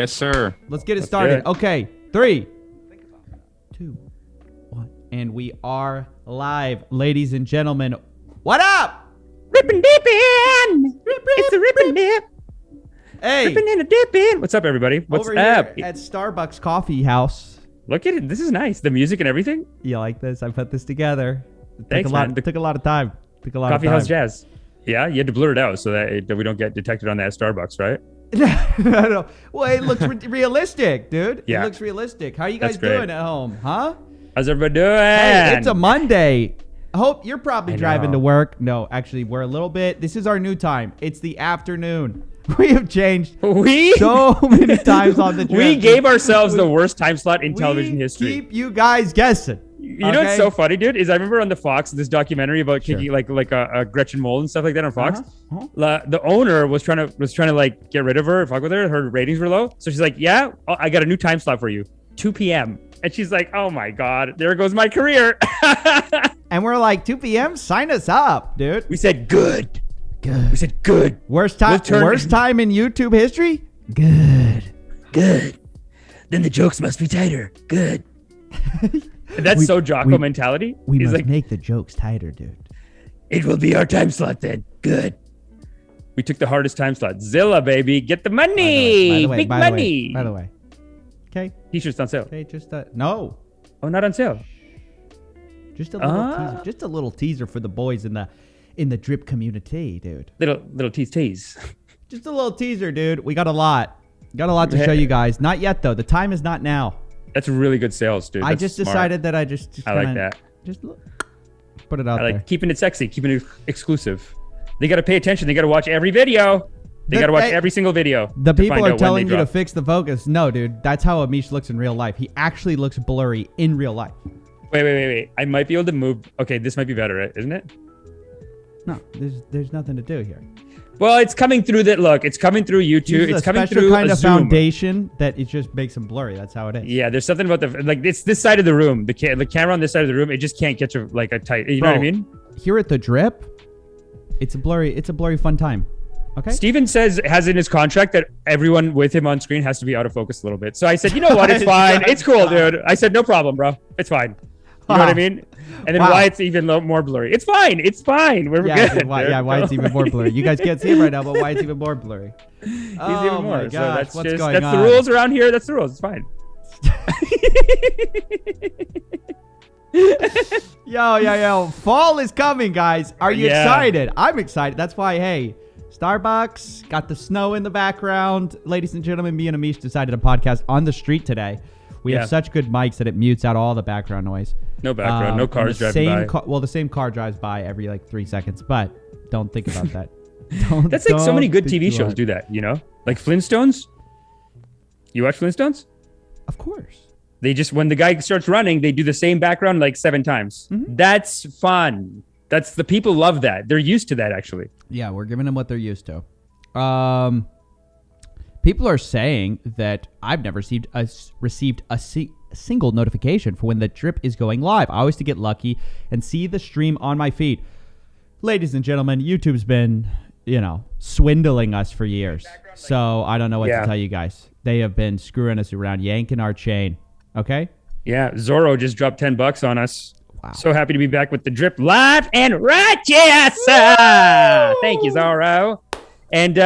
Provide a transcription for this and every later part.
Yes, sir. Let's get it started. Okay, 3, 2, 1. And we are live, ladies and gentlemen. What up? Rippin' dippin'. It's a rippin' dip. Hey. Rippin' and a dippin'. What's up, everybody? What's over up? Here at Starbucks Coffee House. Look at it. This is nice. The music and everything. You like this? I put this together. Thanks, man. Took a lot of time. Coffee House Jazz. Yeah, you had to blur it out so that we don't get detected on that Starbucks, right? No. Well, it looks realistic, dude. Yeah. It looks realistic. How are you guys doing at home, huh? How's everybody doing? Hey, it's a Monday. I hope you're probably driving know. to work. No, actually, we're a little bit. This is our new time. It's the afternoon. We have changed so many times on the trip. We gave ourselves the worst time slot in television history. Keep you guys guessing. You know what's so funny, dude? Is I remember on the Fox this documentary about kicking like a Gretchen Mol and stuff like that on Fox. The owner was trying to like get rid of her, fuck with her. Her ratings were low, so she's like, "Yeah, I got a new time slot for you, 2 p.m." And she's like, "Oh my god, there goes my career." And we're like, 2 p.m. Sign us up, dude. We said good. We said good. Worst time in YouTube history. Good. Then the jokes must be tighter. Good. That's so Jocko mentality. We must make the jokes tighter, dude. It will be our time slot then. Good. We took the hardest time slot. Zilla, baby. Get the money. Big money. By the way. Okay. T-shirts on sale. Okay, just no. Oh, not on sale. Just a little teaser. Just a little teaser for the boys in the drip community, dude. Little tease. Just a little teaser, dude. We got a lot. To show you guys. Not yet though. The time is not now. That's really good sales, dude. I just decided that I just I like that. Just put it out there. I like keeping it sexy, keeping it exclusive. They got to pay attention. They got to watch every video. They got to watch every single video. The people are telling you to fix the focus. No, dude. That's how Amish looks in real life. He actually looks blurry in real life. Wait. I might be able to move. Okay, this might be better, right? Isn't it? No, there's nothing to do here. Well, it's coming through that. Look, it's coming through YouTube. It's coming through kind a of Zoom foundation that it just makes them blurry. That's how it is. Yeah, there's something about it's this side of the room. The camera on this side of the room, it just can't catch a tight. You know what I mean? Here at the drip, it's a blurry fun time. Okay. Steven has in his contract that everyone with him on screen has to be out of focus a little bit. So I said, you know what? It's fine. It's cool, dude. I said, no problem, bro. It's fine. You know what I mean? And then why it's even more blurry. It's fine. We're good. Dude, why it's even more blurry. You guys can't see it right now, but why it's even more blurry. He's even more. Gosh, so that's what's going on? That's the rules around here. That's the rules. It's fine. Yo. Fall is coming, guys. Are you excited? I'm excited. That's why, hey, Starbucks got the snow in the background. Ladies and gentlemen, me and Amish decided to podcast on the street today. We have such good mics that it mutes out all the background noise. No background, no cars driving by. The same car drives by every 3 seconds, but don't think about that. That's like so many good TV shows do that, you know? Like Flintstones. You watch Flintstones? Of course. They just, when the guy starts running, they do the same background 7 times. Mm-hmm. That's fun. The people love that. They're used to that, actually. Yeah, we're giving them what they're used to. People are saying that I've never received a single notification for when the drip is going live. I always to get lucky and see the stream on my feed. Ladies and gentlemen, YouTube's been, swindling us for years. So I don't know what to tell you guys. They have been screwing us around, yanking our chain. Okay? Yeah, Zorro just dropped $10 on us. Wow. So happy to be back with the drip live and righteous. Thank you, Zorro. And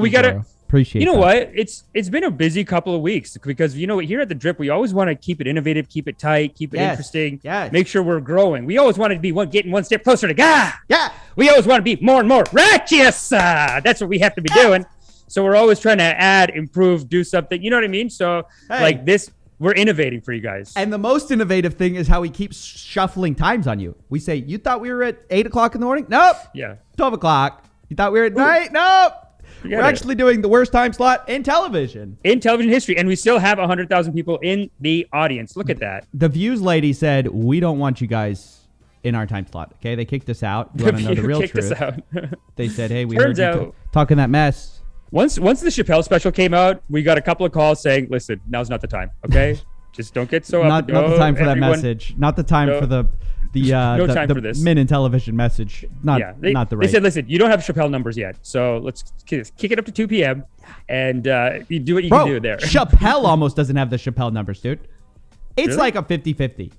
we got to... Appreciate you know what? It's been a busy couple of weeks because here at the drip we always want to keep it innovative, keep it tight, keep it interesting, make sure we're growing. We always want to be getting one step closer to God. Yeah. We always want to be more and more righteous. That's what we have to be doing. So we're always trying to add, improve, do something. You know what I mean? So this, we're innovating for you guys. And the most innovative thing is how we keep shuffling times on you. We say, you thought we were at 8 o'clock in the morning? Nope. Yeah. 12 o'clock. You thought we were at night? Nope. We're actually doing the worst time slot in television. In television history. And we still have 100,000 people in the audience. Look at that. The Views lady said, we don't want you guys in our time slot. Okay, they kicked us out. You want to know the real truth? Us out. They said, hey, we heard you talking that mess. Once the Chappelle special came out, we got a couple of calls saying, listen, now's not the time. Okay? Just don't get so not the time for that message. Not the time for the No time for this. Men in television message, not the right. They said, listen, you don't have Chappelle numbers yet, so let's kick it up to 2 p.m. and you do what you can do there. Chappelle almost doesn't have the Chappelle numbers, dude. It's Really? like a 50-50.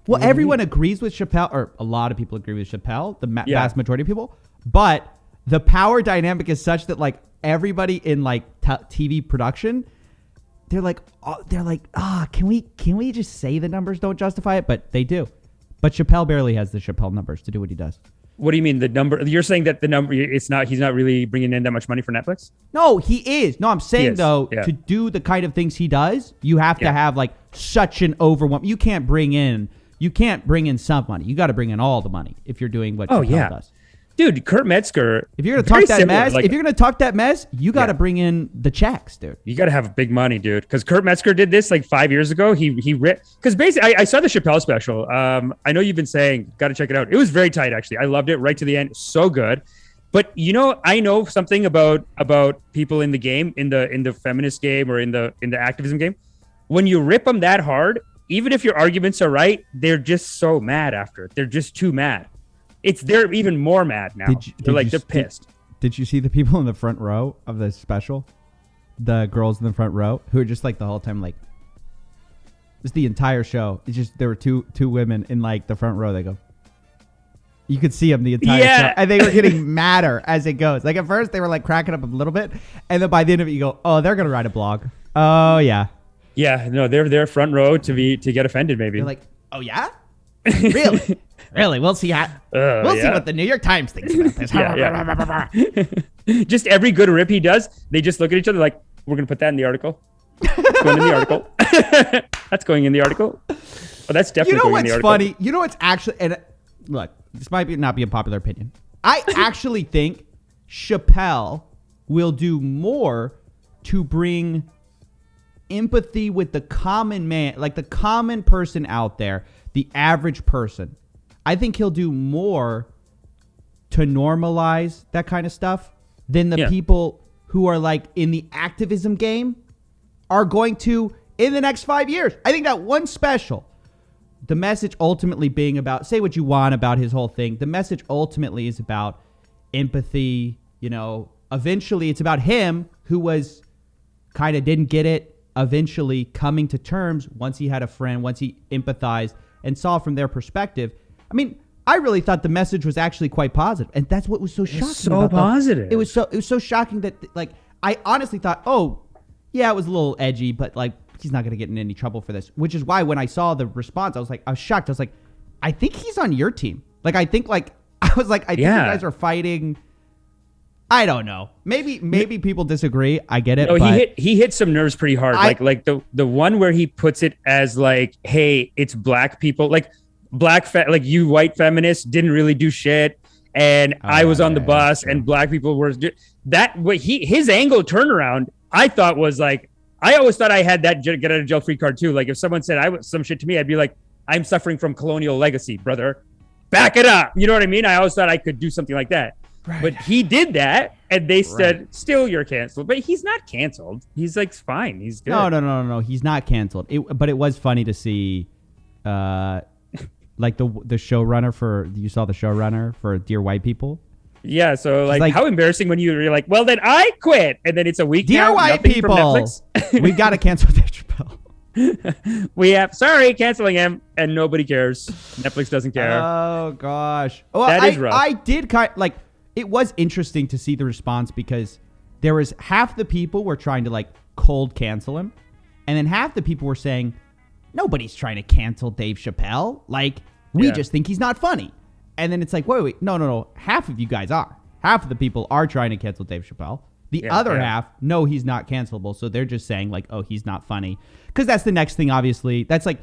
Well, everyone agrees with Chappelle, or a lot of people agree with Chappelle, the vast majority of people, but the power dynamic is such that like everybody in like TV production, they're like, can we just say the numbers don't justify it? But they do. But Chappelle barely has the Chappelle numbers to do what he does. What do you mean the number? You're saying that the number, he's not really bringing in that much money for Netflix? No, he is. No, I'm saying though, to do the kind of things he does, you have to have like such an overwhelm. You can't bring in some money. You got to bring in all the money if you're doing what Chappelle does. Dude, Kurt Metzger. If you're gonna talk that mess, you got to bring in the checks, dude. You got to have big money, dude. Because Kurt Metzger did this like 5 years ago. He ripped. Because basically, I saw the Chappelle special. I know you've been saying, got to check it out. It was very tight, actually. I loved it right to the end. So good. But I know something about people in the game, in the feminist game or in the activism game. When you rip them that hard, even if your arguments are right, they're just so mad after it. They're just too mad. They're even more mad now. They're pissed. Did you see the people in the front row of the special? The girls in the front row who are just like the whole time, like, just the entire show. It's just, there were two women in like the front row. They go, you could see them the entire show. And they were getting madder as it goes. Like at first they were like cracking up a little bit. And then by the end of it, you go, oh, they're going to write a blog. Oh yeah. Yeah. No, they're there front row to get offended maybe. They're like, oh yeah? Really? Really? We'll see how. We'll see what the New York Times thinks about this. Just every good rip he does, they just look at each other like, we're going to put that in the article. It's going in the article. That's going in the article. Oh, that's definitely going in the article. Funny? You know what's actually, and look, this might not be a popular opinion. I actually think Chappelle will do more to bring empathy with the common man, like the common person out there, the average person. I think he'll do more to normalize that kind of stuff than the people who are like in the activism game are going to in the next 5 years. I think that one special, the message ultimately being about, say what you want about his whole thing. The message ultimately is about empathy. Eventually it's about him who was kind of didn't get it. Eventually coming to terms once he had a friend, once he empathized and saw from their perspective. I mean, I really thought the message was actually quite positive, and that's what was so shocking. So positive. It was so shocking that like I honestly thought, oh, yeah, it was a little edgy, but like he's not going to get in any trouble for this. Which is why when I saw the response, I was shocked. I was like, I think he's on your team. Like I think you guys are fighting. I don't know. Maybe people disagree. I get it. No, he hit some nerves pretty hard. Like the one where he puts it as like, hey, it's black people, like like you white feminists didn't really do shit, and I was on the bus, and black people were that. What his angle turnaround, I thought was like, I always thought I had that get out of jail free card too. Like if someone said some shit to me, I'd be like, I'm suffering from colonial legacy, brother. Back it up. You know what I mean? I always thought I could do something like that. Right. But he did that, and they said, still you're canceled. But he's not canceled. He's like fine. He's good. No. He's not canceled. But it was funny to see, like the showrunner you saw the showrunner for Dear White People. Yeah. So like how embarrassing when you're like, well then I quit, and then it's a week. Dear now, White People, we got to cancel Dave Chappelle. Canceling him, and nobody cares. Netflix doesn't care. Oh gosh. Well, that is rough. I did it was interesting to see the response because there was half the people were trying to like cold cancel him, and then half the people were saying nobody's trying to cancel Dave Chappelle. Like we just think he's not funny. And then it's like, wait, no. Half of you guys are. Half of the people are trying to cancel Dave Chappelle. The other half, no, he's not cancelable. So they're just saying like, oh, he's not funny. Because that's the next thing, obviously. That's like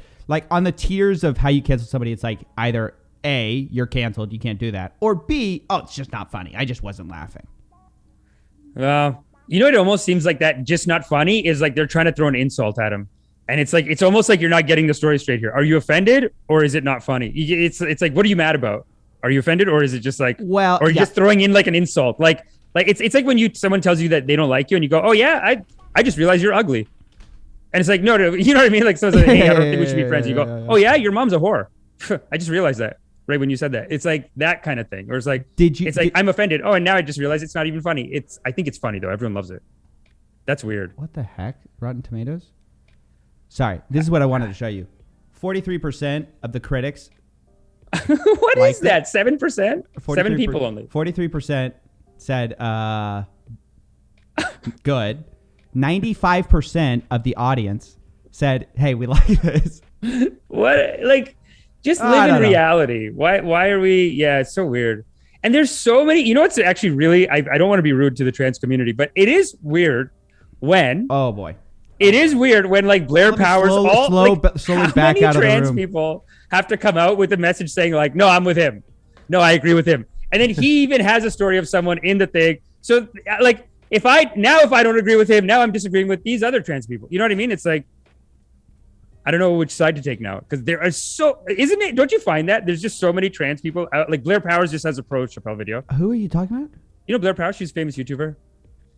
on the tiers of how you cancel somebody, it's like either A, you're canceled, you can't do that. Or B, oh, it's just not funny. I just wasn't laughing. It almost seems like that just not funny is like they're trying to throw an insult at him. And it's like, it's almost like you're not getting the story straight here. Are you offended or is it not funny? It's like, what are you mad about? Are you offended or is it just like, or are you just throwing in like an insult? Like it's like when someone tells you that they don't like you and you go, oh yeah, I just realized you're ugly. And it's like, no, you know what I mean? Like someone's like, hey, I don't think we should be friends. You go, oh yeah, your mom's a whore. I just realized that right when you said that. It's like that kind of thing. Or it's like, I'm offended. Oh, and now I just realized it's not even funny. I think it's funny though. Everyone loves it. That's weird. What the heck? Rotten Tomatoes? Sorry, this is what I wanted to show you. 43% of the critics. What is that? 7%? 7 people only. 43% said good. 95% of the audience said, "Hey, we like this." What? Like, just live in reality. Why are we? Yeah, it's so weird. And there's so many. You know, it's actually really. I don't want to be rude to the trans community, but it is weird when. Oh boy. It is weird when like Blair Powers slowly back out of the room. Trans people have to come out with a message saying like, "No, I'm with him. No, I agree with him." And then he even has a story of someone in the thing. So like, if I don't agree with him, now I'm disagreeing with these other trans people. You know what I mean? It's like, I don't know which side to take now because there are isn't it? Don't you find that there's just so many trans people out? Like Blair Powers just has a pro Chappelle video. Who are you talking about? You know Blair Powers? She's a famous YouTuber.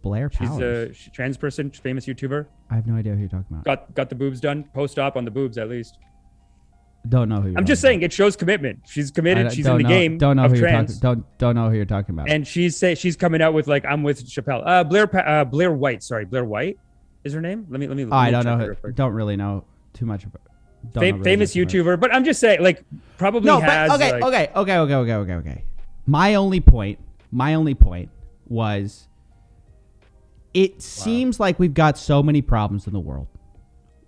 Blair Powers. She's a trans person, famous YouTuber. I have no idea who you're talking about. Got the boobs done. Post-op on the boobs at least. Don't know who you're I'm just saying it shows commitment. She's committed. She's in the game. Don't know of who trans. you're talking. Don't know who you're talking about. And she's coming out with like, I'm with Chappelle. Blair White. Sorry, Blair White is her name. Let me. I don't know. Don't really know too much about. Famous YouTuber, but I'm just saying, like, probably has. Okay. My only point was, it seems like we've got so many problems in the world.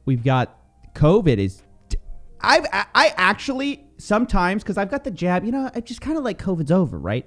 We've got COVID. I actually sometimes, because I've got the jab, you know, I just kind of like COVID's over, right?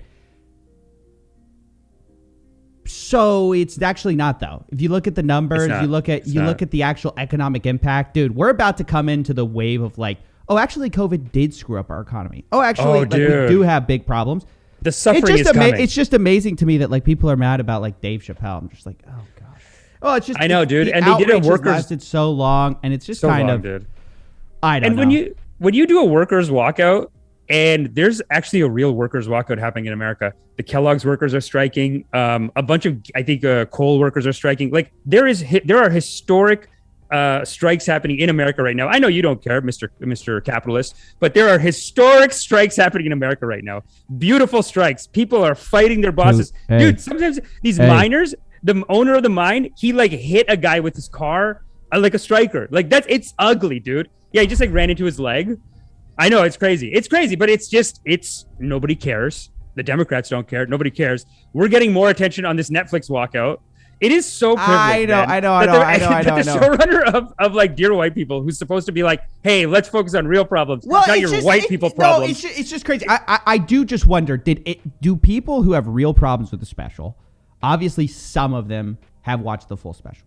So it's actually not, though. If you look at the numbers, you look at the actual economic impact, dude, we're about to come into the wave of like, oh, actually COVID did screw up our economy. Oh, actually, like, we do have big problems. The suffering is coming. It's just amazing to me that like people are mad about like Dave Chappelle. I'm just like, oh gosh. Oh, it's just, I know, dude. And they did a workers lasted so long, and it's just dude. I don't know. And when you do a workers walkout, and there's actually a real workers walkout happening in America. The Kellogg's workers are striking. A bunch of, I think, coal workers are striking. Like there are historic strikes happening in America right now. I know you don't care, Mr. Capitalist, but there are historic strikes happening in America right now. Beautiful strikes. People are fighting their bosses. Dude, sometimes these miners, the owner of the mine, he like hit a guy with his car, like a striker. Like it's ugly, dude. Yeah, he just like ran into his leg. I know, it's crazy. It's crazy, but it's nobody cares. The Democrats don't care. Nobody cares. We're getting more attention on this Netflix walkout. It is so privileged. I know. The showrunner of like Dear White People, who's supposed to be like, hey, let's focus on real problems, not your white people problems. No, it's just crazy. I do just wonder, do people who have real problems with the special, obviously some of them have watched the full special,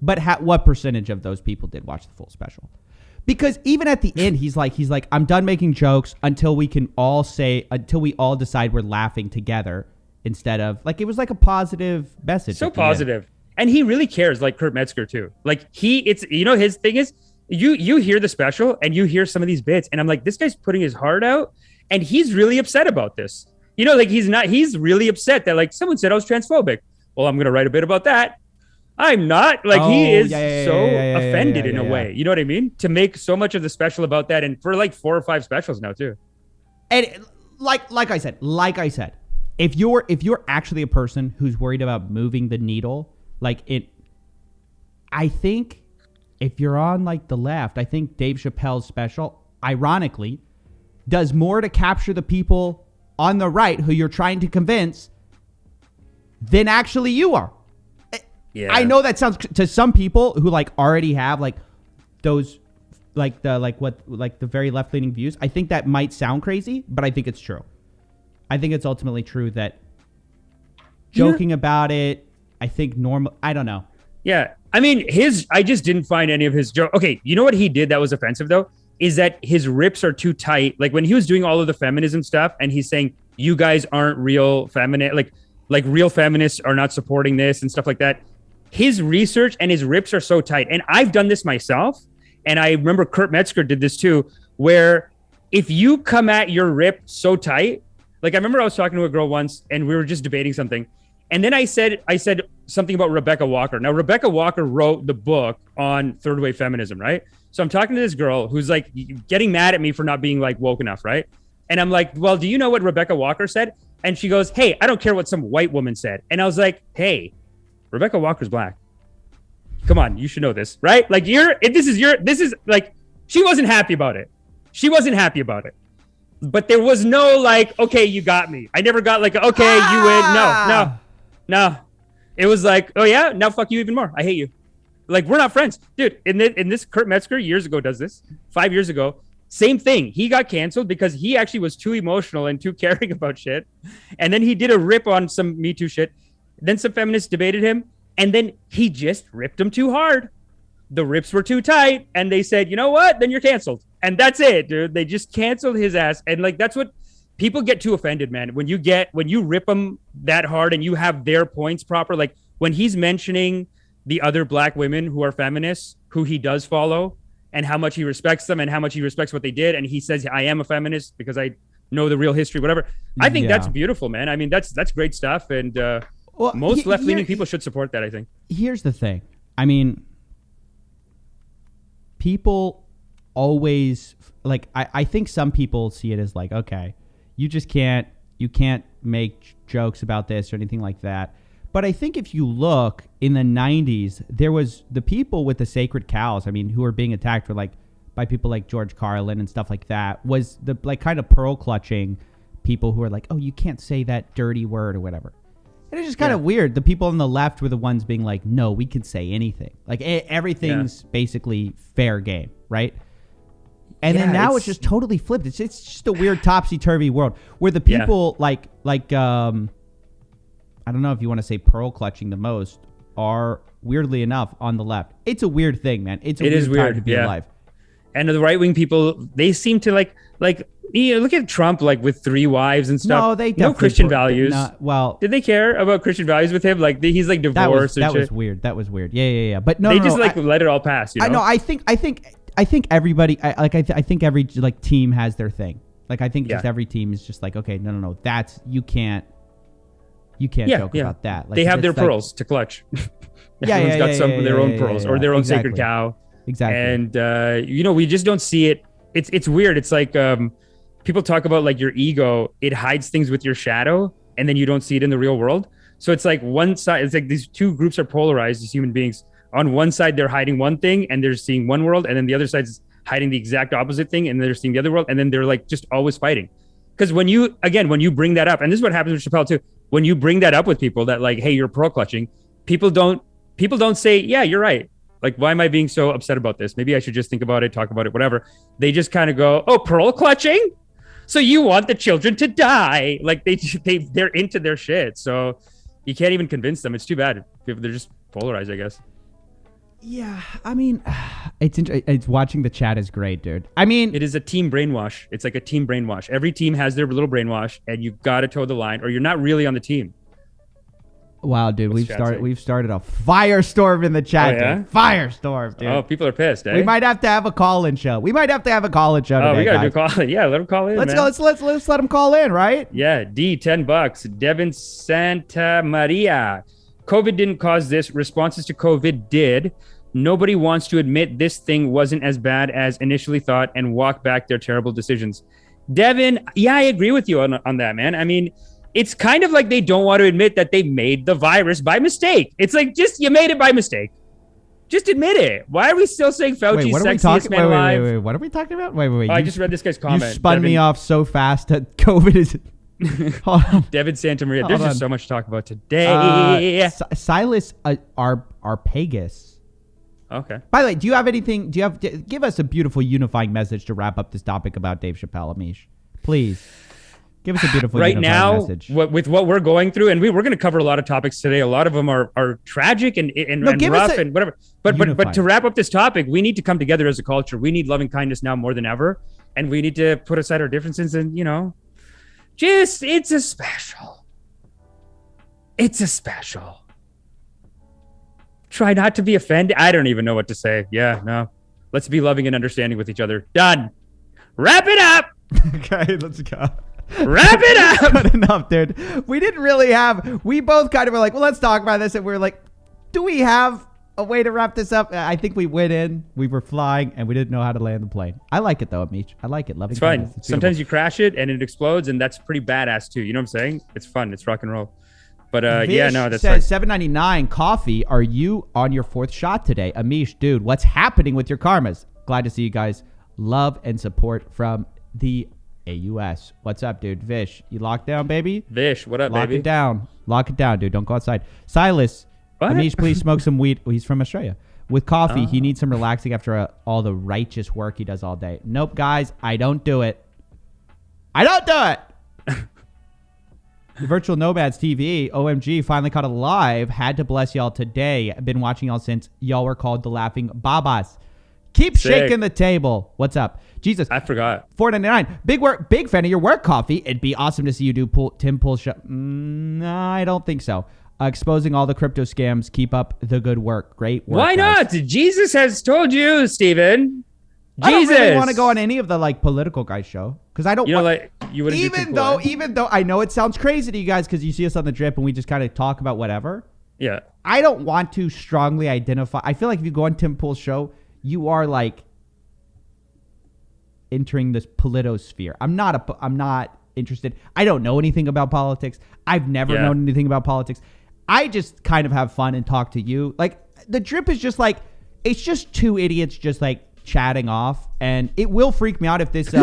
but what percentage of those people did watch the full special? Because even at the end, he's like, I'm done making jokes until we all decide we're laughing together, instead of like, it was like a positive message. So positive. And he really cares, like Kurt Metzger too. Like his thing is, you hear the special and you hear some of these bits and I'm like, this guy's putting his heart out and he's really upset about this. You know, like he's really upset that like someone said I was transphobic. Well, I'm going to write a bit about that. I'm not. Like, he is offended in a way. You know what I mean? To make so much of the special about that, and for like 4 or 5 specials now too. And like I said, if you're actually a person who's worried about moving the needle, I think if you're on like the left, I think Dave Chappelle's special, ironically, does more to capture the people on the right who you're trying to convince than actually you are. Yeah. I know that sounds to some people who like already have like those the very left-leaning views. I think that might sound crazy, but I think it's true. I think it's ultimately true that joking about it, I think normal. I don't know. Yeah. I mean, I just didn't find any of his joke. Okay. You know what he did that was offensive though? Is that his rips are too tight. Like when he was doing all of the feminism stuff and he's saying, you guys aren't real feminist, like real feminists are not supporting this and stuff like that. His research and his rips are so tight. And I've done this myself. And I remember Kurt Metzger did this too, where if you come at your rip so tight, like I remember I was talking to a girl once and we were just debating something. And then I said, something about Rebecca Walker. Now, Rebecca Walker wrote the book on third wave feminism, right? So I'm talking to this girl who's like getting mad at me for not being like woke enough, right? And I'm like, well, do you know what Rebecca Walker said? And she goes, hey, I don't care what some white woman said. And I was like, hey, Rebecca Walker's black. Come on, you should know this, right? Like this is like, she wasn't happy about it. She wasn't happy about it. But there was no like, okay, you got me. I never got like, okay, you win. No. It was like, oh yeah, now fuck you even more. I hate you. Like, we're not friends. Dude, in this Kurt Metzger years ago does this. 5 years ago. Same thing. He got canceled because he actually was too emotional and too caring about shit. And then he did a rip on some Me Too shit. Then some feminists debated him. And then he just ripped them too hard. The rips were too tight. And they said, you know what? Then you're canceled. And that's it, dude. They just canceled his ass. And like, that's what people get too offended, man. When you rip them that hard and you have their points proper, like when he's mentioning the other black women who are feminists, who he does follow, and how much he respects them and how much he respects what they did. And he says, I am a feminist because I know the real history, whatever. I think that's beautiful, man. I mean, that's great stuff. And most left-leaning people should support that, I think. Here's the thing. I mean, people always, like, I think some people see it as like, okay, you can't make jokes about this or anything like that. But I think if you look in the 90s, there was the people with the sacred cows, I mean, who were being attacked were like by people like George Carlin and stuff like that, was the like kind of pearl clutching people who are like, oh, you can't say that dirty word or whatever. And it's just kind of weird. The people on the left were the ones being like, no, we can say anything. Like everything's basically fair game, right? And then now it's just totally flipped. It's just a weird topsy-turvy world where the people like I don't know if you want to say pearl clutching the most, are weirdly enough on the left. It's a weird thing, man. It is weird time to be alive. And the right wing people, they seem to like you know, look at Trump like with 3 wives and stuff. No, they no Christian values. Well, did they care about Christian values with him? Like he's like divorced. That was weird. That was weird. Yeah. But no, they just let it all pass. You know? I think everybody. I think every like team has their thing. Like I think just every team is just like, okay, no. That's you can't joke about that. Like, they have their pearls to clutch. Everyone's got some of their own pearls or their own sacred cow. Exactly. And you know, we just don't see it. It's weird. It's like people talk about like your ego. It hides things with your shadow, and then you don't see it in the real world. So it's like one side. It's like these two groups are polarized as human beings. On one side, they're hiding one thing, and they're seeing one world, and then the other side's hiding the exact opposite thing, and they're seeing the other world, and then they're like just always fighting. Because when you bring that up, and this is what happens with Chappelle too. When you bring that up with people that like, hey, you're pearl clutching, people don't say, yeah, you're right. Like, why am I being so upset about this? Maybe I should just think about it, talk about it, whatever. They just kind of go, oh, pearl clutching? So you want the children to die? Like they're into their shit. So you can't even convince them. It's too bad. They're just polarized, I guess. Yeah, I mean, it's watching the chat is great, dude. I mean, it is a team brainwash. It's like a team brainwash. Every team has their little brainwash, and you've got to toe the line, or you're not really on the team. Wow, dude, we've started a firestorm in the chat. Oh, yeah? Dude. Firestorm, dude. Oh, people are pissed. Eh? We might have to have a call-in show. Today, we gotta do a call-in. Yeah, let them call in. Let's go. Let's let them call in, right? Yeah, $10. Devin Santa Maria. COVID didn't cause this. Responses to COVID did. Nobody wants to admit this thing wasn't as bad as initially thought and walk back their terrible decisions. Devin, yeah, I agree with you on that, man. I mean, it's kind of like they don't want to admit that they made the virus by mistake. It's like, just, you made it by mistake. Just admit it. Why are we still saying Fauci's sexiest man alive? Wait. What are we talking about? Wait. I just read this guy's comment. You spun me off so fast that COVID is... Devin Santa Maria. There's just so much to talk about today. Silas Arpegus. Okay. By the way, do you have anything? Give us a beautiful unifying message to wrap up this topic about Dave Chappelle, Amish. Please give us a beautiful right unifying now message. With what we're going through, and we're going to cover a lot of topics today. A lot of them are tragic and rough and whatever. But to wrap up this topic, we need to come together as a culture. We need loving kindness now more than ever, and we need to put aside our differences and it's a special. Try not to be offended. I don't even know what to say. Yeah, no. Let's be loving and understanding with each other. Done. Wrap it up. Okay, let's go. Wrap it up. Good enough, dude. We didn't really have. We both kind of were like, well, let's talk about this, and we were like, do we have a way to wrap this up? I think we went in. We were flying, and we didn't know how to land the plane. I like it though, Amish. I like it. It's fun. Sometimes you crash it and it explodes, and that's pretty badass too. You know what I'm saying? It's fun. It's rock and roll. But yeah, no, that's says $7.99 coffee. Are you on your 4th shot today? Amish, dude, what's happening with your karmas? Glad to see you guys. Love and support from the AUS. What's up, dude? Vish, you locked down, baby? Vish, what up, baby? Lock it down, dude. Don't go outside. Silas, what? Amish, please smoke some weed. He's from Australia. With coffee, he needs some relaxing after all the righteous work he does all day. Nope, guys, I don't do it. Virtual Nomads TV, OMG, finally caught it live. Had to bless y'all today. I've been watching y'all since y'all were called the Laughing Babas. Keep shaking the table. What's up? Jesus. I forgot. $4.99. Big fan of your work, Coffee. It'd be awesome to see you do Tim Pool's show. No, I don't think so. Exposing all the crypto scams. Keep up the good work. Great work. Why not? Guys. Jesus has told you, Steven. I don't really want to go on any of the political guys show because I don't. You wouldn't. Even though I know it sounds crazy to you guys because you see us on the drip and we just kind of talk about whatever. Yeah. I don't want to strongly identify. I feel like if you go on Tim Pool's show, you are entering this politosphere. I'm not interested. I don't know anything about politics. I've never known anything about politics. I just kind of have fun and talk to you. The drip is just it's just two idiots just chatting off, and it will freak me out if this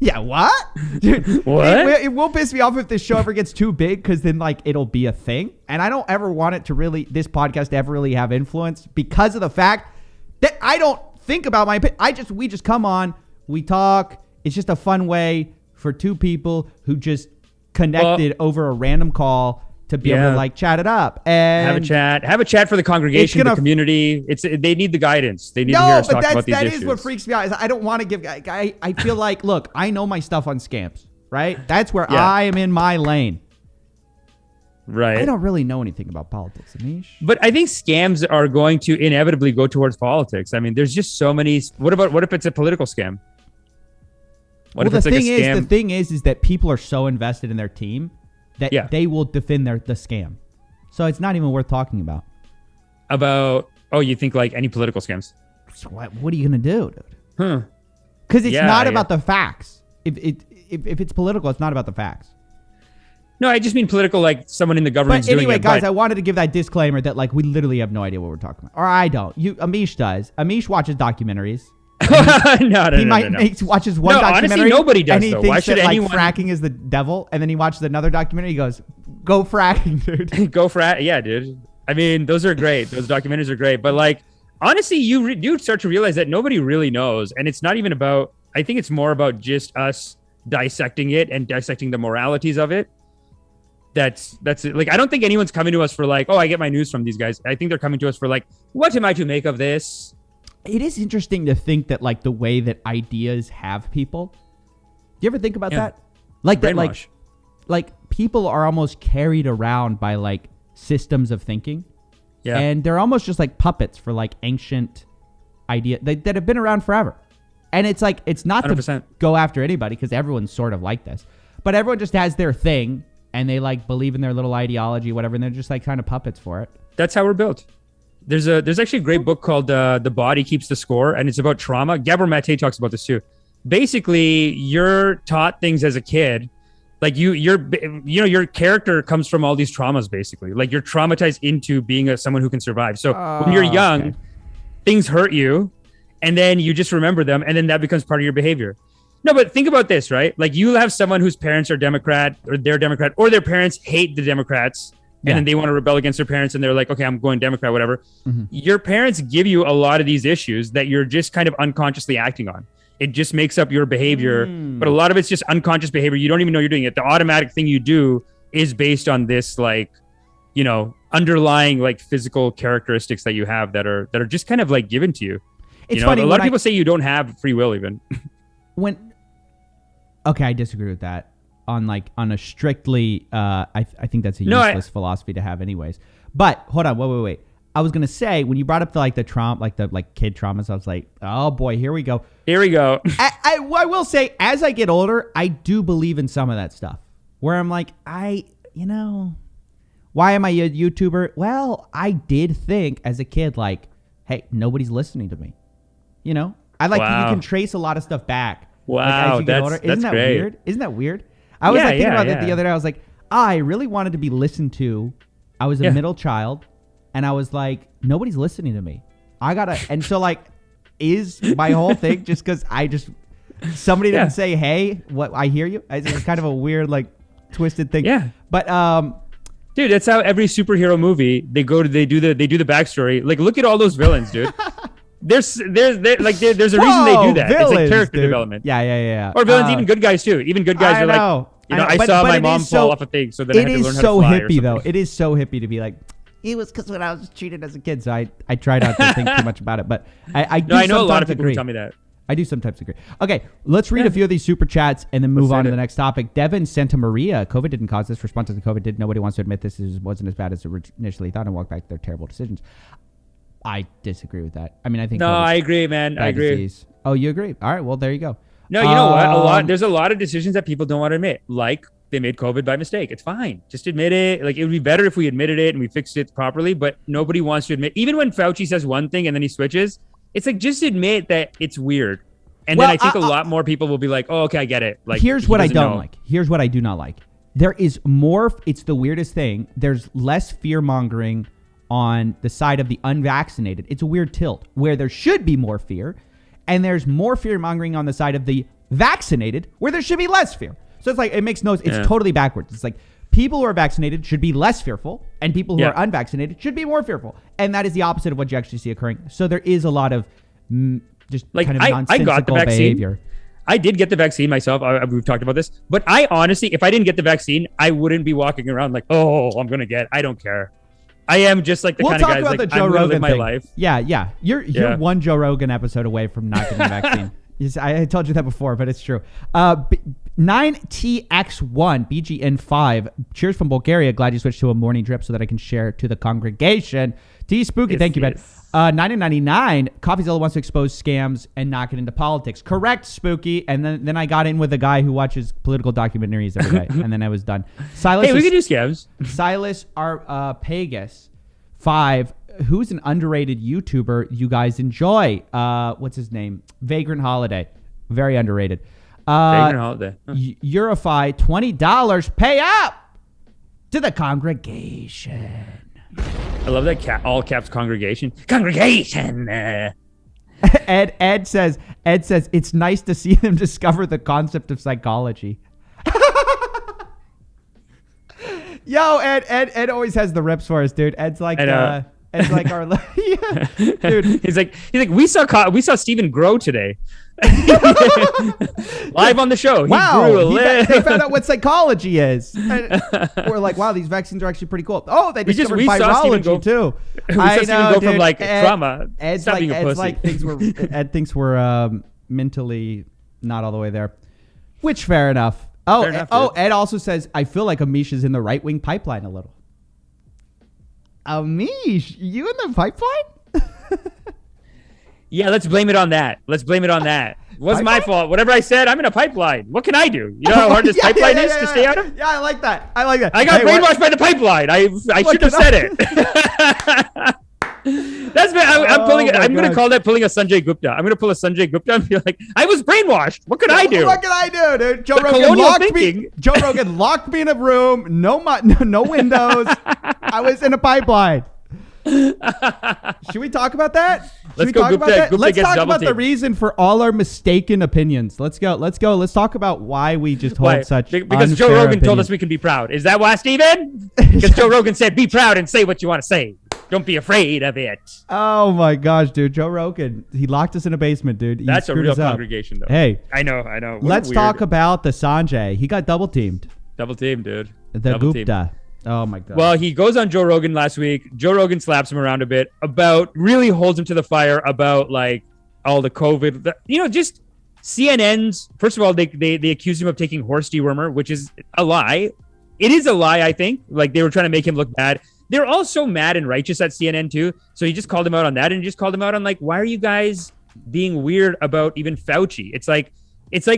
yeah, what? Dude, what? It will piss me off if this show ever gets too big, because then it'll be a thing, and I don't ever want it to this podcast to ever really have influence because of the fact that I don't think about my opinion. We just come on, we talk. It's just a fun way for two people who just connected over a random call to be able to chat it up and have a chat for the congregation, the community. They need the guidance. They need to hear us talk about these issues. That is what freaks me out. Is I don't want to give. I feel look, I know my stuff on scams, right? That's where I am in my lane. Right. I don't really know anything about politics, Amish. But I think scams are going to inevitably go towards politics. I mean, there's just so many. What if it's a political scam? The thing is that people are so invested in their team that they will defend the scam. So it's not even worth talking about. You think any political scams? So what are you going to do, dude? Because it's not about the facts. If it's political, it's not about the facts. No, I just mean political, someone in the government. But anyway, guys, I wanted to give that disclaimer that we literally have no idea what we're talking about. Or I don't. Amish does. Amish watches documentaries. No. He watches one documentary. Honestly, nobody does. And he thinks that fracking is the devil, and then he watches another documentary. He goes, "Go fracking, dude." Go frack, yeah, dude. I mean, those are great. Those documentaries are great. But honestly, you do start to realize that nobody really knows, and it's not even about. I think it's more about just us dissecting it and dissecting the moralities of it. That's it. I don't think anyone's coming to us for I get my news from these guys. I think they're coming to us for what am I to make of this? It is interesting to think that the way that ideas have people. Do you ever think about that? People are almost carried around by systems of thinking. Yeah. And they're almost just puppets for ancient ideas that have been around forever. And it's it's not 100%. To go after anybody because everyone's sort of like this. But everyone just has their thing and they believe in their little ideology, whatever, and they're just kind of puppets for it. That's how we're built. There's actually a great book called The Body Keeps the Score, and it's about trauma. Gabor Mate talks about this too. Basically, you're taught things as a kid. Your character comes from all these traumas, basically. You're traumatized into being someone who can survive. So when you're young, things hurt you, and then you just remember them, and then that becomes part of your behavior. No, but think about this, right? You have someone whose parents are Democrat, or they're Democrat, or their parents hate the Democrats. And then they want to rebel against their parents and they're okay, I'm going Democrat, whatever. Mm-hmm. Your parents give you a lot of these issues that you're just kind of unconsciously acting on. It just makes up your behavior. But a lot of it's just unconscious behavior. You don't even know you're doing it. The automatic thing you do is based on this underlying physical characteristics that you have that are just kind of given to you. It's funny. A lot of people say you don't have free will even. Okay, I disagree with that. On a strictly, I think that's a useless philosophy to have anyways. But hold on, wait. I was gonna say when you brought up the trauma, like the kid traumas, I was like, oh boy, here we go. Here we go. I will say, as I get older, I do believe in some of that stuff. Where I'm like, why am I a YouTuber? Well, I did think as a kid, like, hey, nobody's listening to me. You know, you can trace a lot of stuff back. Wow, as you get older. Isn't that great. weird? Isn't that weird? I was thinking about that the other day. I was like, I really wanted to be listened to. I was a middle child, and I was like, nobody's listening to me. And so like, is my whole thing just because somebody didn't say, hey, what, I hear you? It's kind of a weird, like, twisted thing. Yeah. But, dude, that's how every superhero movie they do the backstory. Like, look at all those villains, dude. There's a reason they do that. Villains, it's like character dude. Development. Yeah. Or villains, even good guys too. Even good guys are like, I saw my mom fall off a thing, so then I had to learn how to fly. It is so hippie, though. It is so hippie to be like, it was because when I was treated as a kid, so I try not to think too much about it. But I know a lot of people who tell me that. I do sometimes agree. Okay, let's read a few of these super chats and then move on to the next topic. Devin Santa Maria, COVID didn't cause this. Response to the COVID did. Nobody wants to admit this wasn't as bad as initially thought and walk back to their terrible decisions. I disagree with that. I mean, I think. No, I agree, man. I agree. Disease. Oh, you agree? All right. Well, there you go. No, you know what? There's a lot of decisions that people don't want to admit. Like they made COVID by mistake. It's fine. Just admit it. Like it would be better if we admitted it and we fixed it properly. But nobody wants to admit. Even when Fauci says one thing and then he switches, it's like just admit that it's weird. And then I think a lot more people will be like, "Oh, okay, I get it." Like, here's what I don't like. Here's what I do not like. There is more. It's the weirdest thing. There's less fear mongering on the side of the unvaccinated. It's a weird tilt where there should be more fear, and there's more fear mongering on the side of the vaccinated where there should be less fear. So it's like it makes no. It's totally backwards. It's like people who are vaccinated should be less fearful, and people who are unvaccinated should be more fearful, and that is the opposite of what you actually see occurring. So there is a lot of. Just like kind of nonsensical I got the vaccine. Behavior. I did get the vaccine myself. We've talked about this, but I honestly, if I didn't get the vaccine, I wouldn't be walking around like, oh, I'm gonna get. I don't care. I am just like the kind of guy like I'm gonna live my life. Yeah. You're one Joe Rogan episode away from not getting the vaccine. I told you that before, but it's true. 9TX1 BGN5. Cheers from Bulgaria. Glad you switched to a morning drip so that I can share to the congregation. T Spooky, thank you, Ben. 999. Coffeezilla wants to expose scams and not get into politics. Correct, Spooky. And then I got in with a guy who watches political documentaries every day, and then I was done. Silas. Hey, we can do scams. Silas Pagus 5. Who's an underrated YouTuber you guys enjoy? What's his name? Vagrant Holiday. Very underrated. Vagrant Holiday. Huh. Urify, $20. Pay up to the congregation. I love that all caps congregation. Congregation. Ed says it's nice to see them discover the concept of psychology. Yo, Ed always has the rips for us, dude. Ed's like It's like our dude. He's like we saw Steven grow today. Live on the show. They found out what psychology is. And we're like, wow, these vaccines are actually pretty cool. Oh, they discovered virology too. We saw Steven go from like trauma. Ed thinks we're mentally not all the way there. Which fair enough. Ed also says I feel like Amish is in the right wing pipeline a little. Amish, you in the pipeline? Yeah, let's blame it on that. What's my fault? Whatever I said, I'm in a pipeline. What can I do? You know how hard this pipeline is to stay out of? Yeah, I like that. I got brainwashed by the pipeline. I should have said it. That's I'm going to call that pulling a Sanjay Gupta. I'm going to pull a Sanjay Gupta and be like, I was brainwashed. What could I do? What can I do, dude? Joe Rogan locked me in a room. No windows. I was in a pipeline. Should we talk about that? Let's talk about the reason for all our mistaken opinions. Let's go. Let's talk about why we just hold such because Joe Rogan told us we can be proud. Is that why, Steven? Because Joe Rogan said, be proud and say what you want to say. Don't be afraid of it. Oh my gosh, dude. Joe Rogan, he locked us in a basement, dude. That's a real congregation, though. Hey. I know. Let's talk about the Sanjay. He got double teamed. Double teamed, dude. The Gupta. Oh my God. Well, he goes on Joe Rogan last week. Joe Rogan slaps him around a bit really holds him to the fire about like all the COVID, just CNN's. First of all, they accused him of taking horse dewormer, which is a lie. It is a lie, I think. Like they were trying to make him look bad. they're all so mad and righteous at CNN too. So he just called him out on that, and he just called him out on like, why are you guys being weird about even Fauci? It's like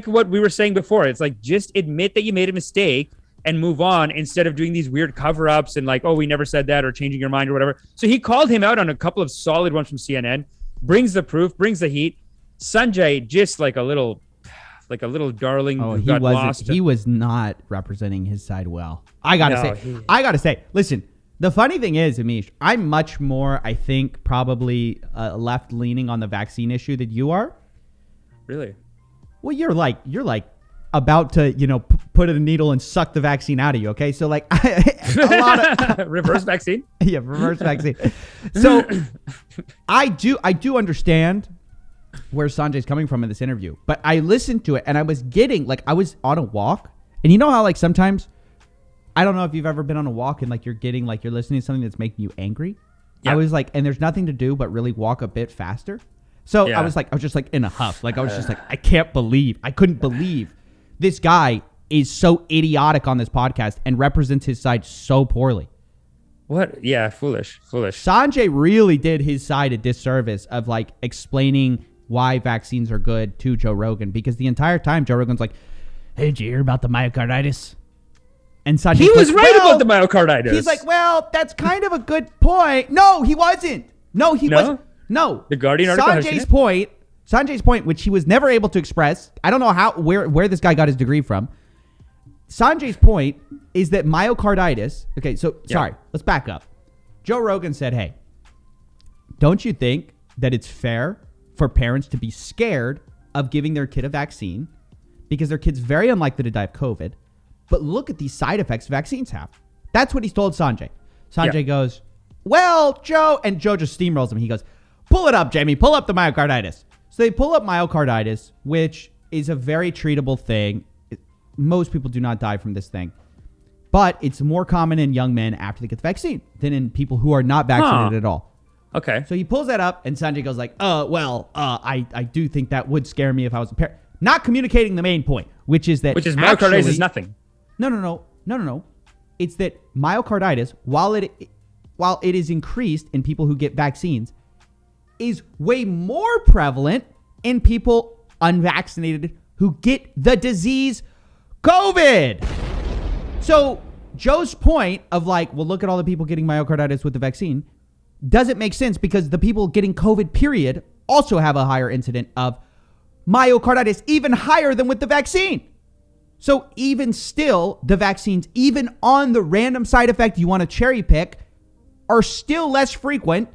what we were saying before. It's like, just admit that you made a mistake and move on, instead of doing these weird cover-ups and like, oh, we never said that, or changing your mind or whatever. So he called him out on a couple of solid ones from CNN, brings the proof, brings the heat. Sanjay just like a little darling who got lost. He was not representing his side well. I gotta say, listen, the funny thing is, Amish, I'm much more, I think, probably left-leaning on the vaccine issue than you are. Really? Well, you're like about to, put a needle and suck the vaccine out of you. Okay. So like a lot of reverse vaccine. Yeah. Reverse vaccine. So I do understand where Sanjay's coming from in this interview, but I listened to it and I was I was on a walk, and you know how like sometimes, I don't know if you've ever been on a walk and like you're listening to something that's making you angry. Yeah. I was like, and there's nothing to do but really walk a bit faster. So yeah. I was just like in a huff. Like I was just like, I couldn't believe this guy is so idiotic on this podcast and represents his side so poorly. What? Yeah, foolish. Sanjay really did his side a disservice of like explaining why vaccines are good to Joe Rogan, because the entire time Joe Rogan's like, hey, did you hear about the myocarditis? And Sanjay, he was right about the myocarditis. He's like, well, that's kind of a good point. No, he wasn't. No, he wasn't. No. The Guardian article. Sanjay's point, which he was never able to express. I don't know where this guy got his degree from. Sanjay's point is that myocarditis. Okay, so sorry, let's back up. Joe Rogan said, hey, don't you think that it's fair for parents to be scared of giving their kid a vaccine because their kid's very unlikely to die of COVID, but look at these side effects vaccines have? That's what he's told Sanjay. Sanjay goes, well, Joe, and Joe just steamrolls him. He goes, pull it up, Jamie, pull up the myocarditis. So they pull up myocarditis, which is a very treatable thing. Most people do not die from this thing, but it's more common in young men after they get the vaccine than in people who are not vaccinated at all. Okay. So he pulls that up, and Sanjay goes like, I do think that would scare me if I was a parent. Not communicating the main point, which is myocarditis is nothing. No. It's that myocarditis, while it is increased in people who get vaccines, is way more prevalent in people unvaccinated who get the disease COVID. So Joe's point of like, well, look at all the people getting myocarditis with the vaccine doesn't make sense, because the people getting COVID period also have a higher incident of myocarditis, even higher than with the vaccine. So even still, the vaccines, even on the random side effect you want to cherry pick, are still less frequent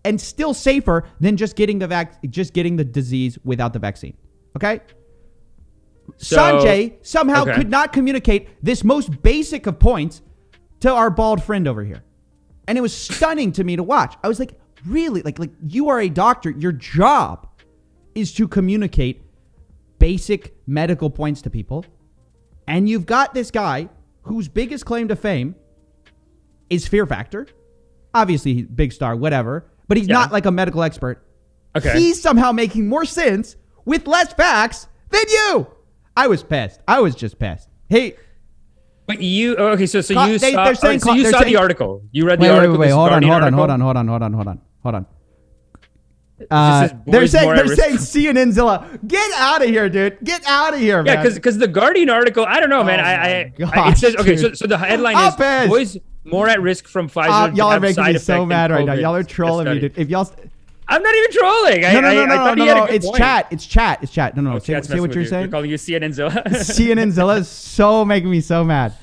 and still safer than just getting the disease without the vaccine. Okay? So, Sanjay somehow could not communicate this most basic of points to our bald friend over here. And it was stunning to me to watch. I was like, really? Like you are a doctor. Your job is to communicate basic medical points to people. And you've got this guy whose biggest claim to fame is Fear Factor. Obviously, he's big star, whatever. But he's not like a medical expert. Okay. He's somehow making more sense with less facts than you. I was pissed. I was just pissed. Hey. But you, okay, so you saw the article. You read the article. Wait, hold on. They're saying CNNzilla. Get out of here, dude. Get out of here, man. Yeah, because the Guardian article, I don't know, man. It says, okay, so the headline is boys more at risk from Pfizer. Y'all are making me so mad right now. Y'all are trolling me, dude. If y'all... I'm not even trolling. No. It's chat. No. Say what you're saying. They're calling you CNNzilla. CNNzilla is so making me so mad.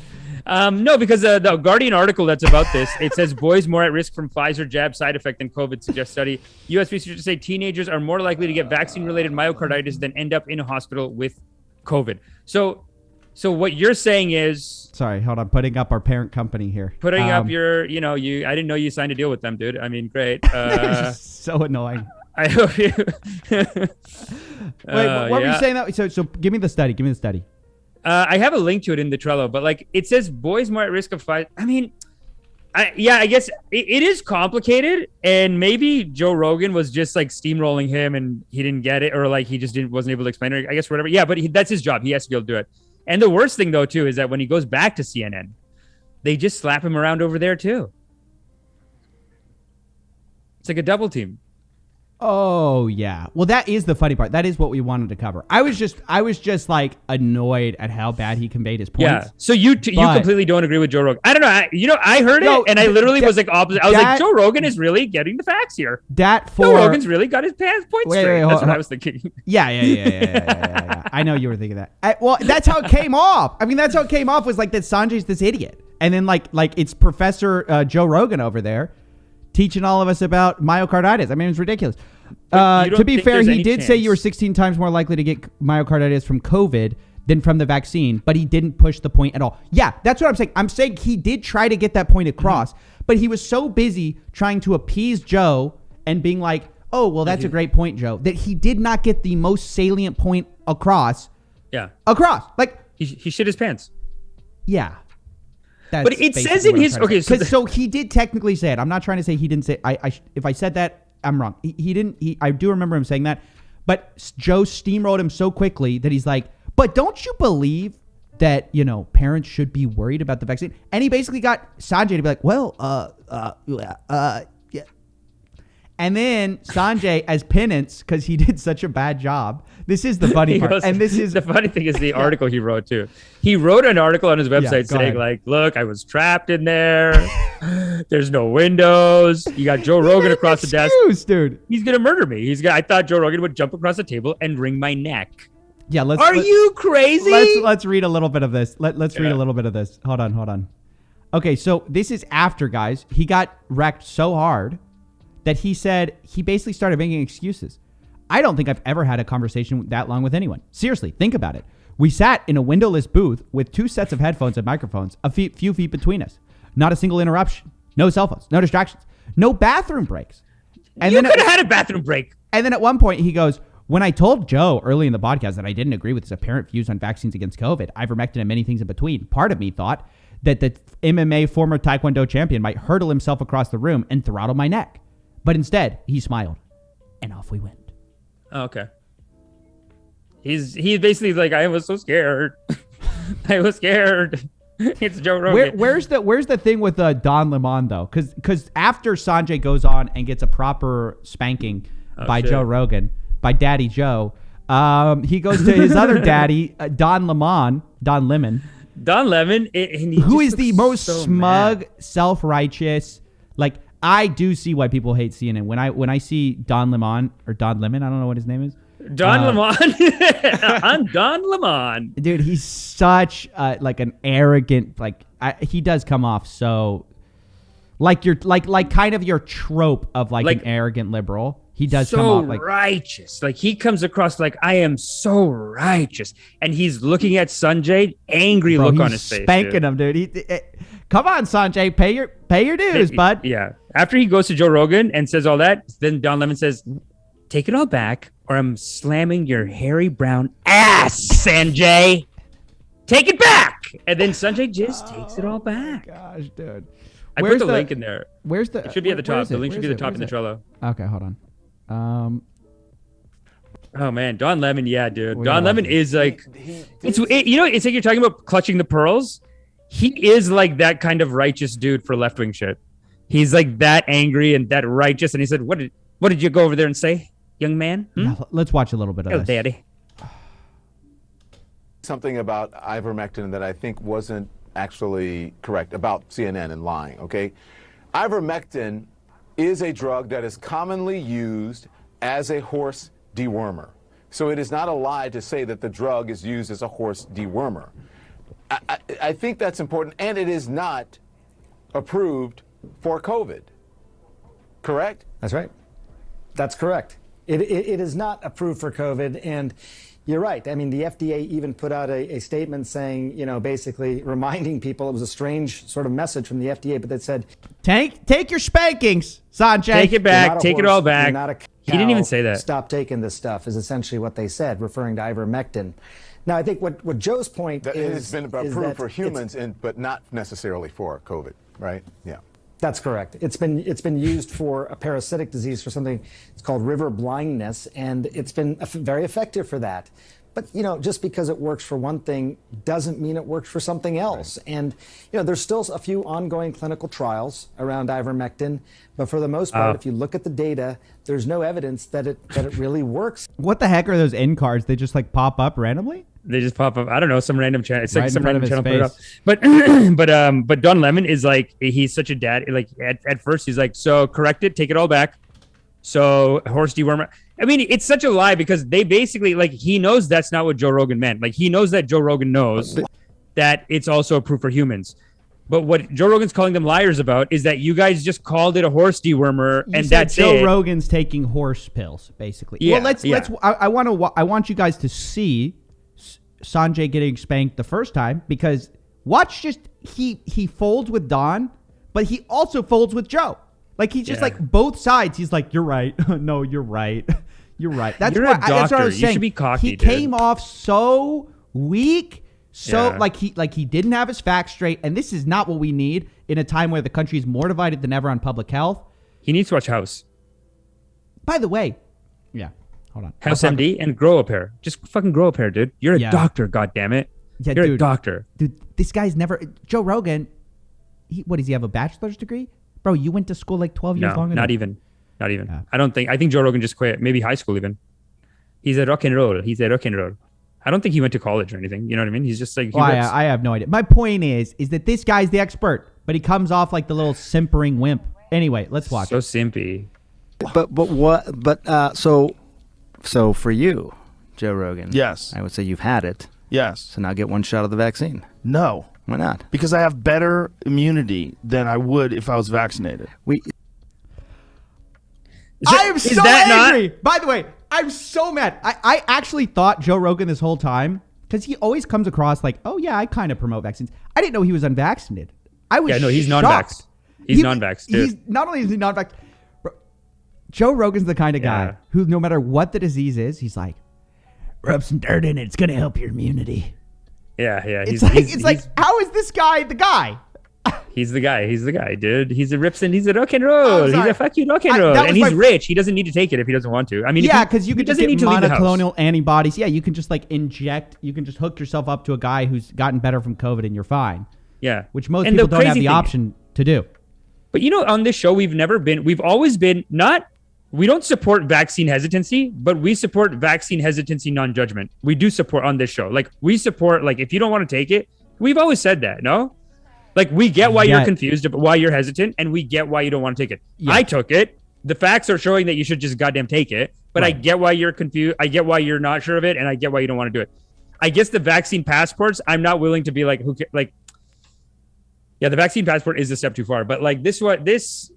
No, because the Guardian article that's about this, it says boys more at risk from Pfizer jab side effect than COVID suggests study. U.S. researchers say teenagers are more likely to get vaccine-related myocarditis than end up in a hospital with COVID. So what you're saying is... Sorry, hold on. Putting up our parent company here. Putting up your, I didn't know you signed a deal with them, dude. I mean, great. So annoying. I hope you... Wait, what were you saying? So give me the study. I have a link to it in the Trello, but like it says boys more at risk of Pfizer. I mean, I guess it is complicated, and maybe Joe Rogan was just like steamrolling him and he didn't get it, or like he just wasn't able to explain it. I guess whatever. Yeah, but that's his job. He has to be able to do it. And the worst thing though too is that when he goes back to CNN, they just slap him around over there too. It's like a double team. Oh yeah. Well, that is the funny part. That is what we wanted to cover. I was just like annoyed at how bad he conveyed his points. Yeah. So you completely don't agree with Joe Rogan. I don't know. I heard it and I literally was like opposite. I was like, Joe Rogan is really getting the facts here. Joe Rogan's really got his points straight. That's what I was thinking. Yeah. I know you were thinking that. Well, that's how it came off. I mean, that's how it came off was like that Sanjay's this idiot, and then like it's Professor Joe Rogan over there teaching all of us about myocarditis. I mean, it's ridiculous. To be fair, he did say you were 16 times more likely to get myocarditis from COVID than from the vaccine, but he didn't push the point at all. Yeah, that's what I'm saying. I'm saying he did try to get that point across, but he was so busy trying to appease Joe and being like, oh, well, that's a great point, Joe, that he did not get the most salient point across. Yeah. Across. Like, he shit his pants. Yeah. But it says in his so he did technically say it. I'm not trying to say he didn't say. If I said that, I'm wrong. He didn't. I do remember him saying that, but Joe steamrolled him so quickly that he's like, "But don't you believe that parents should be worried about the vaccine?" And he basically got Sanjay to be like, "Well, yeah." And then Sanjay, as penance, because he did such a bad job. This is the funny part. And this is the funny thing is the article he wrote too. He wrote an article on his website saying like, look, I was trapped in there. There's no windows. You got Joe Rogan across the desk. Dude. He's going to murder me. I thought Joe Rogan would jump across the table and wring my neck. Yeah. Are you crazy? Let's read a little bit of this. Let's read a little bit of this. Hold on. Okay. So this is after, guys, he got wrecked so hard that he said he basically started making excuses. I don't think I've ever had a conversation that long with anyone. Seriously, think about it. We sat in a windowless booth with 2 sets of headphones and microphones, a few feet between us. Not a single interruption. No cell phones. No distractions. No bathroom breaks. And you could have had a bathroom break. And then at one point he goes, when I told Joe early in the podcast that I didn't agree with his apparent views on vaccines against COVID, ivermectin, and many things in between, part of me thought that the MMA former Taekwondo champion might hurtle himself across the room and throttle my neck. But instead, he smiled, and off we went. Oh, okay. He's basically like, I was so scared. I was scared. It's Joe Rogan. Where's the thing with Don Lemon though? Because after Sanjay goes on and gets a proper spanking by Joe Rogan, by Daddy Joe, he goes to his other daddy, Don Lemon, who is the most smug, self-righteous, like. I do see why people hate CNN. When I see Don Lemon, I don't know what his name is. Don Lemon. I'm Don Lemon. Dude, he's such like an arrogant, he does come off so like you're like kind of your trope of like an arrogant liberal. He does come off like righteous. Like he comes across like I am so righteous, and he's looking at Sanjay, angry look on his face. Spanking him, dude. Come on, Sanjay, pay your dues, bud. Yeah. After he goes to Joe Rogan and says all that, then Don Lemon says, "Take it all back, or I'm slamming your hairy brown ass, Sanjay. Take it back." And then Sanjay just takes it all back. Gosh, dude. I put the link in there. Where's the? It should be at the top. The link should be at the top in the Trello. Okay, hold on. Oh man, Don Lemon, yeah, dude. Don Lemon is like, it's like you're talking about clutching the pearls. He is like that kind of righteous dude for left wing shit. He's like that angry and that righteous. And he said, "What did you go over there and say, young man?" Yeah, let's watch a little bit of this. Daddy. Something about ivermectin that I think wasn't actually correct about CNN and lying. Okay, ivermectin is a drug that is commonly used as a horse dewormer. So it is not a lie to say that the drug is used as a horse dewormer. I think that's important, and it is not approved for COVID. Correct? That's right. That's correct. It is not approved for COVID, and you're right. I mean, the FDA even put out a statement saying, basically reminding people, it was a strange sort of message from the FDA, but that said, Take your spankings, Sanjay. Take it back. Take it all back. He didn't even say that. Stop taking this stuff is essentially what they said, referring to ivermectin. Now, I think what Joe's point that is... It has been approved for humans, but not necessarily for COVID, right? Yeah. That's correct. It's been used for a parasitic disease, for something it's called river blindness, and it's been very effective for that. But, just because it works for one thing doesn't mean it works for something else. Right. And, there's still a few ongoing clinical trials around ivermectin. But for the most part, if you look at the data, there's no evidence that it really works. What the heck are those end cards? They just like pop up randomly? They just pop up. I don't know, some random channel. It's like some random channel put it up. But Don Lemon is like, he's such a dad. Like at first he's like, so correct it, take it all back. So horse dewormer. I mean, it's such a lie because they basically like, he knows that's not what Joe Rogan meant. Like he knows that Joe Rogan knows that it's also approved for humans. But what Joe Rogan's calling them liars about is that you guys just called it a horse dewormer, and that's Joe Rogan's taking horse pills, basically. Yeah, let's. I want you guys to see Sanjay getting spanked the first time, because watch, just he folds with Don, but he also folds with Joe. Like he's just like both sides. He's like, you're right. No, you're right. You're right. That's what I was saying. You should be cocky. He came off so weak. So like he didn't have his facts straight, and this is not what we need in a time where the country is more divided than ever on public health. He needs to watch House. By the way, hold on. House MD and grow a pair. Just fucking grow a pair, dude. You're a doctor, goddammit. Yeah, you're a doctor. Dude, this guy's never Joe Rogan. Does he have a bachelor's degree? Bro, you went to school like 12 years longer. Not even. Yeah. I think Joe Rogan just quit. Maybe high school even. He's a rock and roll. I don't think he went to college or anything. You know what I mean? He's just like... I have no idea. My point is that this guy's the expert, but he comes off like the little simpering wimp. Anyway, let's watch. So simpy. So for you, Joe Rogan. Yes. I would say you've had it. Yes. So now get one shot of the vaccine. No. Why not? Because I have better immunity than I would if I was vaccinated. I am so angry. By the way, I'm so mad. I actually thought Joe Rogan this whole time, because he always comes across like, oh yeah, I kind of promote vaccines. I didn't know he was unvaccinated. I was he's shocked. non-vaxxed. He's non-vaxxed, dude. He's not only is he non-vaxxed, Joe Rogan's the kind of guy who, no matter what the disease is, he's like, rub some dirt in it. It's going to help your immunity. Yeah. It's like, how is this guy the guy? He's the guy, dude. He's a rips and he's a rock and roll. He's a fuck you rock and roll. And he's rich. He doesn't need to take it if he doesn't want to. I mean, because you can just get monoclonal antibodies. Yeah, you can just like inject. You can just hook yourself up to a guy who's gotten better from COVID and you're fine. Yeah. Which most people don't have the option to do. But on this show, we've always been we don't support vaccine hesitancy, but we support vaccine hesitancy non-judgment. We do support on this show. Like we support, like if you don't want to take it, we've always said that, no? Like we get why you're confused, why you're hesitant, and we get why you don't want to take it. Yeah. I took it. The facts are showing that you should just goddamn take it, but I get why you're confused. I get why you're not sure of it, and I get why you don't want to do it. I guess the vaccine passports, I'm not willing to be like, the vaccine passport is a step too far, but like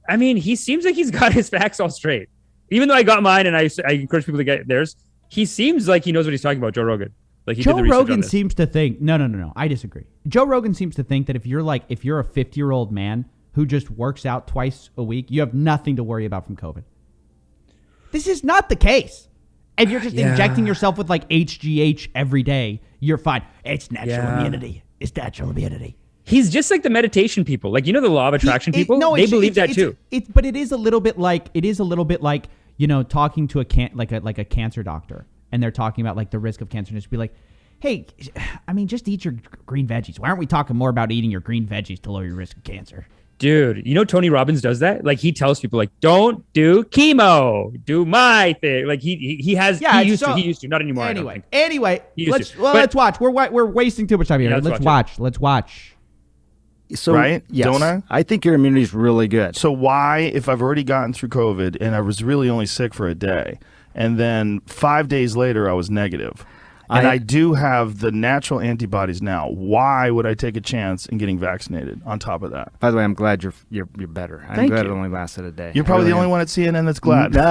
I mean, he seems like he's got his facts all straight. Even though I got mine and I encourage people to get theirs, he seems like he knows what he's talking about, Joe Rogan. Like Joe Rogan seems to think, no, I disagree. Joe Rogan seems to think that if you're a 50-year-old man who just works out twice a week, you have nothing to worry about from COVID. This is not the case. And you're just injecting yourself with like HGH every day, you're fine. It's natural immunity. It's natural immunity. He's just like the meditation people. Like, the law of attraction people? They believe that too. But it is a little bit like, talking to a cancer doctor. And they're talking about like the risk of cancer, and just be like, hey, I mean, just eat your green veggies. Why aren't we talking more about eating your green veggies to lower your risk of cancer? Dude, Tony Robbins does that. Like he tells people like, don't do chemo, do my thing. Like he used to, not anymore. Anyway, let's watch. We're wasting too much time here. Let's watch. So, right? Yes. Don't I? I think your immunity is really good. So why, if I've already gotten through COVID and I was really only sick for a day, and then 5 days later I was negative, and I do have the natural antibodies now, why would I take a chance in getting vaccinated on top of that? By the way, I'm glad you're better. I'm glad it only lasted a day. You're probably the only one at CNN that's glad. No.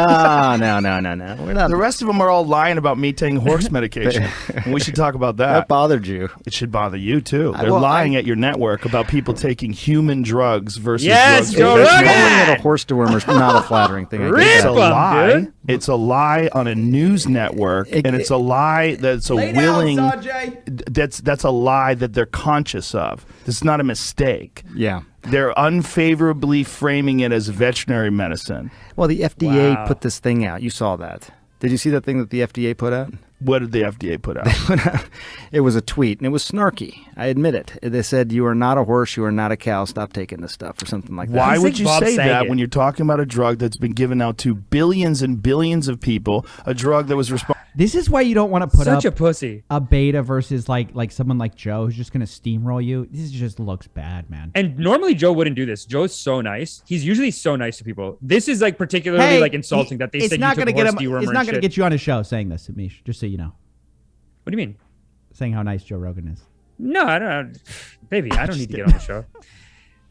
We're not. The rest of them are all lying about me taking horse medication. And we should talk about that. That bothered you. It should bother you too. They're lying at your network about people taking human drugs versus drugs. Calling it a horse dewormer is not a flattering thing. It's a lie. Dude. It's a lie on a news network, and it's a lie that's willing. That's a lie that they're conscious of. This is not a mistake. Yeah. They're unfavorably framing it as veterinary medicine. Well, the FDA put this thing out. You saw that. Did you see that thing that the FDA put out? What did the FDA put out? It was a tweet, and it was snarky. I admit it. They said, "You are not a horse. You are not a cow. Stop taking this stuff," or something like that. Why would you say that when you're talking about a drug that's been given out to billions and billions of people, a drug that was responsible? This is why you don't want to put such up a pussy. A beta versus like someone like Joe who's just going to steamroll you. This just looks bad, man. And normally Joe wouldn't do this. Joe's so nice. He's usually so nice to people. This is like particularly like insulting that they said you took horse dewormer. It's not going to get you on his show saying this, Amish. Just so you know. What do you mean? Saying how nice Joe Rogan is. No, I don't. Baby, I don't need to get on the show.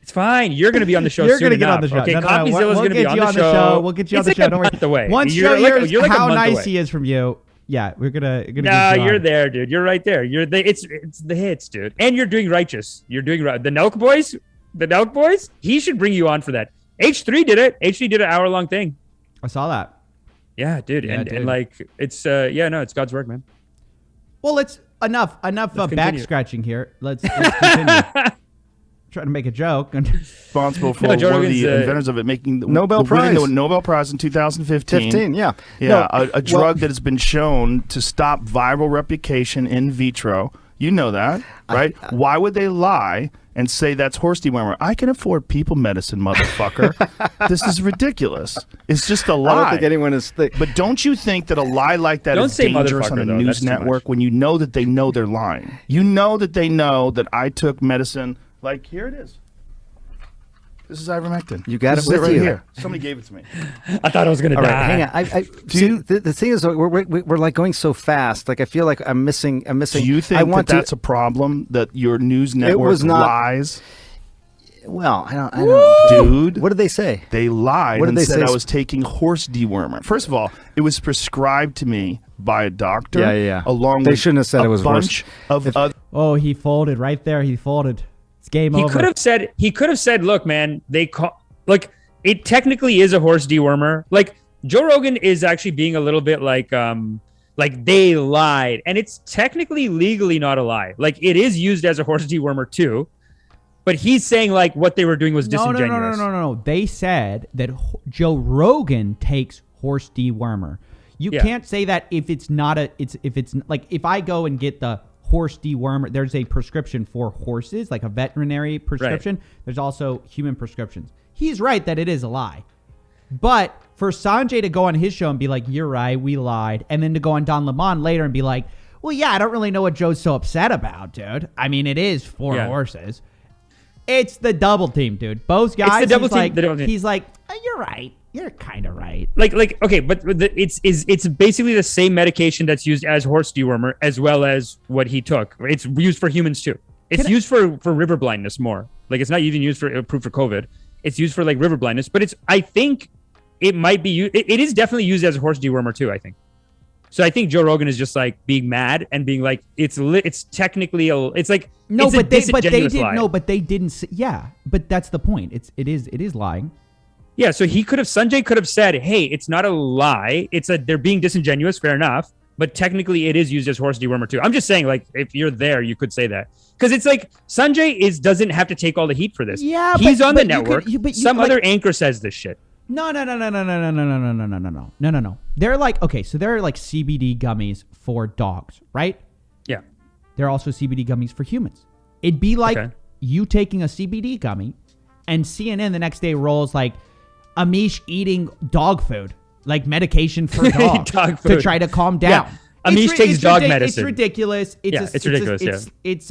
It's fine. You're going to be on the show. You're going to get on the show. Okay, no, Coffeezilla's going to be on the show. We'll get you on the show. Don't worry. Once Joe hears how nice he is from you, yeah, we're gonna. No, you're there, dude. You're right there. You're the. It's the hits, dude. And you're doing righteous. You're doing right. The Nelk Boys. The Nelk Boys. He should bring you on for that. H3 did it. H3 did an hour-long thing. I saw that. Yeah, dude. Yeah, and like it's it's God's work, man. Well, it's enough back scratching here. Let's continue. Trying to make a joke. Responsible for one of the inventors of it making the Nobel Prize in 2015. Yeah. A drug that has been shown to stop viral replication in vitro. You know that, right? Why would they lie and say that's horse dewormer? I can afford people medicine, motherfucker. This is ridiculous. It's just a lie. I don't think anyone is But don't you think that a lie like that is dangerous on a news network when you know that they know they're lying? You know that they know that I took medicine. Like, here it is. This is ivermectin. You got it with you. Here. Somebody gave it to me. I thought I was going to die. Right, hang on. See, the thing is, we're like going so fast. Like, I feel like I'm missing. Do you think that's a problem, that your news network lies? Well, I don't. Dude. What did they say? They lied and said I was taking horse dewormer. First of all, it was prescribed to me by a doctor. Yeah. Along they with shouldn't have said it was bunch of other. Oh, he folded right there. He folded. It's game over. He could have said, look, man, it technically is a horse dewormer. Like, Joe Rogan is actually being a little bit like they lied, and it's technically legally not a lie. Like, it is used as a horse dewormer too. But he's saying like what they were doing was disingenuous. No. They said that Joe Rogan takes horse dewormer. You can't say that if it's not if I go and get the horse dewormer, there's a prescription for horses, like a veterinary prescription. Right. There's also human prescriptions. He's right that it is a lie. But for Sanjay to go on his show and be like, "You're right, we lied," and then to go on Don Lemon later and be like, "Well, yeah, I don't really know what Joe's so upset about, dude. I mean, it is for horses." It's the double team, dude. Both guys. It's the double team. He's like, oh, "You're right. You're kind of right." Like, okay, but it's basically the same medication that's used as horse dewormer as well as what he took. It's used for humans too. It's used for river blindness more. Like, it's not even used for approved for COVID. It's used for like river blindness, but I think it might be used. It is definitely used as a horse dewormer too, I think. So I think Joe Rogan is just like being mad and being like, it's technically it's like no, it's but they didn't lie. No, but they didn't. Yeah, but that's the point. It is lying. Yeah, so Sanjay could have said, hey, it's not a lie. They're being disingenuous. Fair enough. But technically it is used as horse dewormer too. I'm just saying, like, if you're there, you could say that. Because it's like Sanjay doesn't have to take all the heat for this. Yeah, he's on the network. Some other anchor says this shit. No. They're like, okay, so there are like CBD gummies for dogs, right? Yeah. There are also CBD gummies for humans. It'd be like you taking a CBD gummy and CNN the next day rolls like Amish eating dog food, like medication for dogs to try to calm down. Yeah. Amish takes dog medicine. It's ridiculous. It's ridiculous. It's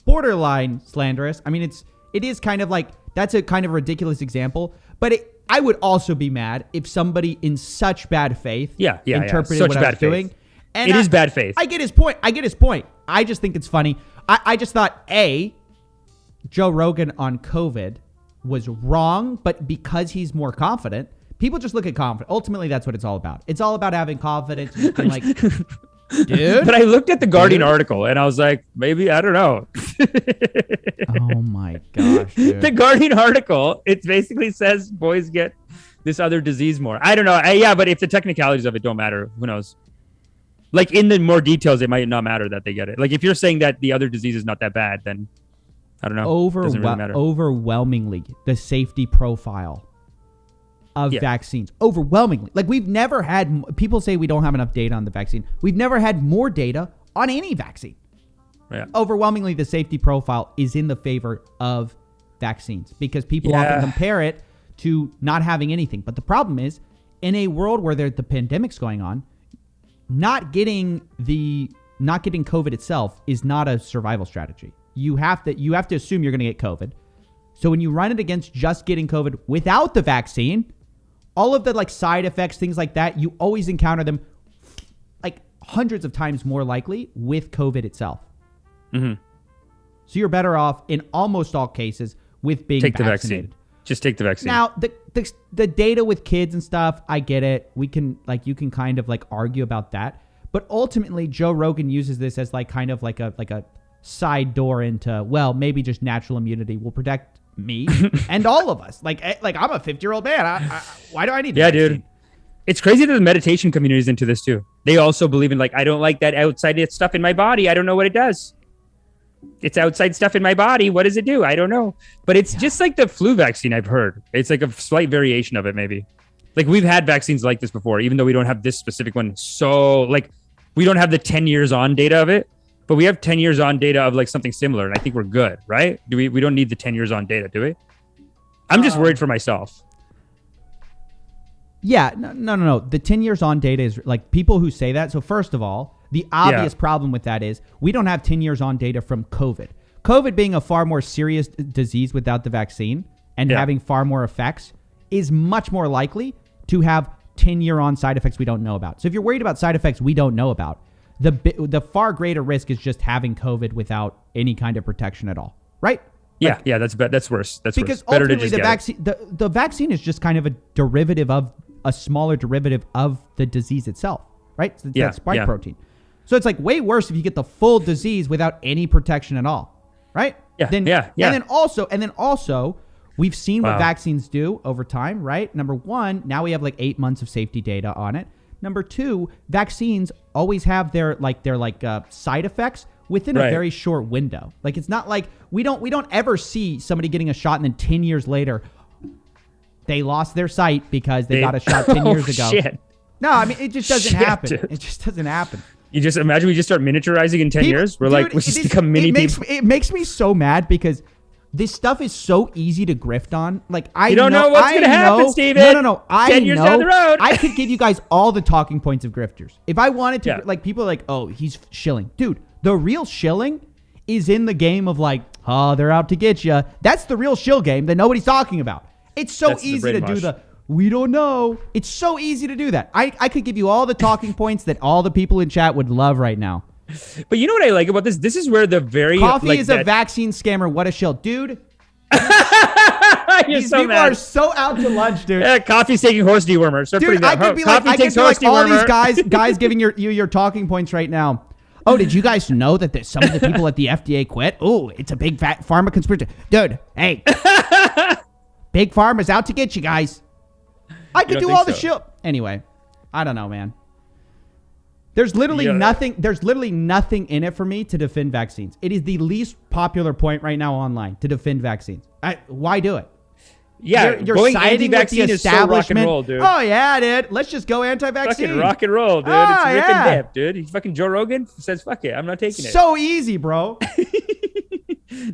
borderline slanderous. I mean, it is kind of like, that's a kind of ridiculous example, but I would also be mad if somebody in such bad faith interpreted what I was doing. And it is bad faith. I get his point. I just think it's funny. I just thought, Joe Rogan on COVID was wrong, but because he's more confident, people just look at confidence. Ultimately, that's what it's all about. It's all about having confidence. And like, dude. But I looked at the Guardian article and I was like, maybe, I don't know. Oh my gosh, dude. The Guardian article, it basically says boys get this other disease more. I don't know. But if the technicalities of it don't matter, who knows? Like, in the more details, it might not matter that they get it. Like, if you're saying that the other disease is not that bad, then I don't know. Doesn't really matter. Overwhelmingly, the safety profile of vaccines. Overwhelmingly. Like, we've never had, people say we don't have enough data on the vaccine. We've never had more data on any vaccine. Yeah. Overwhelmingly, the safety profile is in the favor of vaccines because people often compare it to not having anything. But the problem is, in a world where the pandemic's going on, not getting COVID itself is not a survival strategy. You have to assume you're going to get COVID. So when you run it against just getting COVID without the vaccine, all of the like side effects, things like that, you always encounter them like hundreds of times more likely with COVID itself. Mm-hmm. So you're better off in almost all cases with being vaccinated. The vaccine. Just take the vaccine. Now, the data with kids and stuff, I get it. We can you can kind of like argue about that. But ultimately, Joe Rogan uses this as like kind of like a side door into, well, maybe just natural immunity will protect me and all of us. Like I'm a 50-year-old man. Why do I need? Yeah, dude. It's crazy that the meditation community is into this too. They also believe in like, I don't like that outside stuff in my body. I don't know what it does. It's outside stuff in my body. What does it do? I don't know. But it's just like the flu vaccine, I've heard. It's like a slight variation of it, maybe. Like, we've had vaccines like this before, even though we don't have this specific one. So, like, we don't have the 10 years on data of it, but we have 10 years on data of, like, something similar, and I think we're good, right? We don't need the 10 years on data, do we? I'm just worried for myself. Yeah, no. The 10 years on data is, like, people who say that. So, first of all, the obvious problem with that is we don't have 10 years on data from COVID. COVID being a far more serious disease without the vaccine and having far more effects is much more likely to have 10-year on side effects we don't know about. So if you're worried about side effects we don't know about, the far greater risk is just having COVID without any kind of protection at all, right? Yeah, that's worse. That's because worse. Ultimately the vaccine is just kind of a derivative of a smaller derivative of the disease itself, right? So that spike protein. So it's like way worse if you get the full disease without any protection at all, right? Yeah. And then also, we've seen what vaccines do over time, right? Number one, now we have like 8 months of safety data on it. Number two, vaccines always have their side effects within a very short window. Like, it's not like we don't ever see somebody getting a shot and then 10 years later they lost their sight because they got a shot 10 years ago. Shit. No, I mean, it just doesn't happen. Dude. It just doesn't happen. You just imagine we just start miniaturizing in 10 years. We're we just become mini people. It makes me so mad because this stuff is so easy to grift on. Like, you don't know what's going to happen, Steven. No. 10 years down the road. I could give you guys all the talking points of grifters. If I wanted to, like, people are like, oh, he's shilling. Dude, the real shilling is in the game of like, oh, they're out to get you. That's the real shill game that nobody's talking about. It's so easy to do we don't know. It's so easy to do that. I could give you all the talking points that all the people in chat would love right now. But you know what I like about this? This is where the very... Coffee is a vaccine scammer. What a shill. Dude. These people are so out to lunch, dude. Yeah, Coffee's taking horse dewormer. Dude, I could be like all these guys giving you your talking points right now. Oh, did you guys know that some of the people at the FDA quit? Oh, it's a big fat pharma conspiracy. Dude, hey. Big Pharma's out to get you guys. I could do all the shit. Anyway, I don't know, man. There's literally nothing. There's literally nothing in it for me to defend vaccines. It is the least popular point right now online to defend vaccines. Why do it? Yeah, you're siding with the establishment. Is so rock and roll, dude. Oh yeah, dude. Let's just go anti-vaccine. Fucking rock and roll, dude. It's rip and dip, dude. He's fucking Joe Rogan says, "Fuck it, I'm not taking it." So easy, bro.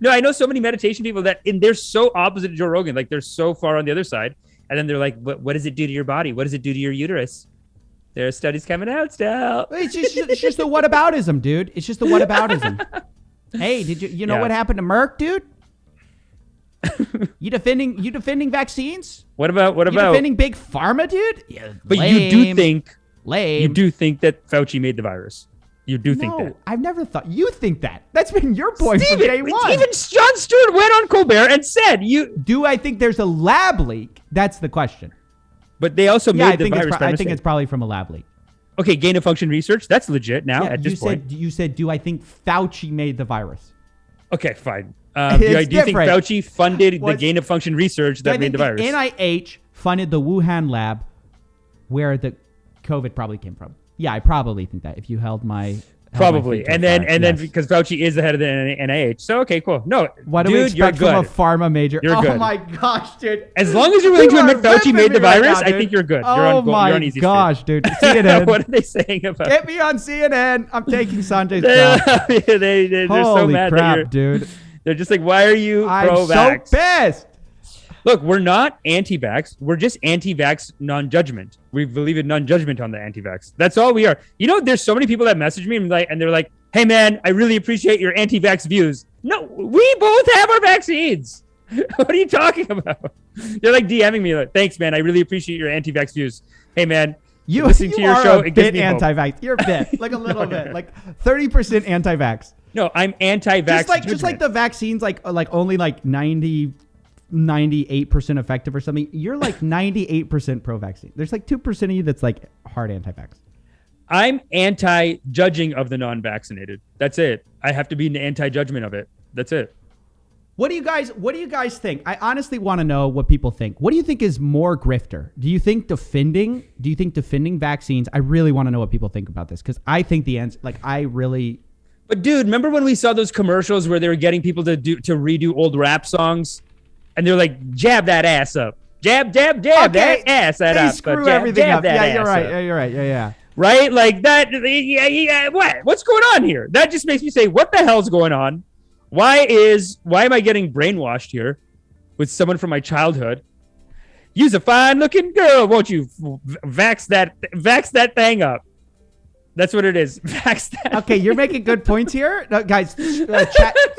No, I know so many meditation people and they're so opposite of Joe Rogan. Like, they're so far on the other side. And then they're like, what does it do to your body? What does it do to your uterus? There are studies coming out still. It's just the whataboutism, dude. It's just the whataboutism. Hey, did you know what happened to Merck, dude? You defending vaccines? What about you defending big pharma, dude? Yeah, but lame. You do think that Fauci made the virus. You do think that. I've never thought. You think that. That's been your point from day one. Even Jon Stewart went on Colbert and said, Do I think there's a lab leak? That's the question. But they also made the virus I think it's probably from a lab leak. Okay, gain of function research. That's legit now at this point. You said, do I think Fauci made the virus? Okay, fine. Do you think Fauci funded the gain of function research that made the virus? NIH funded the Wuhan lab where the COVID probably came from. Yeah, I probably think that if you held my Probably. And then because Fauci is the head of the NIH. So, okay, cool. No, what do we expect from a pharma major? You're good. Oh my gosh, dude. As long as you're willing to admit Fauci made the virus, I think you're good. Oh my gosh, dude. CNN. What are they saying about Get me on CNN. I'm taking Sanjay's job. They're so mad crap, dude. They're just like, why are you pro-vax? I'm so pissed. Look, we're not anti-vax. We're just anti-vax non-judgment. We believe in non-judgment on the anti-vax. That's all we are. You know, there's so many people that message me and they're like, hey, man, I really appreciate your anti-vax views. No, we both have our vaccines. What are you talking about? They're like DMing me like, thanks, man. I really appreciate your anti-vax views. Hey, man. Listening to your show, a bit anti-vax. You're a bit, like a little bit, like 30% anti-vax. No, I'm anti-vax. Just like the vaccines, like only like 98% effective or something. You're like 98% pro-vaccine. There's like 2% of you that's like hard anti-vax. I'm anti-judging of the non-vaccinated. That's it. I have to be an anti-judgment of it. That's it. What do you guys think? I honestly want to know what people think. What do you think is more grifter? Do you think defending vaccines? I really want to know what people think about this because I think the answer, But dude, remember when we saw those commercials where they were getting people to redo old rap songs? And they're like, jab that ass up. Jab, jab, jab that ass up. They screw everything up. Yeah, you're right. Yeah, you're right. Yeah. Right? Like that. Yeah. What's going on here? That just makes me say, what the hell's going on? Why am I getting brainwashed here with someone from my childhood? You's a fine looking girl. Won't you vax that thing up? That's what it is. Vax that. Okay, you're making good points here. No, guys,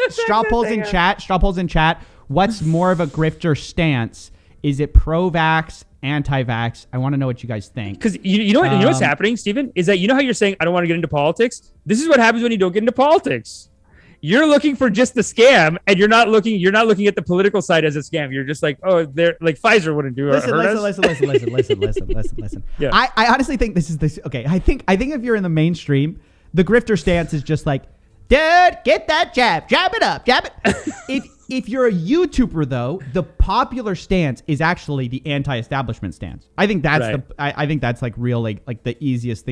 straw polls in chat. What's more of a grifter stance? Is it pro-vax, anti-vax? I want to know what you guys think. Because you know what's happening, Stephen? Is that you know how you're saying I don't want to get into politics? This is what happens when you don't get into politics. You're looking for just the scam, and you're not looking at the political side as a scam. You're just like, oh, they're like Pfizer wouldn't do it. Listen. Yeah. I honestly think this. Okay, I think if you're in the mainstream, the grifter stance is just like, dude, get that jab it up, jab it. If you're a YouTuber, though, the popular stance is actually the anti-establishment stance. I think that's I think that's like real, like the easiest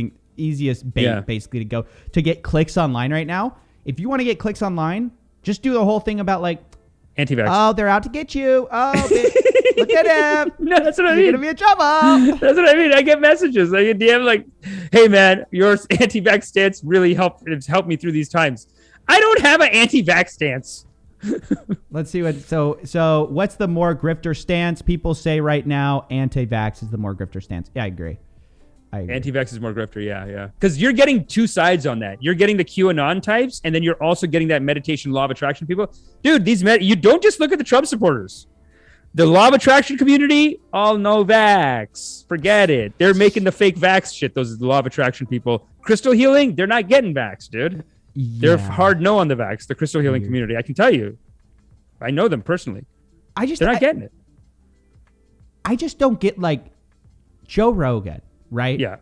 bait, basically, to go to get clicks online right now. If you want to get clicks online, just do the whole thing about like anti-vax. Oh, they're out to get you. Oh, look at him. No, that's what I mean. You're gonna be in trouble. That's what I mean. I get messages. I get DM like, "Hey, man, your anti-vax stance really helped me through these times." I don't have an anti-vax stance. Let's see what. So what's the more grifter stance? People say right now, anti-vax is the more grifter stance. Yeah, I agree. Anti-vax is more grifter, yeah. Because you're getting two sides on that. You're getting the QAnon types, and then you're also getting that meditation law of attraction people. Dude, you don't just look at the Trump supporters. The law of attraction community, all no vax. Forget it. They're making the fake vax shit, those law of attraction people. Crystal healing, they're not getting vax, dude. Yeah. They're hard no on the vax, the crystal healing community. I can tell you. I know them personally. They're not getting it. I just don't get, like, Joe Rogan. Right? Yeah.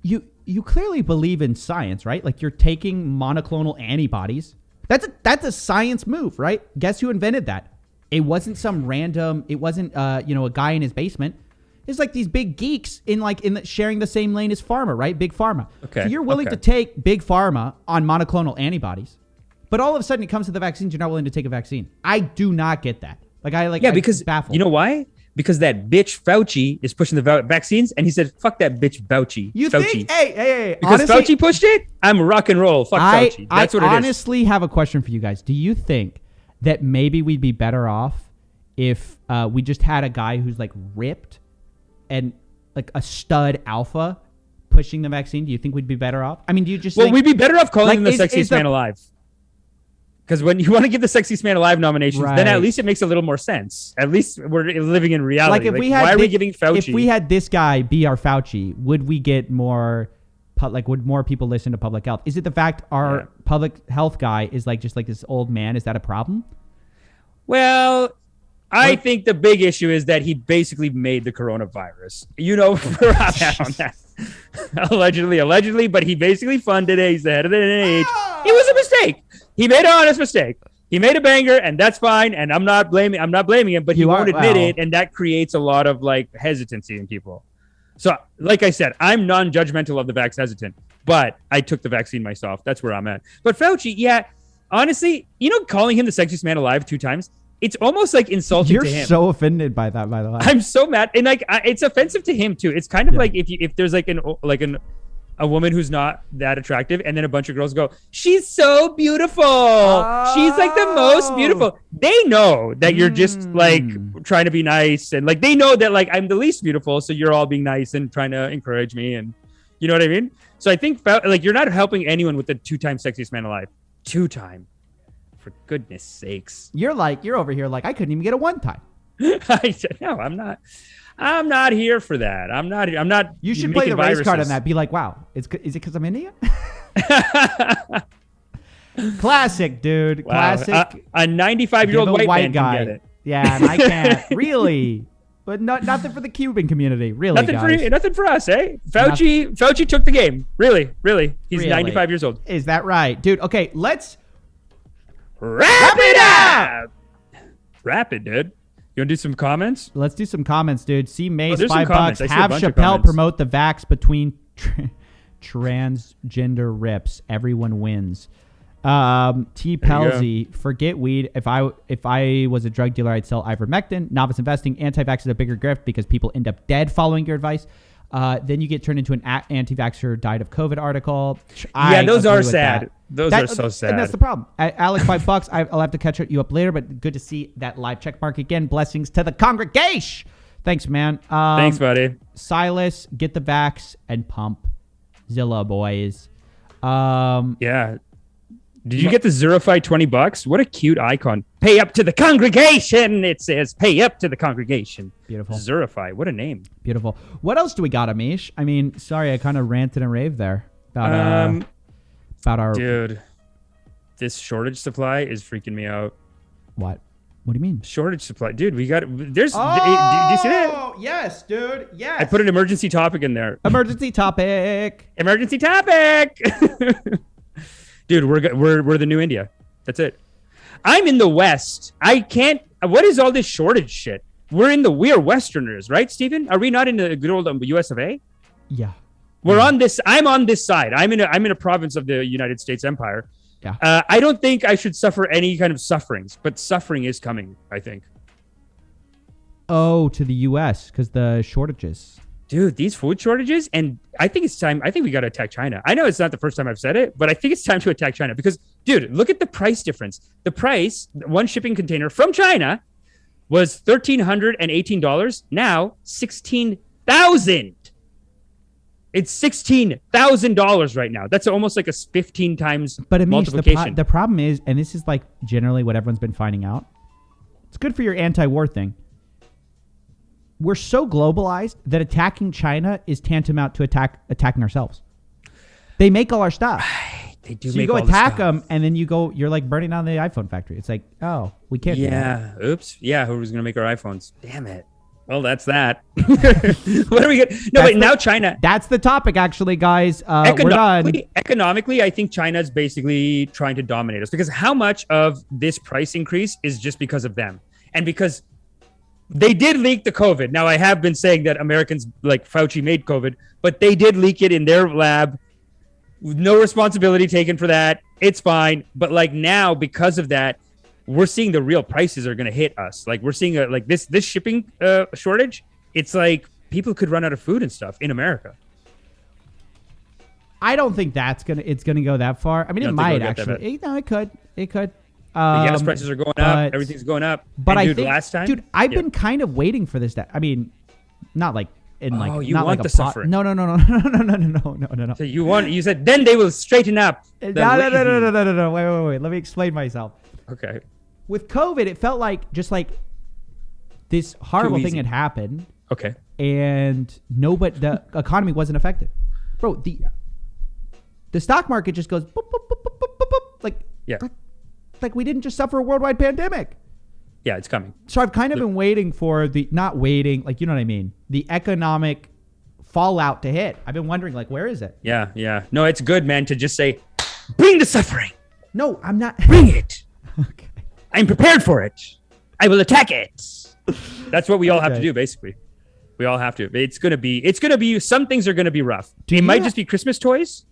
You clearly believe in science, right? Like you're taking monoclonal antibodies. That's a science move, right? Guess who invented that? It wasn't some random. It wasn't a guy in his basement. It's like these big geeks sharing the same lane as pharma, right? Big pharma. Okay. So you're willing to take big pharma on monoclonal antibodies, but all of a sudden it comes to the vaccines. You're not willing to take a vaccine. I do not get that. Because baffled. You know why? Because that bitch Fauci is pushing the vaccines, and he said, "Fuck that bitch Fauci." You Fauci. think? Hey! Because honestly, Fauci pushed it, I'm rock and roll. Fuck Fauci. That's what it is. I honestly have a question for you guys. Do you think that maybe we'd be better off if we just had a guy who's like ripped and like a stud alpha pushing the vaccine? Do you think we'd be better off? I mean, do you just? Well, we'd be better off calling him the sexiest man alive. Because when you want to give the Sexiest Man Alive nominations, then at least it makes a little more sense. At least we're living in reality. Like, why are we giving Fauci? If we had this guy be our Fauci, would we get more? Would more people listen to public health? Is it the fact our public health guy is just like this old man? Is that a problem? Well, I think the big issue is that he basically made the coronavirus. You know, where I'm at on that. allegedly, but he basically funded it. He's the head of the NIH. It was a mistake. He made an honest mistake. He made a banger, and that's fine. And I'm not blaming him, but he won't admit it, and that creates a lot of hesitancy in people. So, like I said, I'm non-judgmental of the vax hesitant. but I took the vaccine myself. That's where I'm at. But Fauci, yeah, honestly, calling him the sexiest man alive 2 times, it's almost like insulting to him. You're so offended by that, by the way. I'm so mad. And like, it's offensive to him too. It's kind of like if there's like a woman who's not that attractive, and then a bunch of girls go, she's so beautiful. She's like the most beautiful. They know that you're just like trying to be nice, and like they know that like I'm the least beautiful, so you're all being nice and trying to encourage me, and you know what I mean? So I think like you're not helping anyone with the 2-time sexiest man alive. 2-time. For goodness sakes. You're over here like I couldn't even get a 1-time. I said, no, I'm not here for that. I'm not. You should play the race card on that. Be like, wow, is it because I'm Indian? Classic, dude. Wow. Classic. A 95-year-old white man guy. can get it. Yeah, and I can't really. But nothing for the Cuban community, really. Nothing for us, eh? Fauci took the game. Really. He's 95 years old. Is that right, dude? Okay, let's wrap it up. Wrap it, dude. You want to do some comments? Let's do some comments, dude. See Mace, $5. Have Chappelle promote the vax between transgender rips. Everyone wins. T. Pelzy, forget weed. If I was a drug dealer, I'd sell Ivermectin. Novice investing. Anti-vax is a bigger grift because people end up dead following your advice. Then you get turned into an anti-vaxxer died of COVID article. Those are sad. Those are so sad. And that's the problem. Alex, $5. I'll have to catch you up later, but good to see that live check mark again. Blessings to the congregation. Thanks, man. Thanks, buddy. Silas, get the vax and pump. Zilla, boys. Yeah. Did you get the Zerify $20? What a cute icon. Pay up to the congregation. It says pay up to the congregation. Beautiful. Zerify. What a name. Beautiful. What else do we got, Amish? I mean, sorry, I kind of ranted and raved there about our... Dude, this shortage supply is freaking me out. What? What do you mean? Shortage supply. Dude, we got... There's... Oh, do you see that? Oh, yes, dude. Yes. I put an emergency topic in there. Emergency topic. Emergency topic. Dude, we're the new India. That's it. I'm in the West. I can't. What is all this shortage shit? We are Westerners, right, Stephen? Are we not in the good old US of A? Yeah. I'm on this side. I'm in a province of the United States Empire. Yeah. I don't think I should suffer any kind of sufferings, but suffering is coming, I think. Oh, to the US because the shortages. Dude, these food shortages, and I think it's time. I think we got to attack China. I know it's not the first time I've said it, but I think it's time to attack China because, dude, look at the price difference. The price, one shipping container from China was $1,318. Now, $16,000. It's $16,000 right now. That's almost like a 15 times multiplication. The problem is, and this is like generally what everyone's been finding out, it's good for your anti-war thing. We're so globalized that attacking China is tantamount to attacking ourselves. They make all our stuff. They do. So you go attack them, and then you're like burning down the iPhone factory. It's like, oh, we can't. Yeah. Oops. Yeah. Who's gonna make our iPhones? Damn it. Well, that's that. What are we gonna? No, wait. Now China. That's the topic, actually, guys. We're done. Economically, I think China's basically trying to dominate us because how much of this price increase is just because of them, and because they did leak the COVID. Now, I have been saying that Americans, like Fauci, made COVID, but they did leak it in their lab. No responsibility taken for that. It's fine. But like now, because of that, we're seeing the real prices are going to hit us. Like we're seeing this shipping shortage. It's like people could run out of food and stuff in America. I don't think it's gonna go that far. I mean, it might actually. It could. The gas prices are going up. Everything's going up. But I think last time, dude, I've been kind of waiting for this. I mean, not like in like. Oh, you not want like the suffering? No. So you said then they will straighten up. No. Wait. Let me explain myself. Okay. With COVID, it felt like just like this horrible thing had happened. Okay. And the economy wasn't affected, bro. The stock market just goes boop, boop, boop, boop, boop, boop, like yeah. Like we didn't just suffer a worldwide pandemic. Yeah, it's coming. So I've kind of been waiting for not waiting, like, you know what I mean? The economic fallout to hit. I've been wondering, like, where is it? Yeah. No, it's good, man, to just say, bring the suffering. No, I'm not. Bring it. Okay. I'm prepared for it. I will attack it. That's what we all have to do, basically. We all have to. It's going to be, some things are going to be rough. It might just be Christmas toys.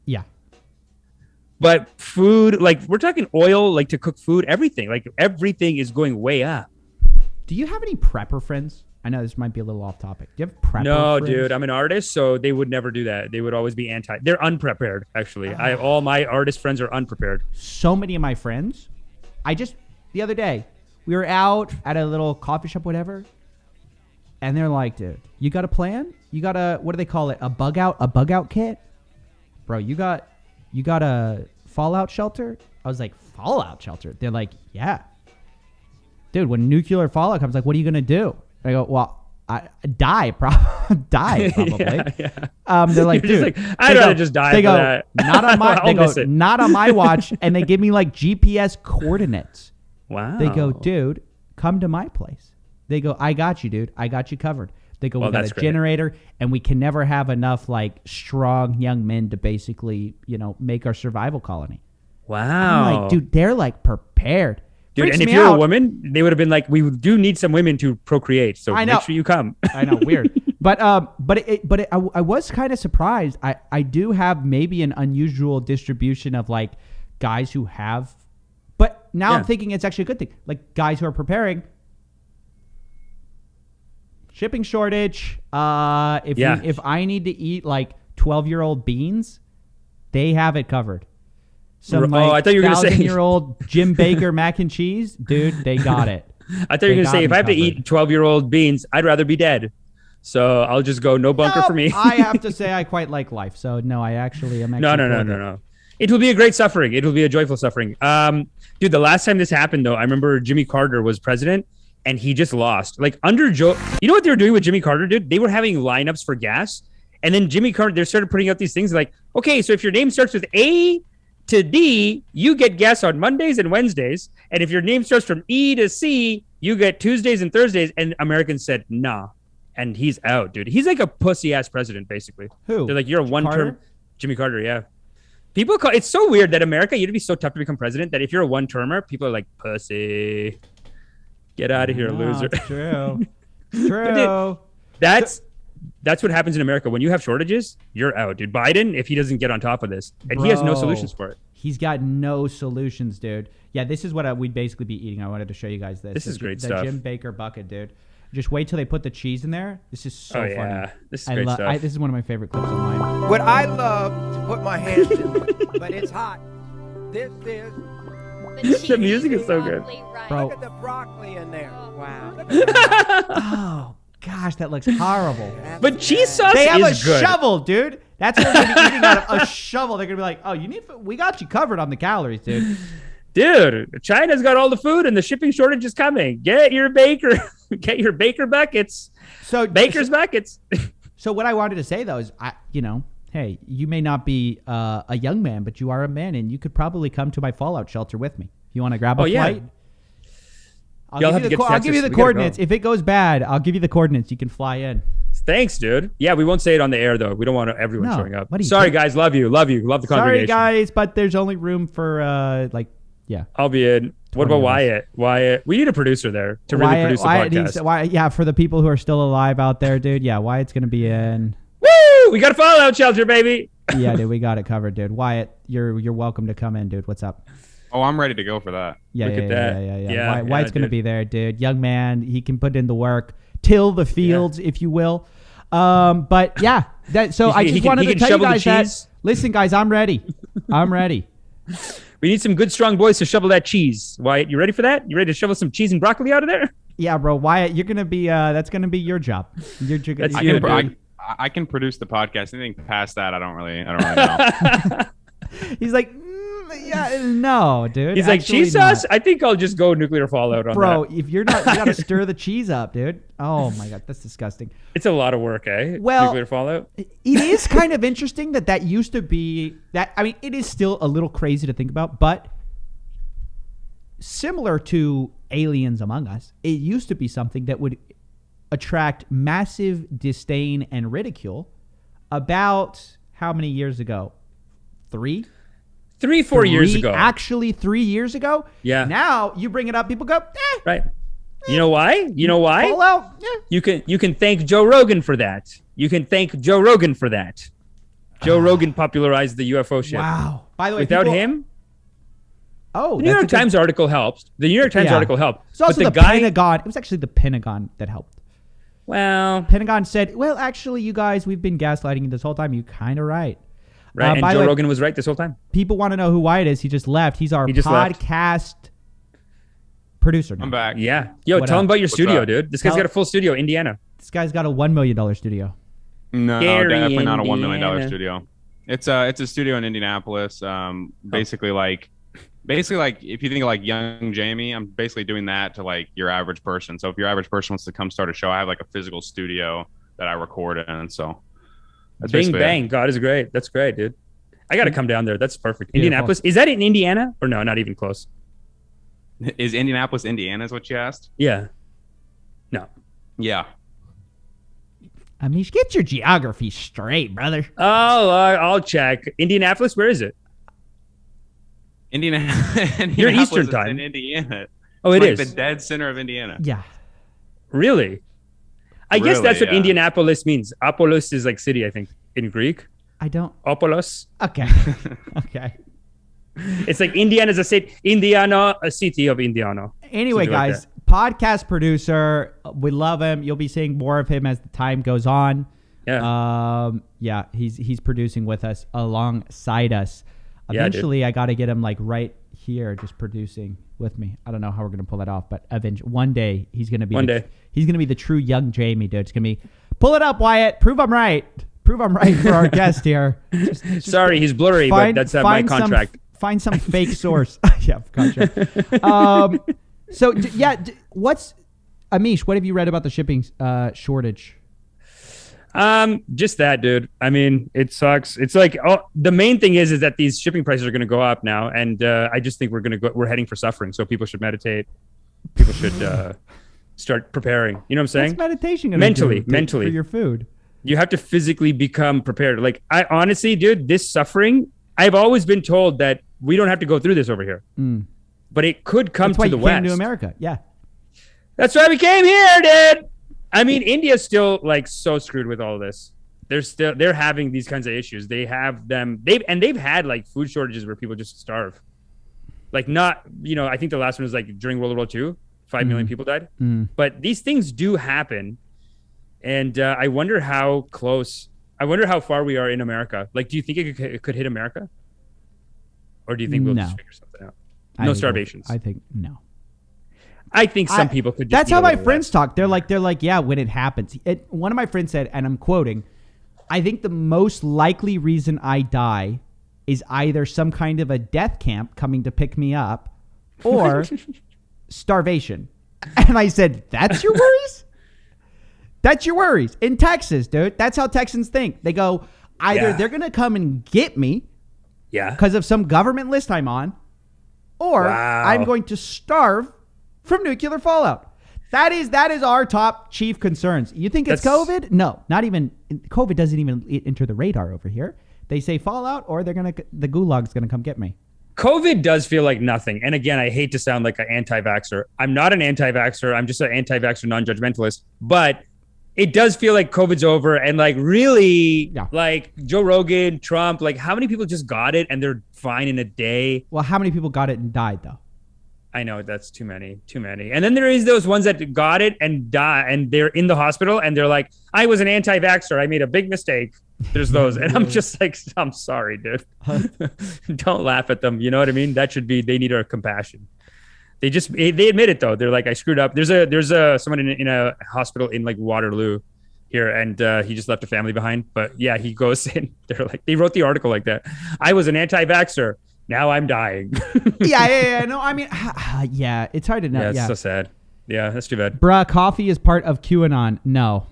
Yeah. But food, like we're talking oil, like to cook food, everything, like everything is going way up. Do you have any prepper friends? I know this might be a little off topic. Do you have prepper No, friends? dude, I'm an artist, so they would never do that. They would always be anti. They're unprepared, actually. All my artist friends are unprepared. So many of my friends, the other day, we were out at a little coffee shop, whatever, and they're like, dude, you got a plan? You got what do they call it? A bug out kit? Bro, you got a fallout shelter? I was like, fallout shelter? They're like, yeah. Dude, when nuclear fallout comes, like, what are you going to do? I go, well, I die probably. Yeah. They're like, dude, like, I'd rather just die. They for go, that. not on my. They go, not on my watch, and they give me like GPS coordinates. Wow. They go, dude, come to my place. They go, I got you, dude. I got you covered. They go, we got a generator, and we can never have enough like strong young men to basically, make our survival colony. Wow. I'm like, dude, they're like prepared. Dude, Freaks and if me you're out. a woman, they would have been like, we do need some women to procreate, so make sure you come. I know, weird. But I was kind of surprised. I do have maybe an unusual distribution of like guys who have, but now I'm thinking it's actually a good thing. Like guys who are preparing. Shipping shortage. If I need to eat like 12-year-old beans, they have it covered. Some I thought you were going to say 1,000-year-old Jim Baker mac and cheese, dude. They got it. I thought you were going to say if I have to eat 12-year-old beans, I'd rather be dead. So I'll just go no bunker for me. I have to say I quite like life. So no, I actually am. No. It will be a great suffering. It will be a joyful suffering. Dude, the last time this happened though, I remember Jimmy Carter was president and he just lost. Like under Joe, you know what they were doing with Jimmy Carter, dude? They were having lineups for gas, and then Jimmy Carter, they started putting out these things like, okay, so if your name starts with A to D, you get gas on Mondays and Wednesdays. And if your name starts from E to C, you get Tuesdays and Thursdays. And Americans said, nah. And he's out, dude. He's like a pussy ass president, basically. Who? They're like, you're a one-term Jimmy Carter, yeah. People call it's so weird that America, you'd be so tough to become president that if you're a one-termer, people are like, pussy. Get out of here, loser. It's true. True. That's what happens in America. When you have shortages, you're out, dude. Biden, if he doesn't get on top of this, and he has no solutions for it. He's got no solutions, dude. Yeah, this is what we'd basically be eating. I wanted to show you guys this. This is great stuff. The Jim Baker bucket, dude. Just wait till they put the cheese in there. This is so funny. Yeah. This is great stuff. This is one of my favorite clips online. What I love to put my hands in, but it's hot. This is... The music is so good. Bro. Look at the broccoli in there. Wow. Oh, gosh, that looks horrible. But cheese sauce they have is a good. shovel, dude. That's what they're going to be eating out of, a shovel. They're going to be like, oh, we got you covered on the calories, dude. Dude, China's got all the food and the shipping shortage is coming. Get your baker buckets. Baker's buckets. So what I wanted to say though is, hey, you may not be a young man, but you are a man, and you could probably come to my fallout shelter with me. If you want to grab a flight, I'll give you the coordinates. If it goes bad, I'll give you the coordinates. You can fly in. Thanks, dude. Yeah, we won't say it on the air though. We don't want everyone showing up. Sorry, guys. Love you. Love the congregation. Sorry, guys, but there's only room for yeah. I'll be in. What about Wyatt? We need a producer there to really produce the podcast. For the people who are still alive out there, dude. Yeah, Wyatt's gonna be in. Woo! We got a fallout shelter, baby. Yeah, dude, we got it covered, dude. Wyatt, you're welcome to come in, dude. What's up? Oh, I'm ready to go for that. Yeah. Wyatt's gonna be there, dude. Young man, he can put in the work, till the fields, if you will. But yeah, I just wanted to tell you guys that. Listen, guys, I'm ready. I'm ready. We need some good, strong boys to shovel that cheese. Wyatt, you ready for that? You ready to shovel some cheese and broccoli out of there? Yeah, bro. Wyatt, you're gonna be. That's gonna be your job. I can produce the podcast. Anything past that, I don't really know. He's like, yeah, no, dude. He's like, cheese sauce? I think I'll just go nuclear fallout on bro, that. If you're not, you gotta stir the cheese up, dude. Oh my god, that's disgusting. It's a lot of work, eh? Well, nuclear fallout. It is kind of interesting that used to be that. I mean, it is still a little crazy to think about, but similar to Aliens Among Us, it used to be something that would attract massive disdain and ridicule about how many years ago? 4 years ago. Actually, 3 years ago? Yeah. Now you bring it up, people go, Right. You know why? Fallout? Yeah. You can thank Joe Rogan for that. You can thank Joe Rogan for that. Joe Rogan popularized the UFO shit. Wow. By the way, without him, the New York Times article helped. The New York Times article helped. It's also the Pentagon. It was actually the Pentagon that helped. Well, Pentagon said, "Well, actually, you guys, we've been gaslighting you this whole time. You're kind of right." Right, and Joe Rogan was right this whole time. People want to know who Wyatt is. He just left. He's our podcast producer now. I'm back. Yeah. Yo, tell him about your studio, dude. This guy's got a full studio, Indiana. This guy's got a $1 million studio. No, definitely not a $1 million studio. It's a studio in Indianapolis. Basically like if you think of like young Jamie, I'm basically doing that to like your average person. So if your average person wants to come start a show, I have like a physical studio that I record in. So that's Bing bang. It. God is great. That's great, dude. I got to come down there. That's perfect. Beautiful. Indianapolis. Is that in Indiana or no? Not even close. Is Indianapolis, Indiana is what you asked? Yeah. No. Yeah. Amish, get your geography straight, brother. Oh, I'll check. Indianapolis, where is it? Indianapolis. You're Eastern time. In Indiana. Oh, it's it like is the dead center of Indiana. Yeah. Really? I guess that's what Indianapolis means. Apolos is like city, I think, in Greek. I don't. Apolos. Okay. Okay. It's like Indiana's a state. Indiana, a city of Indiana. Anyway, guys, podcast producer. We love him. You'll be seeing more of him as the time goes on. Yeah. He's producing with us alongside us. Eventually, I got to get him like right here, just producing with me. I don't know how we're gonna pull that off, but eventually, one day he's gonna be. He's gonna be the true young Jamie, dude. It's gonna be. Pull it up, Wyatt. Prove I'm right. Prove I'm right for our guest here. Sorry, he's blurry, but that's my contract. Find some fake source. Yeah, contract. What's Amish? What have you read about the shipping shortage? Just that, dude. I mean, it sucks. It's like the main thing is that these shipping prices are going to go up now, and I just think we're heading for suffering. So people should meditate. People should start preparing. You know what I'm saying? What's meditation gonna mentally for your food? You have to physically become prepared. Like I honestly, dude, this suffering. I've always been told that we don't have to go through this over here, but it could come to the West. Came to America. Yeah, that's why we came here, dude. I mean, India's still like so screwed with all of this. They're having these kinds of issues. They've had like food shortages where people just starve. Like not, I think the last one was like during World War II, 5 million people died. But these things do happen. And I wonder how far we are in America. Like, do you think it could hit America? Or do you think we'll just figure something out? No starvations. I think no. I think some people could. That's how my friends talk. They're like, yeah, when it happens. One of my friends said, and I'm quoting, I think the most likely reason I die is either some kind of a death camp coming to pick me up or starvation. And I said, that's your worries? That's your worries. In Texas, dude. That's how Texans think. They go, either they're going to come and get me because of some government list I'm on, or I'm going to starve from nuclear fallout. That is our top chief concerns. You think it's COVID? No, not even. COVID doesn't even enter the radar over here. They say fallout, or the gulag's going to come get me. COVID does feel like nothing. And again, I hate to sound like an anti-vaxxer. I'm not an anti-vaxxer. I'm just an anti-vaxxer non-judgmentalist. But it does feel like COVID's over. And like really, like Joe Rogan, Trump, like how many people just got it and they're fine in a day? Well, how many people got it and died though? I know that's too many. And then there is those ones that got it and die and they're in the hospital and they're like, I was an anti-vaxxer. I made a big mistake. There's those. And I'm just like, I'm sorry, dude. Don't laugh at them. You know what I mean? That should be, they need our compassion. They admit it though. They're like, I screwed up. There's someone in a hospital in like Waterloo here. And he just left a family behind. But yeah, he goes in. They're like, they wrote the article like that. I was an anti-vaxxer. Now I'm dying. Yeah. No, I mean, yeah, it's hard to know. Yeah, it's so sad. Yeah, that's too bad. Bruh, coffee is part of QAnon. No.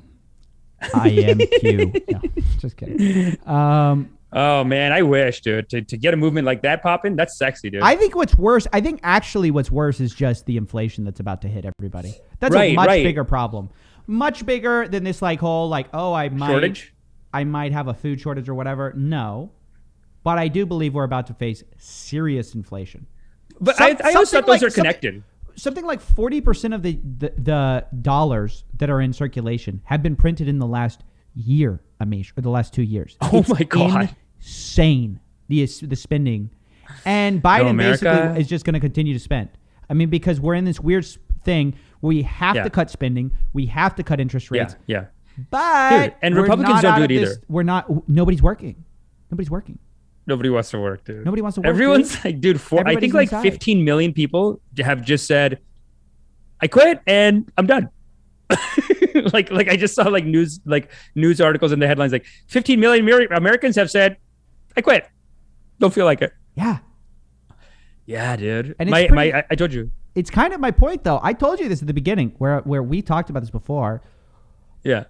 I am Q. No, just kidding. Oh man, I wish, dude, to get a movement like that popping. That's sexy, dude. I think what's worse is just the inflation that's about to hit everybody. That's a much bigger problem. Much bigger than this like whole like, oh, I might have a food shortage or whatever. No. But I do believe we're about to face serious inflation. But I also thought those are connected. Something like 40% of the dollars that are in circulation have been printed in the last year. Amish, or the last 2 years. Oh my God. Insane. The spending. And Biden basically is just going to continue to spend. I mean, because we're in this weird thing where we have to cut spending. We have to cut interest rates. Yeah. But dude, and Republicans don't do it either. Nobody's working. Nobody's working. Nobody wants to work, dude. Nobody wants to work. Everyone's like, dude, I think like 15 million people have just said, I quit and I'm done. like I just saw like news articles in the headlines, like 15 million Americans have said, I quit. Don't feel like it. Yeah, dude. And I told you. It's kind of my point, though. I told you this at the beginning, where we talked about this before. Yeah.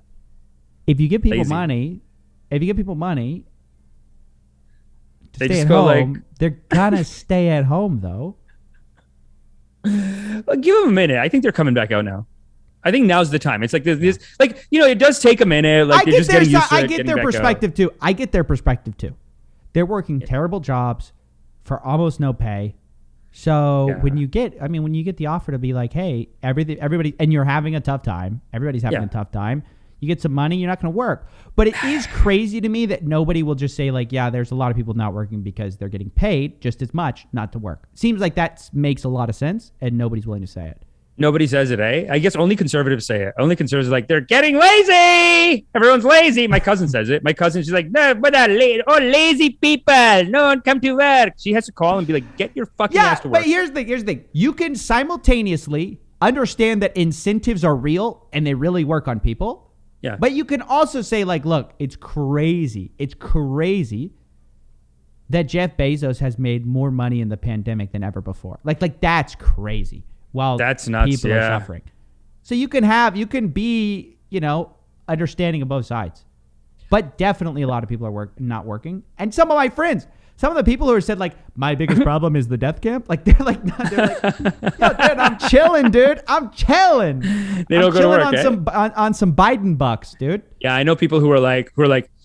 If you give people money to stay at home, they're gonna stay at home, though. Well, give them a minute. I think they're coming back out now. I think now's the time. It's like this, like, you know, it does take a minute. Like, they're just getting used to it. I get their perspective too. They're working terrible jobs for almost no pay. So when you get the offer to be like, hey, everybody, and you're having a tough time, everybody's having a tough time, you get some money, you're not going to work. But it is crazy to me that nobody will just say like, yeah, there's a lot of people not working because they're getting paid just as much not to work. Seems like that makes a lot of sense, and nobody's willing to say it. Nobody says it, eh? I guess only conservatives say it. Only conservatives are like, they're getting lazy. Everyone's lazy. My cousin says it. My cousin, she's like, no, but lazy people. No one come to work. She has to call and be like, get your fucking ass to work. But here's the thing. You can simultaneously understand that incentives are real and they really work on people. Yeah. But you can also say like, look, it's crazy. It's crazy that Jeff Bezos has made more money in the pandemic than ever before. Like that's crazy. While that's nuts, people are suffering. So you can be, understanding of both sides. But definitely a lot of people are not working. And some of my friends, some of the people who have said like, my biggest problem is the death camp. Like they're like, yo, dude, I'm chilling, dude. I'm chilling. They don't go to work, on some Biden bucks, dude. Yeah, I know people who are like,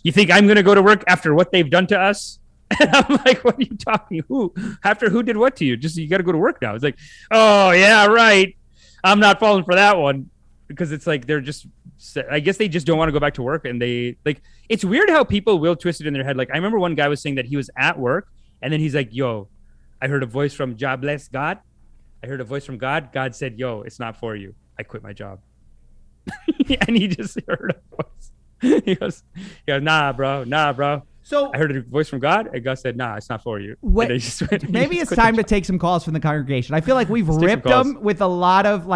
you think I'm going to go to work after what they've done to us? And I'm like, what are you talking? Who? After who did what to you? Just you got to go to work now. It's like, oh yeah, right. I'm not falling for that one, because it's like they're just. I guess they just don't want to go back to work, and they like. It's weird how people will twist it in their head. Like I remember one guy was saying that he was at work, and then he's like, "Yo, I heard a voice from jobless God. I heard a voice from God. God said, yo, it's not for you. I quit my job." And he just heard a voice. He goes, nah, bro. So I heard a voice from God, and God said, nah, it's not for you. Maybe it's time to take some calls from the congregation. I feel like we've ripped them with a lot of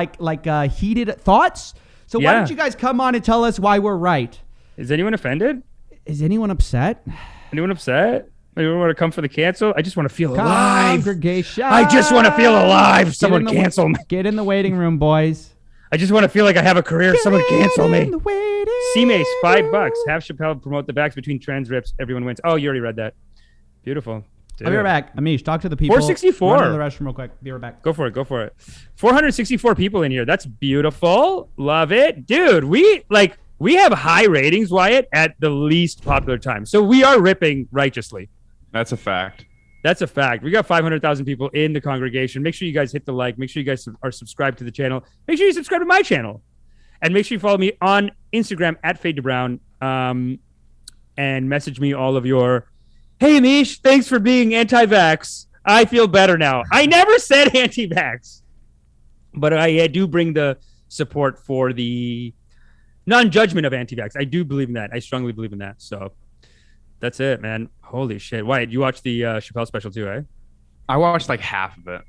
heated thoughts. So why don't you guys come on and tell us why we're right? Is anyone offended? Is anyone upset? Anyone upset? Anyone want to come for the cancel? I just want to feel alive. Congregation. I just want to feel alive. Someone cancel me. Get in the waiting room, boys. I just want to feel like I have a career. Someone cancel me. C-Mace, $5. Have Chappelle promote the backs between trans rips. Everyone wins. Oh, you already read that. Beautiful. Dude. I'll be right back. Amish, talk to the people. 464. Run to the restroom real quick. Be right back. Go for it. 464 people in here. That's beautiful. Love it. Dude, we have high ratings, Wyatt, at the least popular time. So we are ripping righteously. That's a fact. We got 500,000 people in the congregation. Make sure you guys hit the like. Make sure you guys are subscribed to the channel. Make sure you subscribe to my channel. And make sure you follow me on Instagram at Fade to Brown. And message me all of your, hey, Amish, thanks for being anti-vax. I feel better now. I never said anti-vax. But I do bring the support for the non-judgment of anti-vax. I do believe in that. I strongly believe in that. So that's it, man. Holy shit. Wyatt, you watched the Chappelle special too, eh? I watched like half of it.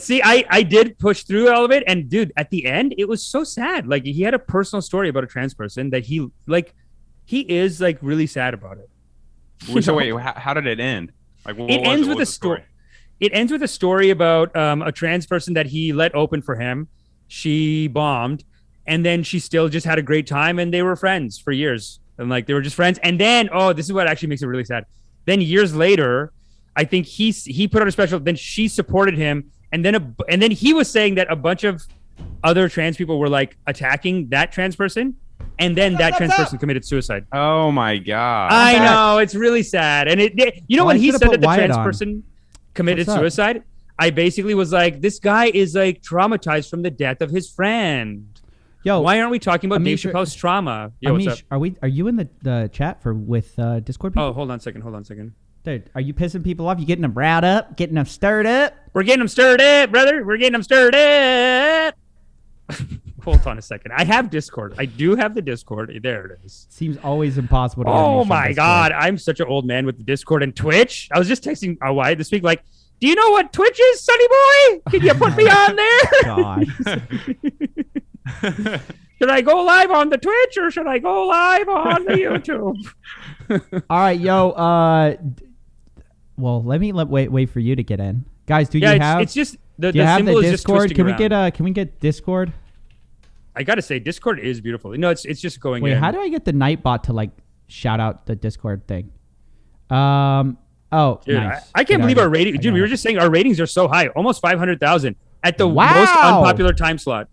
See, I did push through all of it. And dude, at the end, it was so sad. Like he had a personal story about a trans person that he is like really sad about it. So wait, how did it end? Like it ends with a story. It ends with a story about a trans person that he let open for him. She bombed, and then she still just had a great time, and they were friends for years. And like they were just friends. And then, this is what actually makes it really sad. Then years later, I think he put out a special. Then she supported him, and then he was saying that a bunch of other trans people were like attacking that trans person, and then that trans person committed suicide. Oh my god! I know, it's really sad. And when he said that the trans person committed suicide, I basically was like, this guy is like traumatized from the death of his friend. Yo, why aren't we talking about Dave Amish, Chappelle's trauma? Yo, what's up? Amish, are you in the chat with Discord people? Oh, hold on a second. Dude, are you pissing people off? You getting them riled up? Getting them stirred up? We're getting them stirred up, brother. We're getting them stirred up. Hold on a second. I have Discord. I do have the Discord. There it is. Seems always impossible to Oh my God. I'm such an old man with the Discord and Twitch. I was just texting our wife this week, like, do you know what Twitch is, Sonny boy? Can you put me on there? God. Should I go live on the Twitch or should I go live on the YouTube? All right, yo. Well, let me wait for you to get in, guys. Do you have? It's just the the symbol is Discord? Just around. Can we get Discord? I gotta say, Discord is beautiful. No, it's just going. Wait, in. how do I get the Nightbot to like shout out the Discord thing? Oh, dude, nice. I can't believe our rating. Dude, we were just saying our ratings are so high, almost 500,000 at the Wow. most unpopular time slot.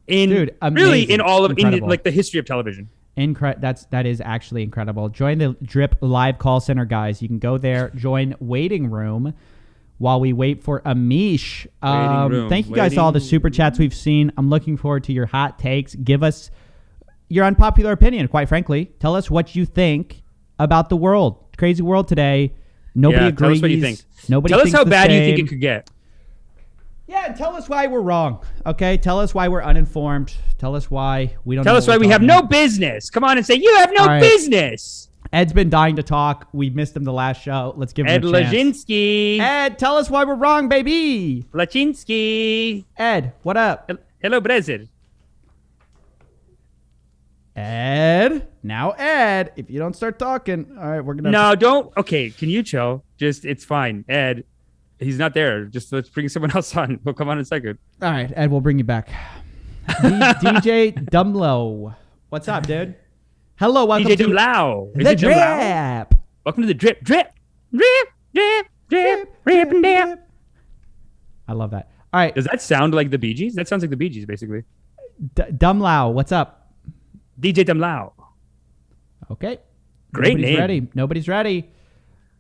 Dude, really in all of Incredible. like the history of television. That is actually incredible. Join the Drip live call center, guys. You can go there, join waiting room while we wait for Amish. Thank you guys, all the super chats we've seen. I'm looking forward to your hot takes. Give us your unpopular opinion, quite frankly. Tell us what you think about the world. Crazy world today. Nobody agrees. Tell us what you think. Nobody tell us thinks how the bad you same. think it could get. Yeah, and tell us why we're wrong. Okay, tell us why we're uninformed. Tell us why we don't. Tell know us what why we're we have talking no about. business. Come on and say you have no right. business. Ed's been dying to talk. We missed him the last show. Let's give him Ed a chance. Lajinsky. Ed, tell us why we're wrong, baby. Lachinsky. Ed, what up? Hello, Brazil. Ed, now Ed, if you don't start talking, all right, we're gonna. No, don't. Okay, can you chill? Just it's fine. Ed, he's not there. Just let's bring someone else on. He'll come on in a second. All right, Ed, we'll bring you back. DJ Dumlow, what's up, dude? Hello, welcome DJ to Dumlow. the Drip. Welcome to the Drip. And dip. I love that. All right, Does that sound like the Bee Gees? That sounds like the Bee Gees, basically. Dumlow, what's up? DJ Dumlow. Okay. Great Nobody's name. ready. Nobody's ready.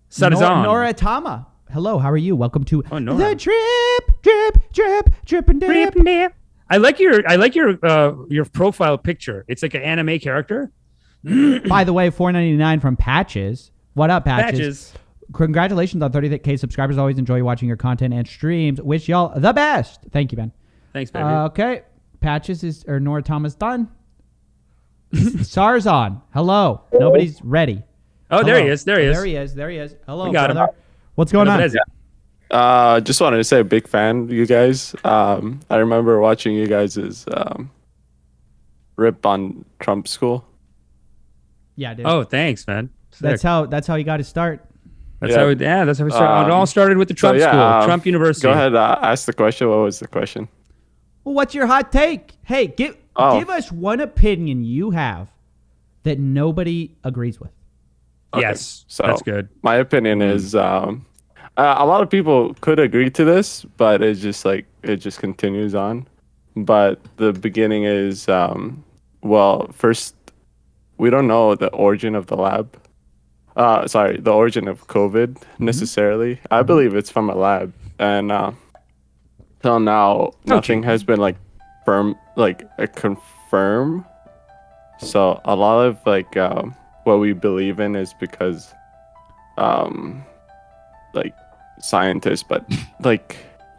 Sun is on. Nora Tama. Hello, how are you? Welcome to Nora. the Drip and Dip. Drip and dip. I like your profile picture. It's like an anime character. By the way, $4.99 from Patches. What up, Patches? Patches. Congratulations on 30K subscribers. Always enjoy watching your content and streams. Wish y'all the best. Thank you, Ben. Thanks, baby. Okay. Patches or Nora Tama's done. Sarzon. Hello. Nobody's ready. Oh, Hello. there he is. There he is. There he is. Hello, We got him. brother. What's going on? Just wanted to say a big fan of you guys. I remember watching you guys' rip on Trump school. Yeah, dude. Oh, thanks, man. That's how he got his start. That's how we started. It all started with the Trump school, Trump University. Go ahead, ask the question. What was the question? Well, what's your hot take? Hey, give us one opinion you have that nobody agrees with. Okay, Yes, so that's good. My opinion is a lot of people could agree to this, but it's just like it just continues on. But the beginning is first we don't know the origin of the lab. The origin of COVID necessarily. I believe it's from a lab, and till now nothing has been like confirm. So a lot of what we believe in is because scientists, but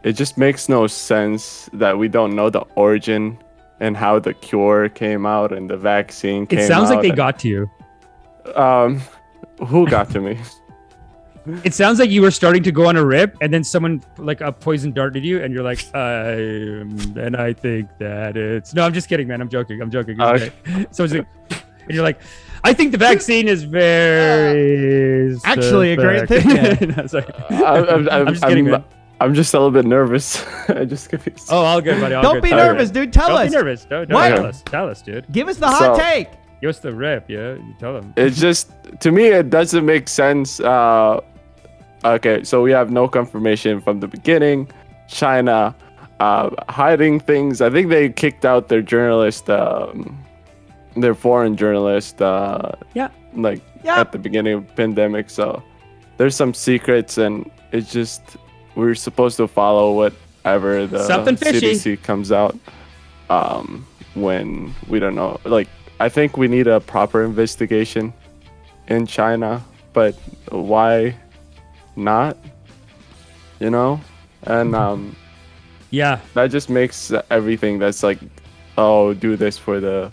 it just makes no sense that we don't know the origin and how the cure came out and the vaccine came out. It sounds like they got to you. Who got to me? It sounds like you were starting to go on a rip, and then someone like a poison darted you, and you're like, and I think that it's. No, I'm just kidding, man. I'm joking. It's okay. So it's like, and you're like, I think the vaccine is very Actually a great thing. No, sorry. I'm just kidding, man. I'm just a little bit nervous. I just confused. Oh, all good, buddy. All Don't good. be All nervous, good. dude. Tell us. Don't be nervous. Don't What? tell us, dude. Give us the hot So- take. Give us the rip, yeah. You tell them. It's just, to me, it doesn't make sense. Okay, so we have no confirmation from the beginning. China hiding things. I think they kicked out their journalist, their foreign journalist. At the beginning of the pandemic. So there's some secrets, and it's just we're supposed to follow whatever the Something fishy. CDC comes out. when we don't know. Like, I think we need a proper investigation in China, but why not? You know? And yeah, that just makes everything that's like, oh, do this for the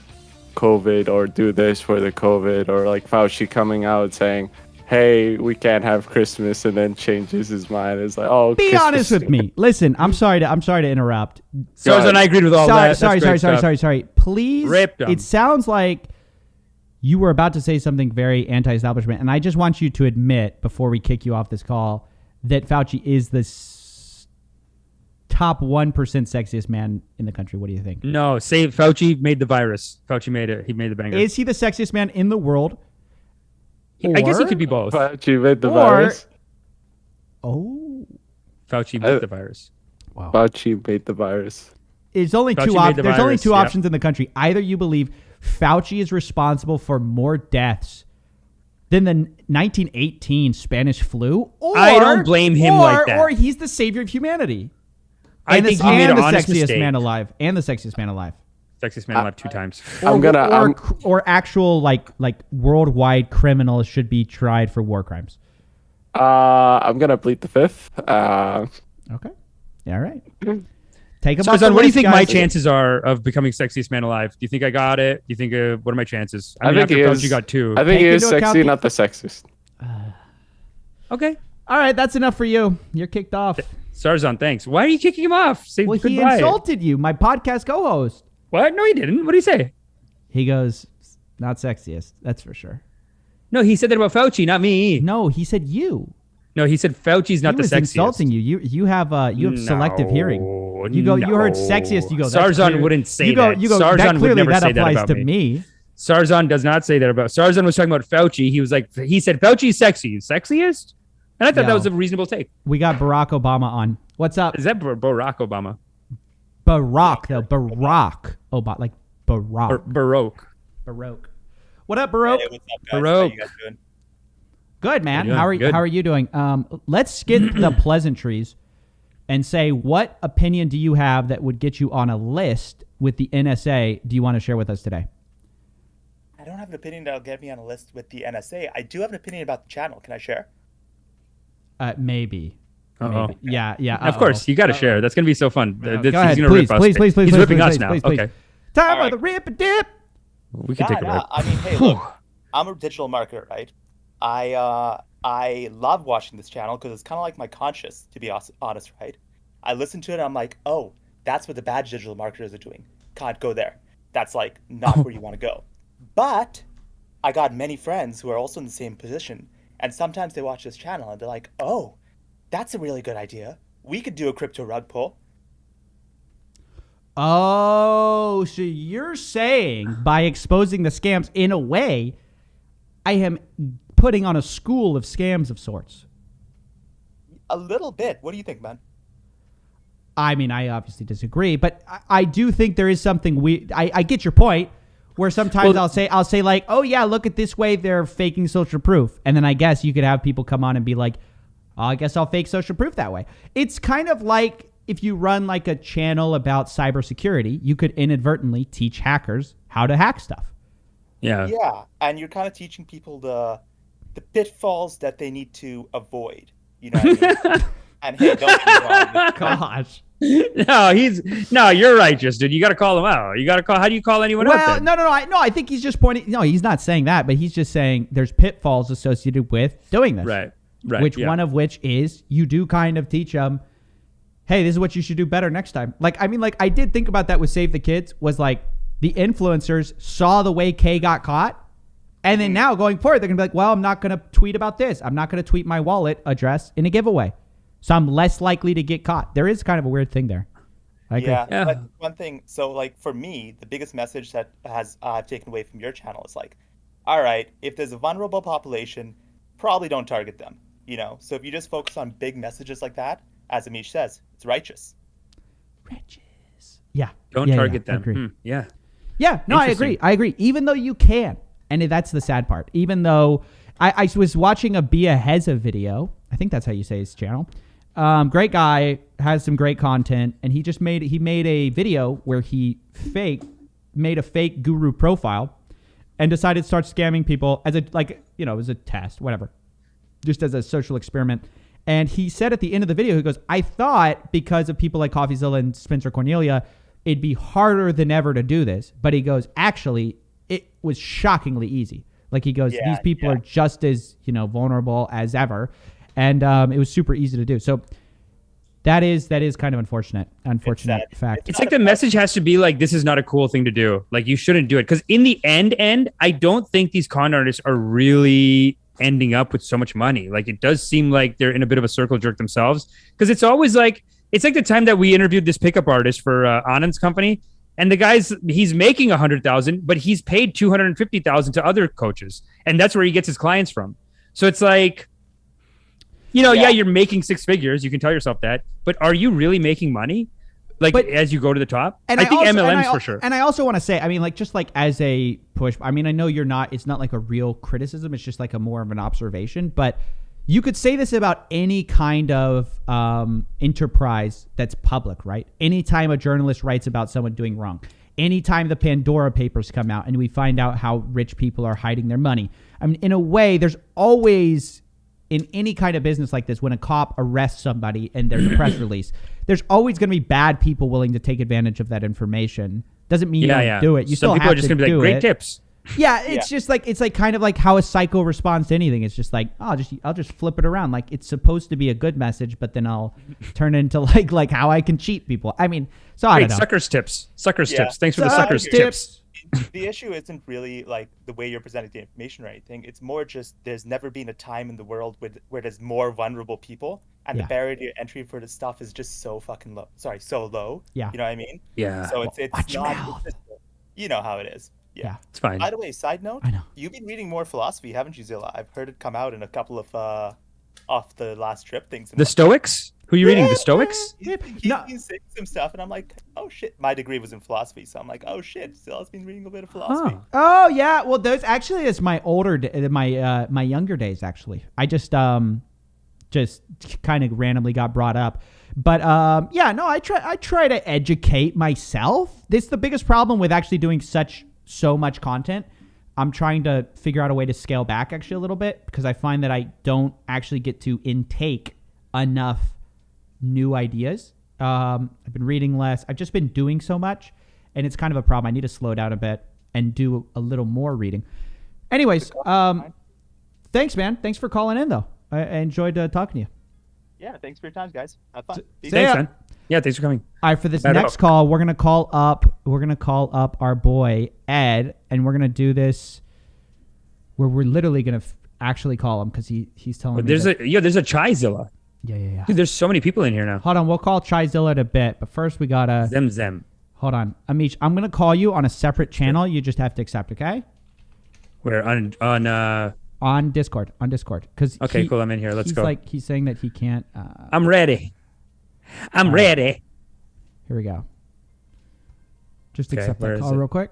COVID or do this for the COVID, or like Fauci coming out saying, hey, we can't have Christmas, and then changes his mind. It's like, oh, be Christmas. honest with me. Listen, I'm sorry to interrupt. Sarzan, I agreed with all that. Sorry. Please. Ripped 'em. It sounds like you were about to say something very anti-establishment, and I just want you to admit before we kick you off this call that Fauci is the top 1% sexiest man in the country. What do you think? No, say Fauci made the virus. Fauci made it. He made the banger. Is he the sexiest man in the world? I guess he could be both. Fauci made the virus. Oh. Fauci made the virus. Wow. Fauci made the virus. There's only two options in the country. Either you believe Fauci is responsible for more deaths than the 1918 Spanish flu, or I don't blame him like that. Or he's the savior of humanity. I think he made an honest sexiest mistake. man alive. And the sexiest man alive. Sexiest man alive 2 times. Or actual like worldwide criminals should be tried for war crimes. I'm gonna plead the fifth. Okay. All right. Take him. Sarzan, what do you think my chances are of becoming sexiest man alive? Do you think I got it? Do you think what are my chances? I think he is. You got 2. I think he is sexy, not the sexiest. Okay. All right, that's enough for you. You're kicked off. Sarzan, thanks. Why are you kicking him off? Say well, goodbye. He insulted you, my podcast co-host. What? No, he didn't. What did he say? He goes, not sexiest. That's for sure. No, he said that about Fauci, not me. No, he said you. No, he said Fauci's not the sexiest. He was insulting you. You have selective hearing. You heard sexiest. You go. Sarzan wouldn't say that. Sarzan would never say that applies to me. Sarzan does not say that about. Sarzan was talking about Fauci. He said Fauci's sexy. Sexiest? And I thought that was a reasonable take. We got Barack Obama on. What's up? Is that Barack Obama? Barack though. Barack Obama, like Barack. Or Baroque. Baroque. What up, Baroque? Hey, what's up, guys? Baroque. How you guys doing? Good, man. How are you doing? Let's skip the pleasantries and say, what opinion do you have that would get you on a list with the NSA? Do you want to share with us today? I don't have an opinion that'll get me on a list with the NSA. I do have an opinion about the channel. Can I share? Maybe. Maybe. Yeah. Of course, you got to share. That's gonna be so fun. Go ahead, please. He's ripping us now. Okay. Time for the rip and dip. We can take a rip. I mean, hey, look, I'm a digital marketer, right? I love watching this channel because it's kind of like my conscience, to be honest, right? I listen to it and I'm like, oh, that's what the bad digital marketers are doing. Can't go there. That's like not where you want to go. But I got many friends who are also in the same position. And sometimes they watch this channel and they're like, oh, that's a really good idea. We could do a crypto rug pull. Oh, so you're saying by exposing the scams in a way, I am putting on a school of scams of sorts. A little bit. What do you think, man? I mean, I obviously disagree, but I do think there is something I get your point. Where sometimes I'll say like, oh yeah, look at this way they're faking social proof, and then I guess you could have people come on and be like, oh, I guess I'll fake social proof that way. It's kind of like if you run like a channel about cybersecurity, you could inadvertently teach hackers how to hack stuff. Yeah. Yeah, and you're kind of teaching people the pitfalls that they need to avoid. You know what I mean? And hey, don't be wrong. Gosh. No, you're righteous, dude. You got to call him out. How do you call anyone out then? No. I think he's just pointing. No, he's not saying that, but he's just saying there's pitfalls associated with doing this. Right. One of which is you do kind of teach them, hey, this is what you should do better next time. I did think about that with Save the Kids, was like the influencers saw the way Kay got caught. And then now going forward, they're going to be like, well, I'm not going to tweet about this. I'm not going to tweet my wallet address in a giveaway. So I'm less likely to get caught. There is kind of a weird thing there. Yeah, but one thing, so like for me, the biggest message that I've taken away from your channel is like, all right, if there's a vulnerable population, probably don't target them, you know? So if you just focus on big messages like that, as Amish says, it's righteous. Yeah. Don't target them. I agree. Yeah. Yeah, no, I agree. Even though you can, and that's the sad part, even though I was watching a Bia Heza video, I think that's how you say his channel. Great guy, has some great content, and he made a video where he faked made a fake guru profile and decided to start scamming people as a test, whatever, just as a social experiment. And he said at the end of the video, he goes, I thought because of people like Coffeezilla and Spencer Cornelia, it'd be harder than ever to do this. But he goes, actually, it was shockingly easy. Like he goes, these people are just as, vulnerable as ever. And it was super easy to do. So that is kind of unfortunate fact. It's like the message has to be like, this is not a cool thing to do. Like you shouldn't do it. Because in the end, I don't think these con artists are really ending up with so much money. Like it does seem like they're in a bit of a circle jerk themselves. Because it's always like, it's like the time that we interviewed this pickup artist for Anand's company. And the he's making $100,000, but he's paid $250,000 to other coaches. And that's where he gets his clients from. So it's like, you're making six figures. You can tell yourself that, but are you really making money? As you go to the top? And I think MLMs for sure. And I also want to say, just like as a push, I know it's not like a real criticism. It's just like a more of an observation, but you could say this about any kind of enterprise that's public, right? Anytime a journalist writes about someone doing wrong, anytime the Pandora Papers come out and we find out how rich people are hiding their money. In a way, there's always, in any kind of business like this, when a cop arrests somebody and there's a press release, there's always going to be bad people willing to take advantage of that information. Doesn't mean you don't do it. You still have to do it. Some people are just going to be like, great tips. Yeah, it's just like, it's like kind of like how a psycho responds to anything. It's just like, I'll just flip it around. Like it's supposed to be a good message, but then I'll turn it into like how I can cheat people. I don't know. Suckers tips. Thanks for the suckers tips. The issue isn't really like the way you're presenting the information or anything. It's more just there's never been a time in the world where there's more vulnerable people, and the barrier to entry for this stuff is just so fucking low. So low. Yeah. You know what I mean? Yeah. So it's not. You know how it is. Yeah, it's fine. By the way, side note, I know you've been reading more philosophy, haven't you, Zilla? I've heard it come out in a couple of off the last trip things. The Stoics? Who are you reading? The Stoics? He's been saying some stuff, and I'm like, oh shit. My degree was in philosophy, so I'm like, oh shit. Zilla's been reading a bit of philosophy. Oh yeah. Well, those actually is my my younger days. Actually, I just kind of randomly got brought up. But I try to educate myself. This is the biggest problem with actually doing so much content. I'm trying to figure out a way to scale back actually a little bit, because I find that I don't actually get to intake enough new ideas. I've been reading less. I've just been doing so much, and it's kind of a problem. I need to slow down a bit and do a little more reading. Anyways, thanks, man. Thanks for calling in, though. I enjoyed talking to you. Yeah, thanks for your time, guys. Have fun. Thanks, man. Yeah, thanks for coming. All right, for this next call, we're gonna call up our boy Ed, and we're gonna do this where we're literally gonna actually call him because he's telling me there's a Chaizilla. Yeah. Dude, there's so many people in here now. Hold on, we'll call Chaizilla in a bit, but first we gotta Zem. Hold on, Amish, I'm gonna call you on a separate channel. You just have to accept, okay? Where on Discord, because cool. I'm in here. Let's go. He's saying that he can't. I'm ready. I'm ready. Here we go. Just accept that call real quick.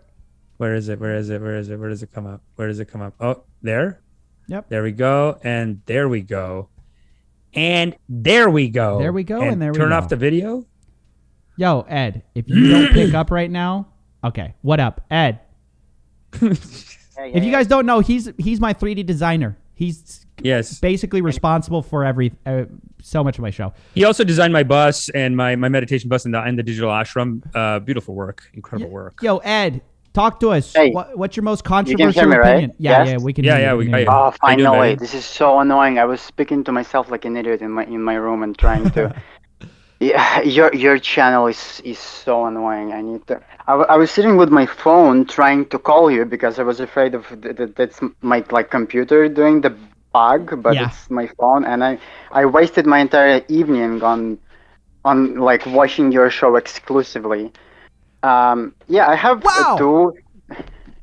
Where is it? Where does it come up? Oh, there. Yep. There we go. And there we go. And there we go. There we go. And there we go. Turn off the video. Yo, Ed, if you don't pick up right now, okay. What up, Ed? If you guys don't know, he's my 3D designer. He's basically responsible for so much of my show. He also designed my bus and my meditation bus and the digital ashram. Beautiful work, incredible work. Yo, Ed, talk to us. Hey, what's your most controversial you can hear me, opinion? Right? Yeah, we can. Oh, finally! This is so annoying. I was speaking to myself like an idiot in my room and trying to. Yeah, your channel is so annoying. I need to. I was sitting with my phone trying to call you because I was afraid of that's my computer doing the bug, but it's my phone, and I wasted my entire evening on watching your show exclusively. I have two.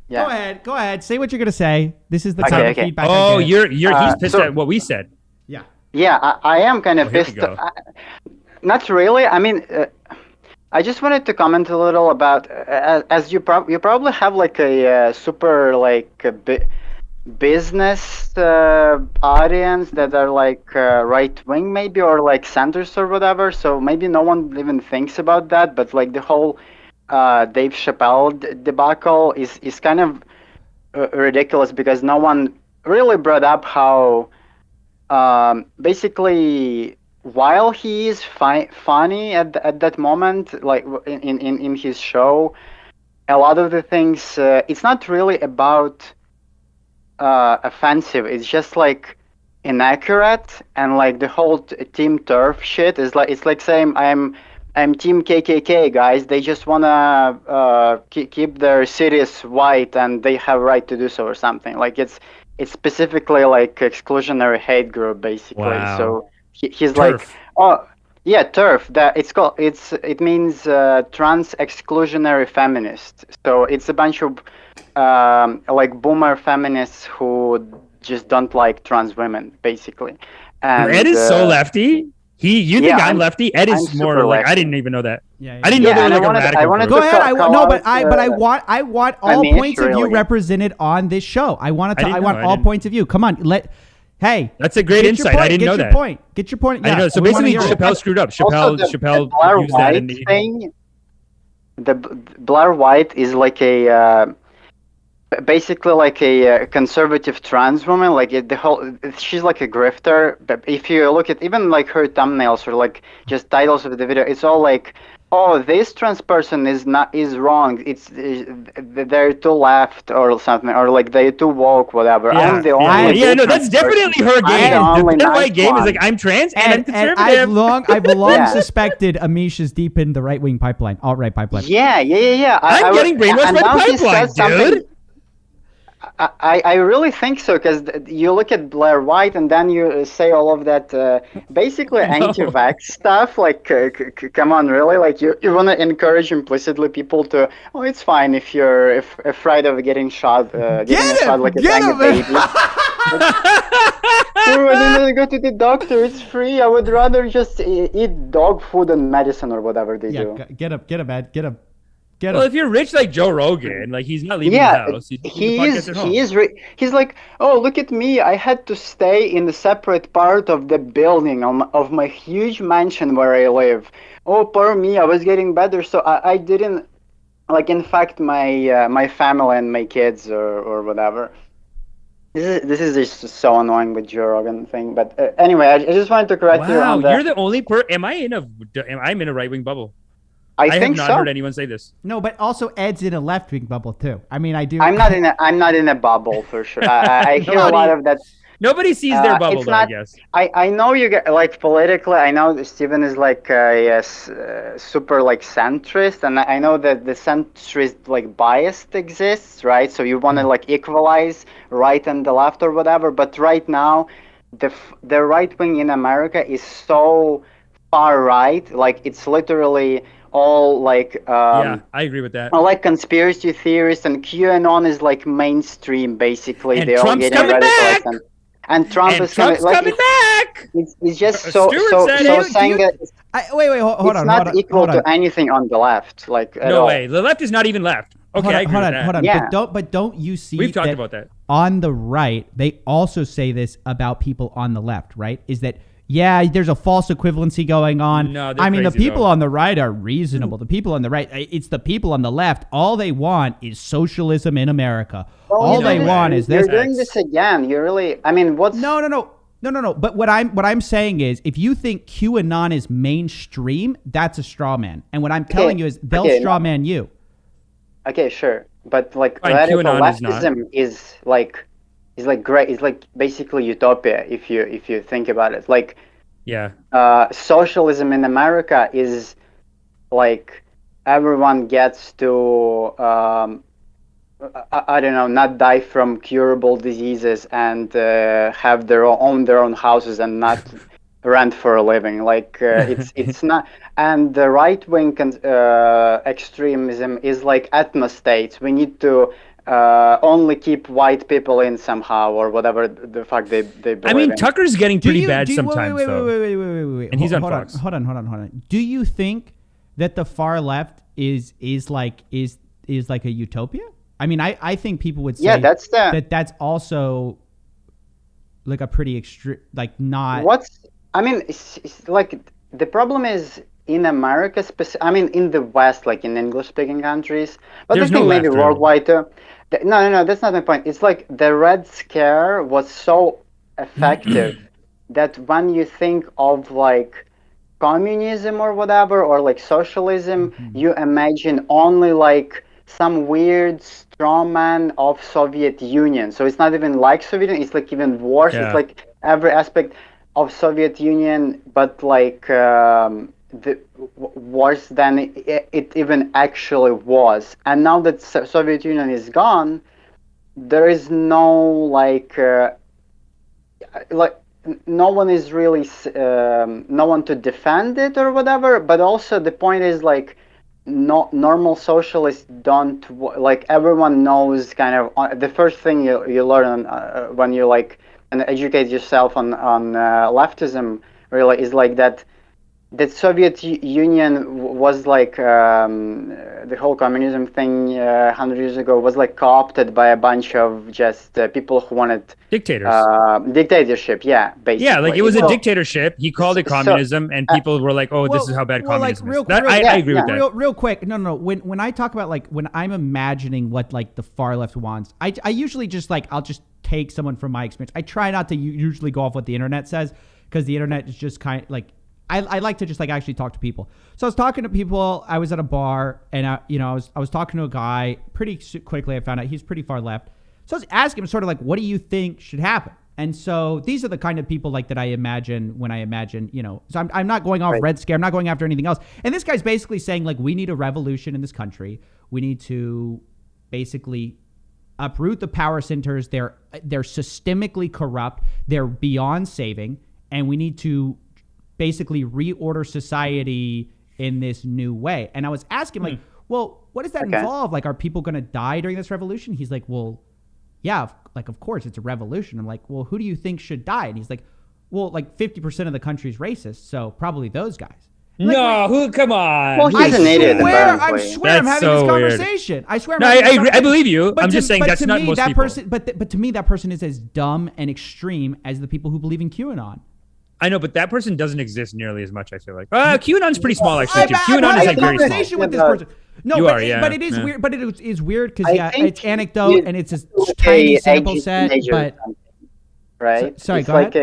Yeah. Go ahead. Say what you're gonna say. This is the kind of feedback. Oh, he's pissed at what we said. Yeah. Yeah, I am kind of pissed. Not really. I mean, I just wanted to comment a little about as you probably have a super business audience that are right wing maybe or centers or whatever. So maybe no one even thinks about that. But the whole Dave Chappelle debacle is kind of ridiculous because no one really brought up how basically while he is funny at that moment, like in his show, a lot of the things it's not really about offensive. It's just like inaccurate, and like the whole team turf shit is like, it's like saying I'm team KKK, guys. They just wanna keep their cities white, and they have right to do so or something. Like it's specifically like exclusionary hate group basically. Wow. So he's Turf. like, oh yeah, turf. That it means trans exclusionary feminist. So it's a bunch of like boomer feminists who just don't like trans women basically. And Ed is so lefty. You think I'm lefty? Ed is I'm more like lefty. I didn't even know that. Yeah, I didn't know they were like a radical. I wanted Go to ahead. I want all Amish, points of you really. represented on this show. I want all points of you. Come on, hey, that's a great get your insight. point, I didn't know that. Get your point. I Yeah, know. So we wanna basically, hear it. Chappelle screwed up. Also, Chappelle the Blair used that in White thing. The Blair White is like a basically like a conservative trans woman. Like she's like a grifter. But if you look at even like her thumbnails or like just titles of the video, it's all like, oh, this trans person is wrong. It's they're too left or something, or like they're too woke, whatever. Yeah. I'm the only. Yeah, no, that's definitely her game. The Blair White game is like, I'm trans and I'm conservative. I've long suspected Amish is deep in the right-wing pipeline, alt-right pipeline. Yeah. I'm getting brainwashed by the pipeline, dude. I really think so, because you look at Blair White and then you say all of that basically anti-vax stuff. Like, come on, really? Like, you want to encourage implicitly people to, oh, it's fine if you're afraid of getting shot, shot like a tiny baby. Oh, I didn't go to the doctor. It's free. I would rather just eat dog food and medicine or whatever they do. Get up, Ed. Get up. Well, if you're rich like Joe Rogan, like he's not leaving the house. He's like, oh, look at me. I had to stay in a separate part of the building of my huge mansion where I live. Oh, poor me. I was getting better, so I didn't like infect my family and my kids or whatever. This is just so annoying with Joe Rogan thing. But anyway, I just wanted to correct you on that. You're the only I'm in a right-wing bubble. I think have not heard anyone say this. No, but also Ed's in a left-wing bubble too. I mean, I do. I'm not in a bubble for sure. I hear a lot of that. Nobody sees their bubble, though, I guess. I know you get like politically. I know Steven is like super like centrist, and I know that the centrist like bias exists, right? So you want to like equalize right and the left or whatever. But right now, the right wing in America is so far right, like it's literally all like yeah, I agree with that. All like conspiracy theorists, and QAnon is like mainstream basically. And they're Trump's all getting coming back. And Trump is coming back. It's just so saying that wait, hold on. It's not equal to anything on the left, like at no all. way. The left is not even left. Okay, hold on. Yeah. But don't you see? We've talked about that. On the right, they also say this about people on the left, right? Is that there's a false equivalency going on. No, I mean, the people on the right are reasonable. The people on the right, it's the people on the left. All they want is socialism in America. All they want is this. You're doing this again. You really, I mean, what's... No. But what I'm saying is, if you think QAnon is mainstream, that's a straw man. And what I'm telling you is, they'll straw man you. Okay, sure. But like radical leftism is like great. It's like basically utopia if you think about it. Like, socialism in America is like everyone gets to I don't know, not die from curable diseases and have their own houses and not rent for a living. Like it's not. And the right wing extremism is like ethnostates. We need to only keep white people in somehow or whatever the fuck they believe I mean, in. Tucker's getting pretty bad sometimes. Wait. And he's on Fox. Hold on. Do you think that the far left is like a utopia? I mean, I think people would say that's also like a pretty extreme, like not. I mean, it's like the problem is in America, I mean, in the West, like in English-speaking countries, but There's I think no maybe left, worldwide too. No, that's not my point. It's like the Red Scare was so effective that when you think of like communism or whatever, or like socialism, you imagine only like some weird strawman of Soviet Union. So it's not even like Soviet Union, it's like even worse. Yeah. It's like every aspect of Soviet Union, but like worse than it even actually was. And now that Soviet Union is gone, there is no like no one is really no one to defend it or whatever. But also the point is like normal socialists don't like, everyone knows kind of the first thing you learn when you like and educate yourself on leftism really is like that Soviet Union was like the whole communism thing 100 years ago was like co-opted by a bunch of just people who wanted dictatorship. Yeah, basically. Yeah, like it was a dictatorship. He called it communism, and people were like, "Oh, this is how bad communism is." I agree with that. Real quick, no. When I talk about like when I'm imagining what like the far left wants, I usually just like I'll just take someone from my experience. I try not to usually go off what the internet says because the internet is just kind of like. I like to just like actually talk to people. So I was talking to people. I was at a bar and I was talking to a guy. Pretty quickly, I found out he's pretty far left. So I was asking him sort of like, what do you think should happen? And so these are the kind of people like that I imagine when I imagine, so I'm not going off Red Scare. I'm not going after anything else. And this guy's basically saying like, we need a revolution in this country. We need to basically uproot the power centers. They're systemically corrupt. They're beyond saving. And we need to basically reorder society in this new way. And I was asking like, well, what does that involve? Like, are people going to die during this revolution? He's like, well, yeah, like, of course it's a revolution. I'm like, well, who do you think should die? And he's like, well, like 50% of the country's racist. So probably those guys. Like, come on. Well, he's an idiot. I swear I'm having this conversation. Weird. I swear. No, I agree. I believe you. I'm just saying that's not most people. But to me, that person is as dumb and extreme as the people who believe in QAnon. I know, but that person doesn't exist nearly as much, I feel like. QAnon's pretty small, actually, too. QAnon is like very small. With this person. No, but it is weird. But it is weird because, it's anecdote and it's a tiny sample set. But right? Sorry, it's go ahead.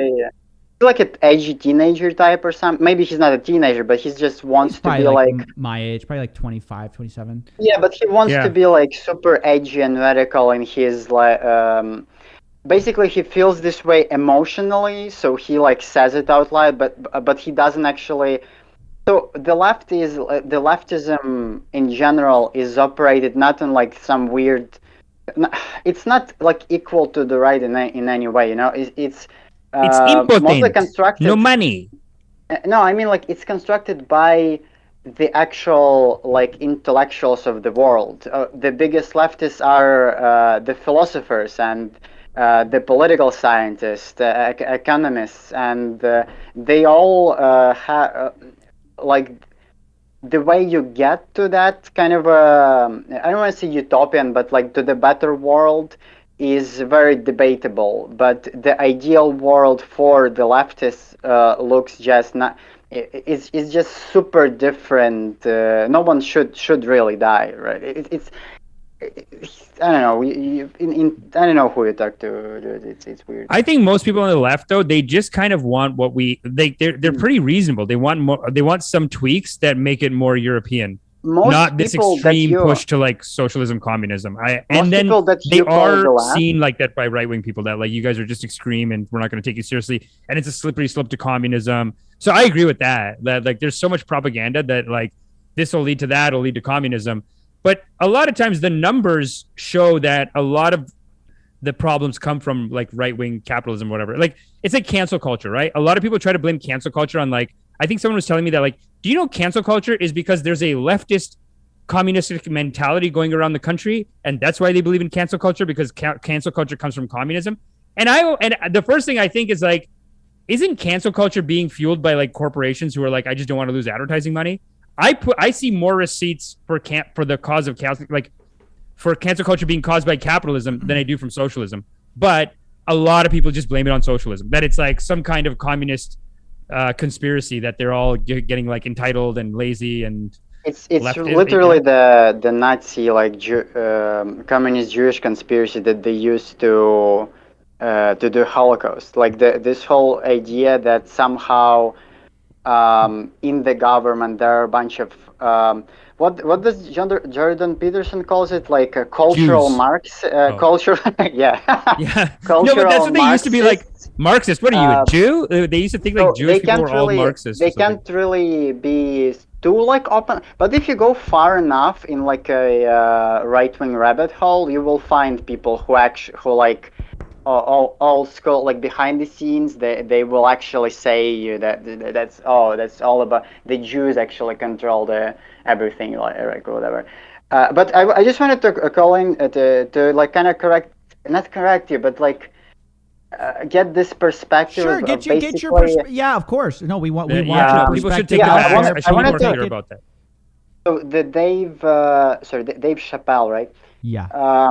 Like an edgy teenager type or something. Maybe he's not a teenager, but he just wants to be like my age, probably like 25, 27. Yeah, but he wants to be like super edgy and radical in his like basically he feels this way emotionally, so he like says it out loud, but he doesn't actually. So the leftism in general is operated not in like some weird. It's not like equal to the right in any way, It's impotent. Mostly constructed. No money. No, I mean like it's constructed by the actual like intellectuals of the world. The biggest leftists are the philosophers and the political scientists, economists, and they all have like the way you get to that kind of I don't want to say utopian, but like to the better world is very debatable. But the ideal world for the leftists looks just not. It's just super different. No one should really die, right? It's I don't know. I don't know who you talk to. It's weird. I think most people on the left, though, they just kind of want what they're pretty reasonable. They want more. They want some tweaks that make it more European, not this extreme push to like socialism, communism. And then they are seen like that by right wing people that like you guys are just extreme and we're not going to take you seriously. And it's a slippery slope to communism. So I agree with that. That like there's so much propaganda that like this will lead to that, will lead to communism. But a lot of times the numbers show that a lot of the problems come from like right-wing capitalism, or whatever. Like it's like cancel culture, right? A lot of people try to blame cancel culture on like, I think someone was telling me that like, do you know cancel culture is because there's a leftist communistic mentality going around the country. And that's why they believe in cancel culture, because cancel culture comes from communism. And the first thing I think is like, isn't cancel culture being fueled by like corporations who are like, I just don't want to lose advertising money? I see more receipts for the cause of for cancel culture being caused by capitalism than I do from socialism. But a lot of people just blame it on socialism, that it's like some kind of communist conspiracy that they're all getting like entitled and lazy and it's literally the Nazi like communist Jewish conspiracy that they used to do Holocaust. Like this whole idea that somehow in the government there are a bunch of what does Jordan Peterson calls it, like a cultural Jews. cultural yeah cultural no, but that's what they used to be like. Marxist? What are you, a Jew? They used to think like Jewish people were all Marxists. They can't really be too like open. But if you go far enough in like a right-wing rabbit hole, you will find people who like all school, like behind the scenes, they will actually say that's all about the Jews actually control everything, like whatever. But I just wanted to call in to like kind of not correct you, but like. Get this perspective. Sure, get your perspective. Yeah, of course. No, we want your perspective. People should take I wanted to hear about that. So the Dave Chappelle, right? Yeah.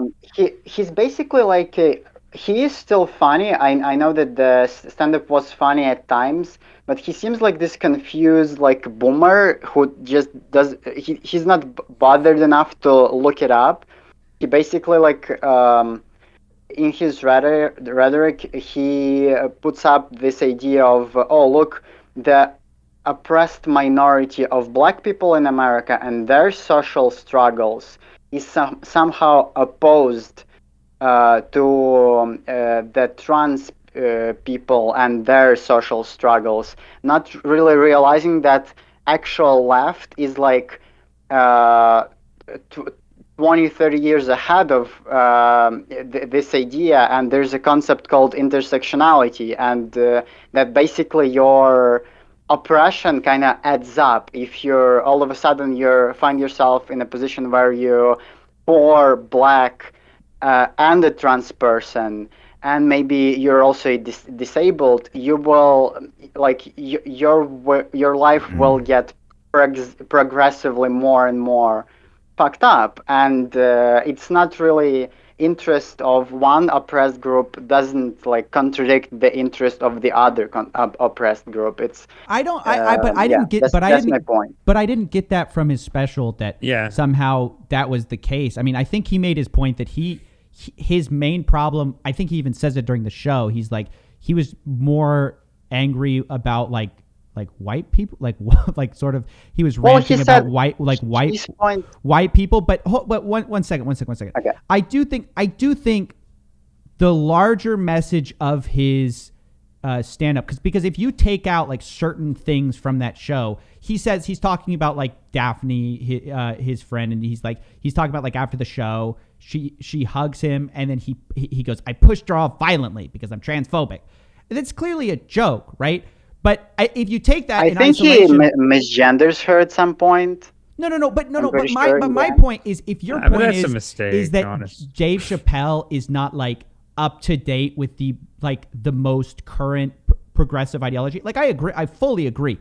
He's basically like he is still funny. I know that the stand-up was funny at times, but he seems like this confused like boomer who just does. He's not bothered enough to look it up. He basically like. In his rhetoric, he puts up this idea of, look, the oppressed minority of black people in America and their social struggles is somehow opposed to the trans people and their social struggles, not really realizing that actual left is like 20, 30 years ahead of this idea, and there's a concept called intersectionality, and that basically your oppression kind of adds up. If you're all of a sudden you find yourself in a position where you're poor, black, and a trans person, and maybe you're also disabled, you will like your life will get progressively more and more fucked up, and it's not really interest of one oppressed group doesn't like contradict the interest of the other oppressed group. It's but I didn't get that's my point. But I didn't get that from his special that somehow that was the case. I mean, I think he made his point that his main problem, I think he even says it during the show, he's like he was more angry about like white people, like sort of he was ranting about white people. But one second. Okay. I do think the larger message of his stand up, because if you take out like certain things from that show, he says he's talking about like Daphne, his friend, and he's talking about like after the show she hugs him and then he goes, I pushed her off violently because I'm transphobic. It's clearly a joke, right? But if you take that, I think he misgenders her at some point. No. But my point is, if your point is that Dave Chappelle is not like up to date with the most current progressive ideology, like I agree, I fully agree.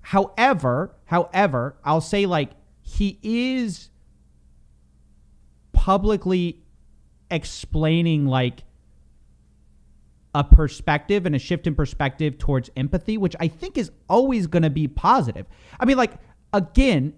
However, I'll say like he is publicly explaining like a perspective and a shift in perspective towards empathy, which I think is always going to be positive. I mean, like, again,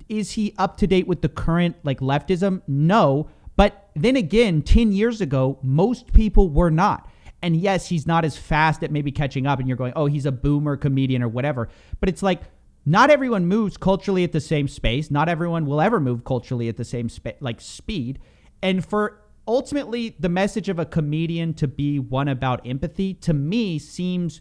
is he up to date with the current like leftism? No. But then again, 10 years ago, most people were not. And yes, he's not as fast at maybe catching up and you're going, oh, he's a boomer comedian or whatever. But it's like, not everyone moves culturally at the same space. Not everyone will ever move culturally at the same speed. And for ultimately, the message of a comedian to be one about empathy, to me, seems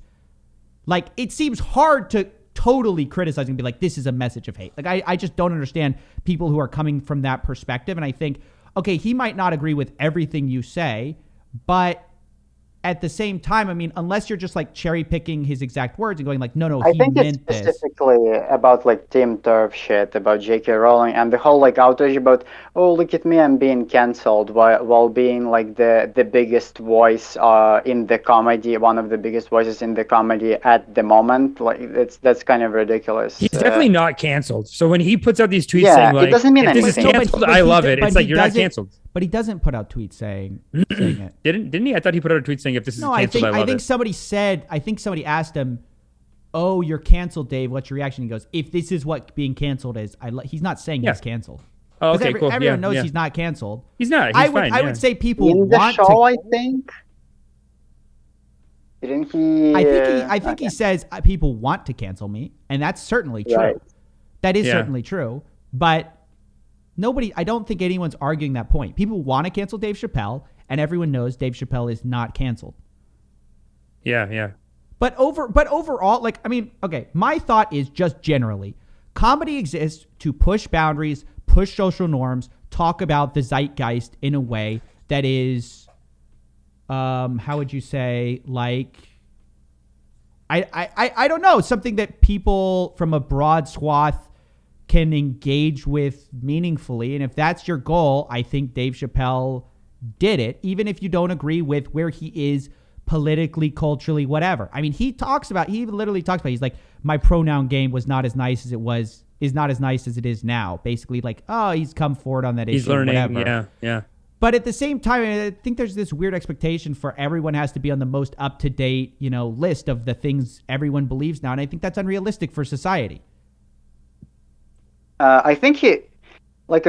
like it seems hard to totally criticize and be like, this is a message of hate. Like, I just don't understand people who are coming from that perspective. And I think, okay, he might not agree with everything you say, but at the same time, I mean, unless you're just like cherry picking his exact words and going like, no, I think it's specifically about like Tim Turf shit, about J.K. Rowling and the whole like outrage about, oh, look at me, I'm being canceled while being like the biggest voice in the comedy, one of the biggest voices in the comedy at the moment. Like that's kind of ridiculous. He's definitely not canceled. So when he puts out these tweets saying like, it doesn't mean anything. This is canceled, I love it. It's like you're not canceled. But he doesn't put out tweets saying it. Didn't he? I thought he put out a tweet saying if this is canceled, I love it. I think somebody asked him, "Oh, you're canceled, Dave. What's your reaction?" He goes, "If this is what being canceled is, he's not saying he's canceled." Oh, okay, cool. Everyone knows he's not canceled. He's not. I would say people in the want show, to. I think. Didn't he? I think he says people want to cancel me, and that's certainly true. Right. That is certainly true. But I don't think anyone's arguing that point. People want to cancel Dave Chappelle, and everyone knows Dave Chappelle is not canceled. Yeah. But overall, like, I mean, okay, my thought is just generally, comedy exists to push boundaries, push social norms, talk about the zeitgeist in a way that is, how would you say, like, I don't know, something that people from a broad swath can engage with meaningfully. And if that's your goal, I think Dave Chappelle did it, even if you don't agree with where he is politically, culturally, whatever. I mean, he literally talks about, he's like, my pronoun game was not as nice as is not as nice as it is now. Basically, like, oh, he's come forward on that issue. He's learning, whatever. yeah. But at the same time, I think there's this weird expectation for everyone has to be on the most up-to-date, list of the things everyone believes now. And I think that's unrealistic for society. I think a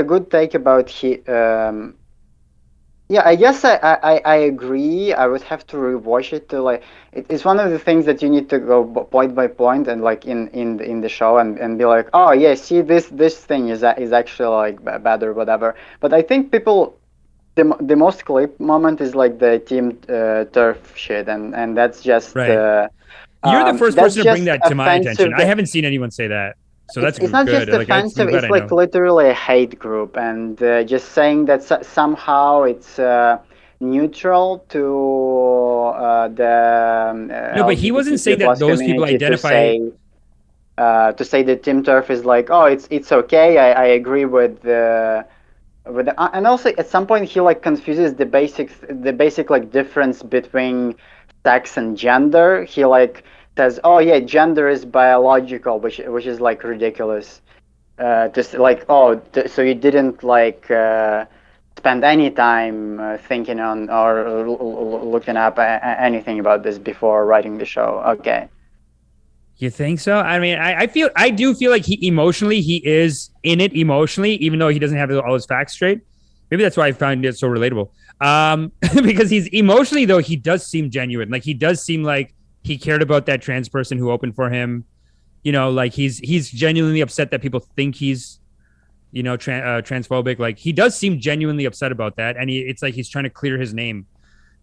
good take about I guess I agree. I would have to rewatch it to it's one of the things that you need to go point by point and like in the show and be like, oh yeah, see this thing is actually like bad or whatever. But I think people, the most clip moment is like the team turf shit, and that's just right. You're the first person to bring that to my attention. I haven't seen anyone say that. So that's it's not good. just offensive, it's like literally a hate group, and just saying that somehow it's neutral to the no, but he wasn't saying that those people identify to say that Tim Turf is like, oh, it's okay, I agree with the and also at some point he like confuses the basic like difference between sex and gender. He like says, oh yeah, gender is biological, which is like ridiculous. Just like, so you didn't like spend any time thinking on or looking up anything about this before writing the show. Okay. You think so? I mean, I do feel like he is in it emotionally, even though he doesn't have all his facts straight. Maybe that's why I find it so relatable. Because he's emotionally, though, he does seem genuine. Like he does seem like he cared about that trans person who opened for him. Like he's genuinely upset that people think he's, transphobic. Like he does seem genuinely upset about that. And it's like he's trying to clear his name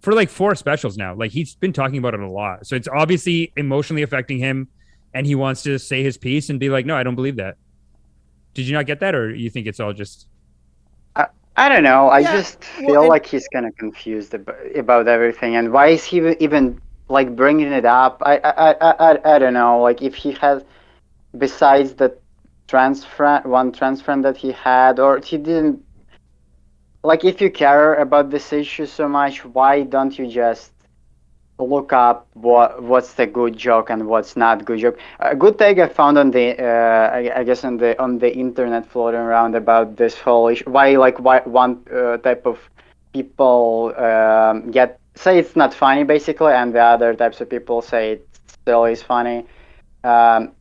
for like 4 specials now. Like he's been talking about it a lot. So it's obviously emotionally affecting him. And he wants to say his piece and be like, no, I don't believe that. Did you not get that? Or you think it's all just... I don't know. I just feel like he's kind of confused about everything. And why is he even like bringing it up? I don't know. Like if he has, besides the one trans friend that he had, or he didn't, like if you care about this issue so much, why don't you just look up what's the good joke and what's not good joke? A good take I found on the I guess on the internet floating around about this whole issue. Why one type of people say it's not funny basically, and the other types of people say it still is funny.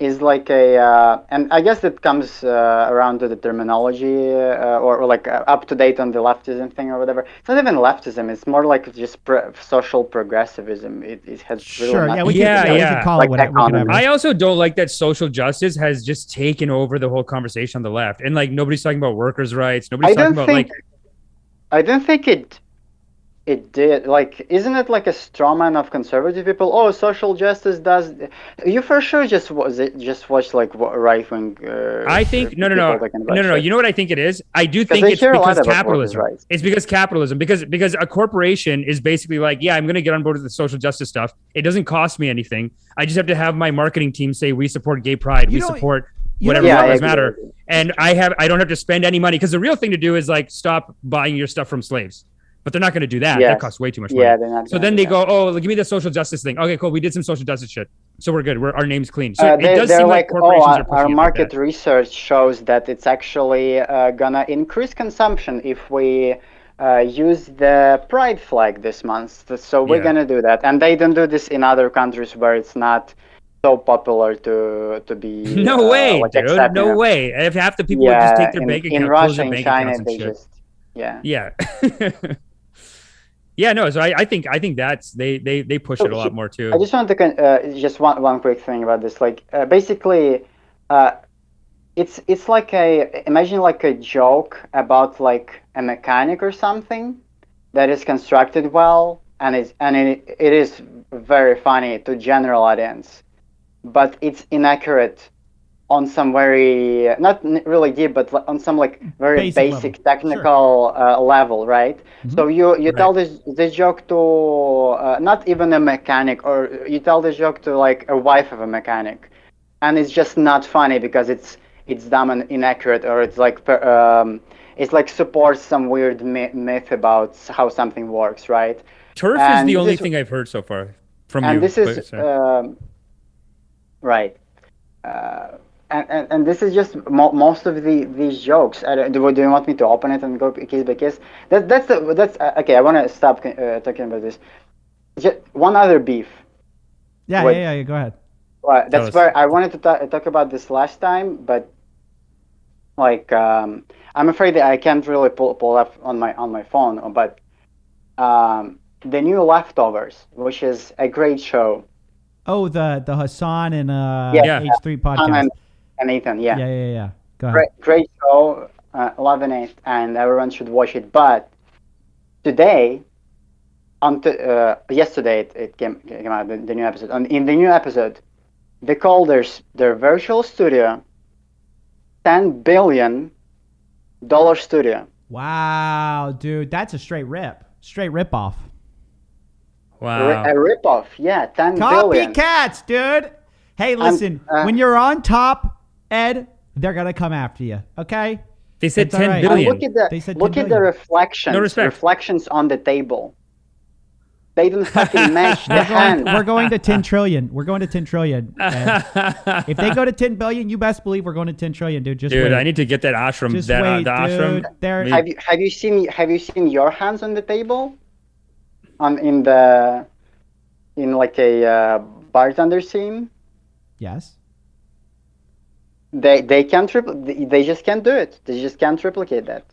Is like and I guess that comes around to the terminology or like up to date on the leftism thing or whatever. It's not even leftism; it's more like just social progressivism. It has really we can call it whatever. I also don't like that social justice has just taken over the whole conversation on the left, and like nobody's talking about workers' rights. Nobody's talking about like. I don't think it did. Like, isn't it like a straw man of conservative people? Oh, social justice does. You for sure just watch like right wing. I think no. You know what I think it is? I do think it's because capitalism. It's because capitalism. Because a corporation is basically like, yeah, I'm going to get on board with the social justice stuff. It doesn't cost me anything. I just have to have my marketing team say we support gay pride. We support whatever lives matter. And I don't have to spend any money, because the real thing to do is like stop buying your stuff from slaves. But they're not going to do that. Yes. That costs way too much money. They're not. So then they go, oh, give me the social justice thing. Okay, cool. We did some social justice shit. So we're good. our name's clean. So it does seem like corporations are pushing our market research shows that it's actually going to increase consumption if we use the pride flag this month. So we're going to do that. And they don't do this in other countries where it's not so popular to be no way, like dude, no way. If half the people would just take their bank account, in close Russia, their in bank China, accounts and they shit. just yeah. Yeah, no. So I think that's they push it a lot more too. I just want to just one quick thing about this. Like basically, it's like imagine like a joke about like a mechanic or something that is constructed well, and it is very funny to general audience, but it's inaccurate on some very not really deep, but on some like very basic technical level, right? Mm-hmm. So you tell this joke to not even a mechanic, or you tell this joke to like a wife of a mechanic, and it's just not funny because it's dumb and inaccurate, or it's like supports some weird myth about how something works, right? Turf is the only thing I've heard so far from you. And this is right. And this is just most of these jokes. Do you want me to open it and go case by case? That's okay. I want to stop talking about this. Just one other beef. Yeah, go ahead. That's where I wanted to talk about this last time, but like I'm afraid that I can't really pull up on my phone. But the new Leftovers, which is a great show. Oh, the Hassan and H3 podcast. And Ethan, yeah. Go ahead. Great show, loving it, and everyone should watch it. But today, yesterday it came out the new episode. In the new episode, they call their virtual studio $10 billion studio. Wow, dude, that's a straight rip off. Wow, a rip off, yeah, $10 billion. Copycats, dude. Hey, listen, when you're on top, Ed, they're gonna come after you. Okay? They said 10 billion. Look at the reflections. No respect. Reflections on the table. They don't fucking match the hand. We're going to 10 trillion. We're going to 10 trillion. If they go to 10 billion, you best believe we're going to 10 trillion, dude. Just wait. I need to get that ashram. Just that wait, the ashram. Dude. Have you seen your hands on the table? In like a bartender scene? Yes. They can't they just can't do it. They just can't replicate that.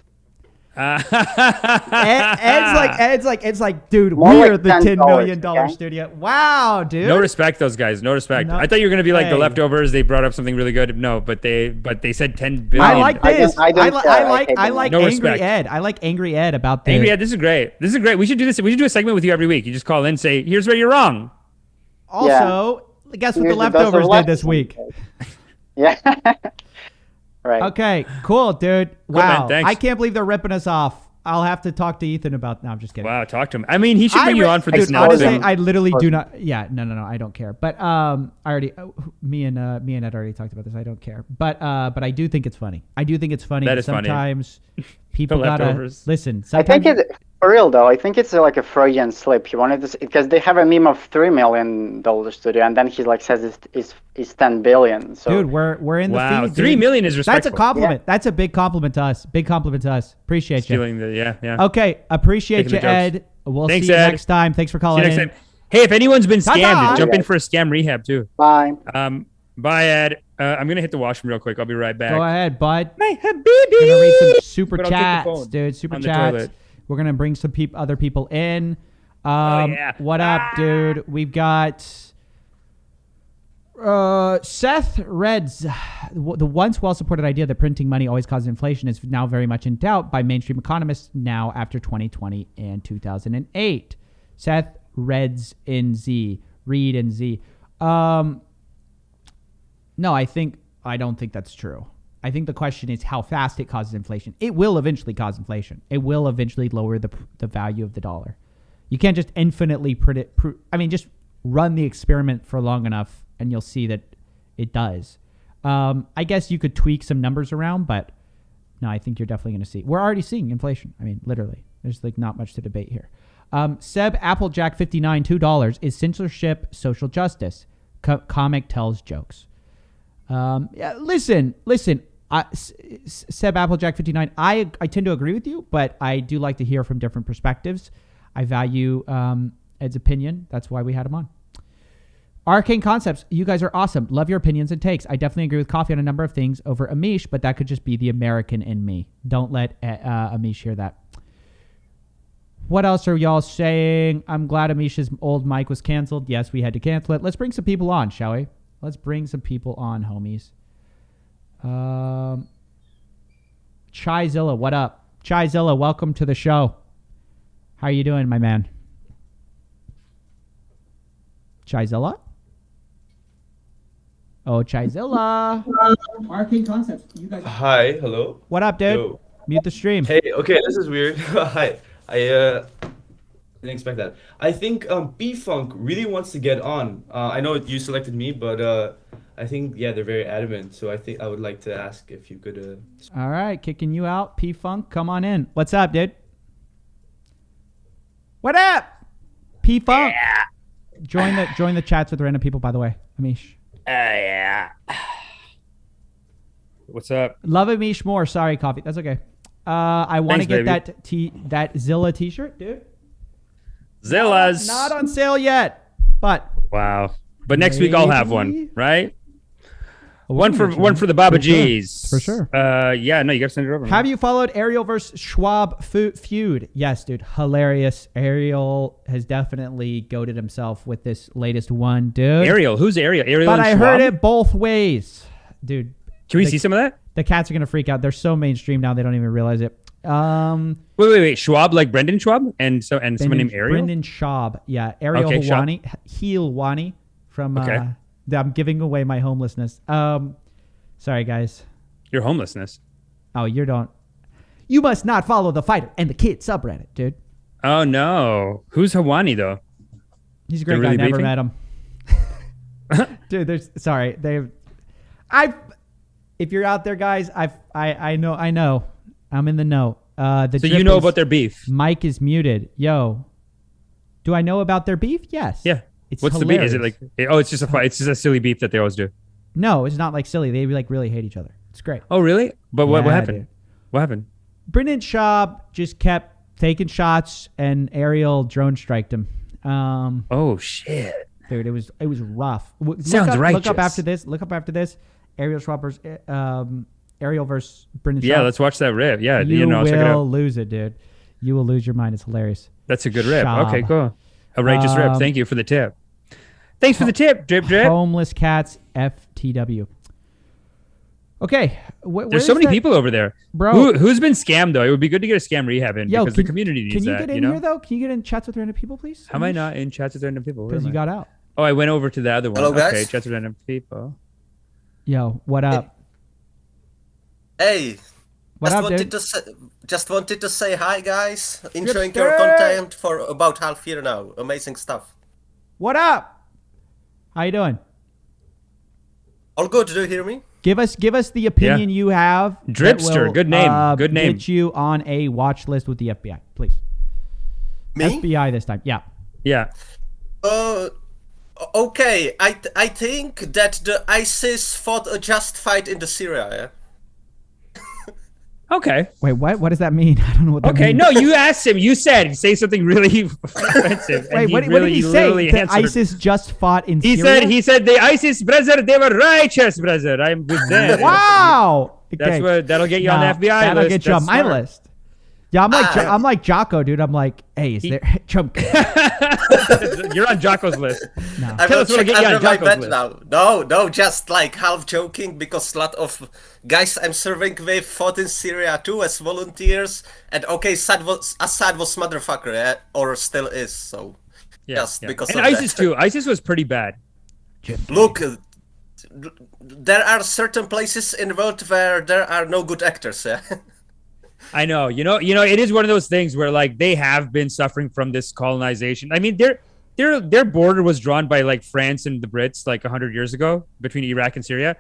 Ed's like, dude, we're the $10 million studio. Wow, dude. No respect, those guys. No respect. I thought you were gonna be like the Leftovers. They brought up something really good. No, but they said 10 billion. I like this. I like no Angry respect. Ed. I like Angry Ed about this. Angry Ed, this is great. We should do this. We should do a segment with you every week. You just call in and say, here's where you're wrong. Also, guess what the Leftovers did this week? Yeah. Right. Okay, cool, dude. Wow. Man, I can't believe they're ripping us off. I'll have to talk to Ethan about. No, I'm just kidding. Wow, talk to him. I mean, he should bring you on for this. Honestly, I literally do not. Yeah, no, I don't care. But I already, me and Ed already talked about this. I don't care. But I do think it's funny. I do think it's funny. That is sometimes people gotta listen. I think for real though. I think it's like a Freudian slip. He wanted to, because they have a meme of $3 million studio, and then he like says it's 10 billion. So dude, we're in the feed. 3 million is respectful. That's a compliment. Yeah. That's a big compliment to us. Big compliment to us. Appreciate Stealing you. Yeah. Okay, appreciate you, Ed. We'll see you next time. Thanks for calling in. Hey, if anyone's been scammed, jump in for a scam rehab too. Bye. Bye, Ed. I'm gonna hit the washroom real quick. I'll be right back. Go ahead, bud. My habibi. Gonna read some super chats, dude. Super chats. We're gonna bring some other people in. What up, dude? We've got Seth Reds. The once well-supported idea that printing money always causes inflation is now very much in doubt by mainstream economists now after 2020 and 2008. Seth Reds in Z. Reed in Z. No, I don't think that's true. I think the question is how fast it causes inflation. It will eventually cause inflation. It will eventually lower the value of the dollar. You can't just infinitely just run the experiment for long enough and you'll see that it does. I guess you could tweak some numbers around, but no, I think you're definitely going to see. We're already seeing inflation. I mean, literally. There's like not much to debate here. Seb Applejack 59, $2. Is censorship social justice? Comic tells jokes. Listen. Seb Applejack 59. I tend to agree with you, but I do like to hear from different perspectives. I value Ed's opinion. That's why we had him on. Arcane Concepts, you guys are awesome. Love your opinions and takes. I definitely agree with Coffee on a number of things over Amish, but that could just be the American in me. Don't let Amish hear that. What else are y'all saying? I'm glad Amish's old mic was canceled. Yes, we had to cancel it. Let's bring some people on, shall we? Let's bring some people on, homies. Chaizilla, what up? Chaizilla, welcome to the show. How are you doing, my man? Chaizilla? Oh, Chaizilla. Arcane Concepts. You guys. Hi, hello. What up, dude? Yo. Mute the stream. Hey, okay, this is weird. Hi. I didn't expect that. I think B-Funk really wants to get on. I know you selected me, but I think, yeah, they're very adamant. So I think I would like to ask if you could... All right, kicking you out. P-Funk, come on in. What's up, dude? What up? P-Funk. Yeah. Join the chats with random people, by the way. Amish. Yeah. What's up? Love Amish more. Sorry, Coffee. That's okay. I want to get baby. that Zilla t-shirt, dude. Zilla's not on sale yet, but wow. But next week I'll have one, right? One for the Baba G's. For sure. Yeah, no, you gotta send it over. Have you followed Ariel versus Schwab feud? Yes, dude. Hilarious. Ariel has definitely goated himself with this latest one, dude. Ariel? Who's Ariel? Ariel but and I Schwab? heard it both ways. Dude. Can we see some of that? The cats are gonna freak out. They're so mainstream now they don't even realize it. Wait. Schwab, like Brendan Schwab? And someone named Ariel? Brendan Schaub. Yeah. Ariel Helwani from I'm giving away my homelessness. Sorry, guys. Your homelessness? Oh, you must not follow the fighter and the kid subreddit, dude. Oh, no. Who's Hawani, though? He's a great guy. Never met him. Dude, if you're out there, guys, I know. I'm in the know. So you know about their beef? Mike is muted. Yo. Do I know about their beef? Yes. Yeah. It's What's hilarious. the beef? Is it like? Oh, it's just a fight. It's just a silly beef that they always do. No, it's not like silly. They like really hate each other. It's great. Oh, really? But what happened? Dude. What happened? Brendan Schaub just kept taking shots, and Ariel drone striked him. Oh shit, dude! It was rough. Sounds righteous. Look up after this. Ariel Schwabber's Ariel versus Brendan Schaub. Yeah, let's watch that rip. Yeah, you will check it out. Lose it, dude. You will lose your mind. It's hilarious. That's a good rip. Schaub. Okay, cool. A righteous rip. Thank you for the tip. Thanks for the tip, drip. Homeless cats, FTW. Okay. There's so many people over there. Bro. Who's been scammed, though? It would be good to get a scam rehab in because the community needs that. Can you get in here, though? Can you get in chats with random people, please? How am I not in chats with random people? Because you got out. Oh, I went over to the other one. Hello, guys. Okay, chats with random people. Yo, what up? Hey. What up, dude? Just wanted to say hi, guys. Enjoying your content for about half year now. Amazing stuff. What up? How you doing? All good. Do you hear me? Give us the opinion you have. Dripster, good name. Good name. Get you on a watch list with the FBI, please. Me? FBI this time. Yeah. Yeah. Okay. I think that the ISIS fought a just fight in the Syria. Yeah? Okay. Wait, what? What does that mean? I don't know what that means. Okay, no, you asked him. You said, say something really offensive. Wait, what did he say? That ISIS just fought in Syria? He said, the ISIS, brother, they were righteous, brother. I'm with them. Wow. That'll get you on the FBI list. That'll get you on my list. Yeah, I'm like Jocko, dude. I'm like, hey, is there Trump? You're on Jocko's list. No. Tell us what get you on Jocko's list. No, just like half joking because a lot of guys I'm serving with fought in Syria too as volunteers. And okay, Assad was motherfucker, yeah? Or still is. So because and of ISIS that. too. ISIS was pretty bad. Look, there are certain places in the world where there are no good actors. Yeah. I know, you know, it is one of those things where like they have been suffering from this colonization. I mean, their border was drawn by like France and the Brits like 100 years ago between Iraq and Syria.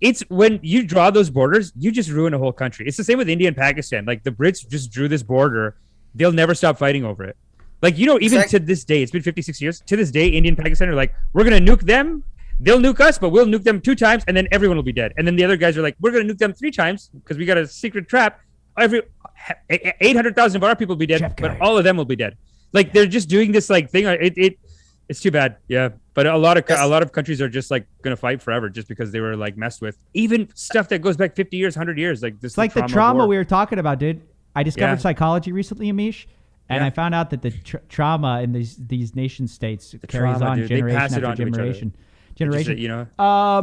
It's when you draw those borders, you just ruin a whole country. It's the same with India and Pakistan. Like the Brits just drew this border. They'll never stop fighting over it. Like, you know, even to this day, it's been 56 years. To this day, India and Pakistan are like, we're going to nuke them. They'll nuke us, but we'll nuke them 2 times and then everyone will be dead. And then the other guys are like, we're going to nuke them 3 times because we got a secret trap. 800,000 of our people will be dead, but all of them will be dead. Like they're just doing this like thing. It's too bad. Yeah, but a lot of countries are just like gonna fight forever just because they were like messed with. Even stuff that goes back 50 years, 100 years, like this. It's like the trauma we were talking about, dude. I discovered psychology recently, Amish, and I found out that the trauma in these nation states carries on generation after generation.